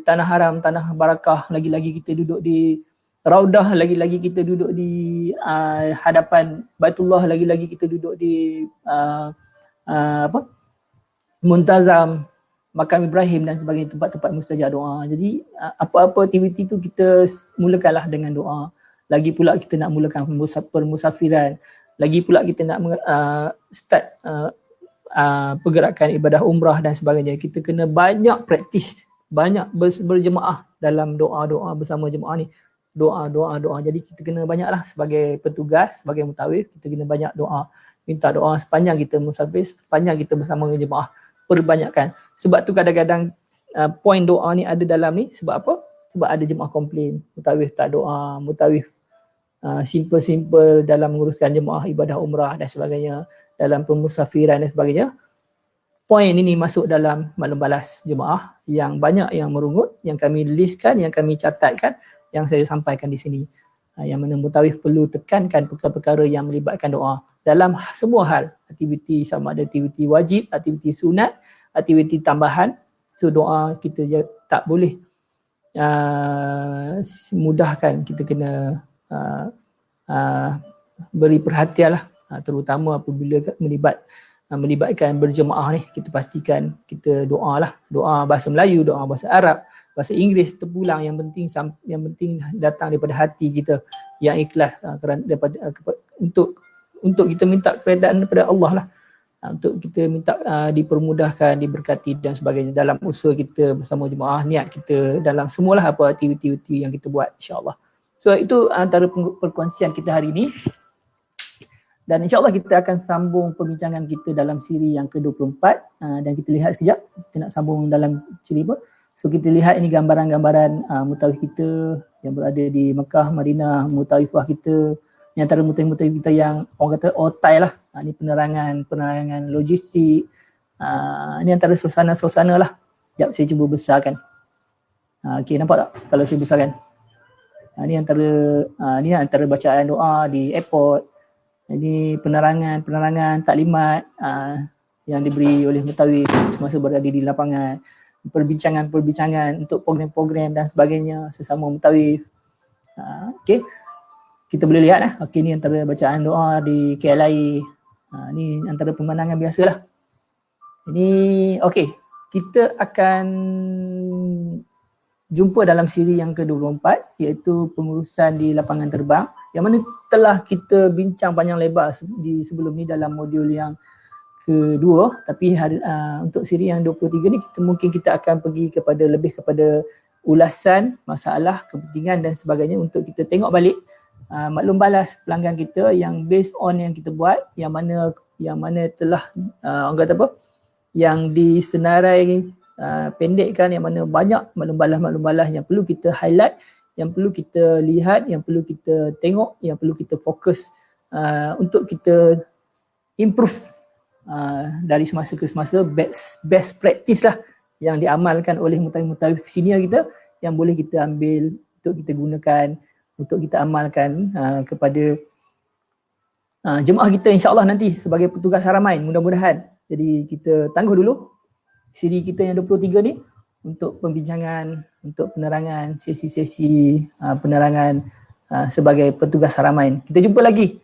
tanah haram, tanah barakah, lagi-lagi kita duduk di Raudah, lagi-lagi kita duduk di hadapan Baitullah, lagi-lagi kita duduk di Muntazam, Makam Ibrahim dan sebagainya, tempat-tempat mustajab doa. Jadi apa-apa aktiviti tu kita mulakanlah dengan doa. Lagi pula kita nak mulakan permusafiran, lagi pula kita nak start pergerakan ibadah umrah dan sebagainya. Kita kena banyak praktis, banyak berjemaah dalam doa-doa bersama jemaah ni. Doa. Jadi kita kena banyaklah sebagai petugas, sebagai mutawif, kita kena banyak doa. Minta doa sepanjang kita musafir, sepanjang kita bersama dengan jemaah. Perbanyakkan. Sebab tu kadang-kadang poin doa ni ada dalam ni. Sebab apa? Sebab ada jemaah komplain. Mutawif tak doa, mutawif simple-simple dalam menguruskan jemaah ibadah umrah dan sebagainya, dalam pemusafiran dan sebagainya. Poin ini masuk dalam maklum balas jemaah yang banyak yang merungut, yang kami listkan, yang kami catatkan, yang saya sampaikan di sini. Yang mana mutawif perlu tekankan perkara-perkara yang melibatkan doa dalam semua hal, aktiviti, sama ada aktiviti wajib, aktiviti sunat, aktiviti tambahan. So doa kita tak boleh mudahkan, kita kena beri perhatian lah, terutama apabila melibatkan berjemaah ni. Kita pastikan kita doa lah, doa bahasa Melayu, doa bahasa Arab, bahasa Inggeris terpulang. Yang penting datang daripada hati kita yang ikhlas, untuk kita minta keredaan daripada Allah lah, untuk kita minta dipermudahkan, diberkati dan sebagainya dalam usaha kita bersama jemaah, niat kita dalam semualah apa aktiviti-aktiviti yang kita buat, insya-Allah. So itu antara perkongsian kita hari ini. Dan insya-Allah kita akan sambung perbincangan kita dalam siri yang ke-24, dan kita lihat sekejap, kita nak sambung dalam siri apa. So kita lihat ini gambaran-gambaran mutawif kita yang berada di Mekah, Madinah, mutawifah kita, yang antara mutawif-mutawif kita yang orang kata otai lah. Ini penerangan logistik, ini antara suasana-suasana lah. Sekejap saya cuba besarkan. Okey, nampak tak kalau saya besarkan? Ini antara bacaan doa di airport. Jadi penerangan taklimat yang diberi oleh Mutawif semasa berada di lapangan, perbincangan untuk program-program dan sebagainya sesama Mutawif. Okey, kita boleh lihat lah. Okey, ni antara bacaan doa di KLI. Ni antara pemandangan biasalah. Ini okey, kita akan jumpa dalam siri yang ke-24 iaitu pengurusan di lapangan terbang, yang mana telah kita bincang panjang lebar di sebelum ni dalam modul yang kedua, tapi untuk siri yang 23 ni mungkin kita akan pergi lebih kepada ulasan masalah, kepentingan dan sebagainya untuk kita tengok balik maklum balas pelanggan kita yang based on yang kita buat, yang mana telah orang kata apa, yang disenarai pendekkan, yang mana banyak maklum balas yang perlu kita highlight, yang perlu kita lihat, yang perlu kita tengok, yang perlu kita fokus untuk kita improve dari semasa ke semasa, best practice lah yang diamalkan oleh mutawif senior kita yang boleh kita ambil untuk kita gunakan, untuk kita amalkan kepada jemaah kita insya-Allah nanti sebagai petugas haramain, mudah-mudahan. Jadi kita tangguh dulu siri kita yang 23 ni untuk pembincangan, untuk penerangan, sesi-sesi penerangan sebagai petugas haramain. Kita jumpa lagi.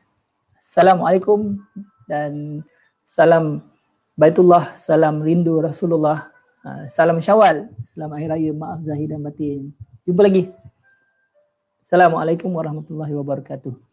Assalamualaikum dan salam Baitullah, salam rindu Rasulullah, salam Syawal, selamat Hari Raya, maaf zahir dan batin. Jumpa lagi. Assalamualaikum warahmatullahi wabarakatuh.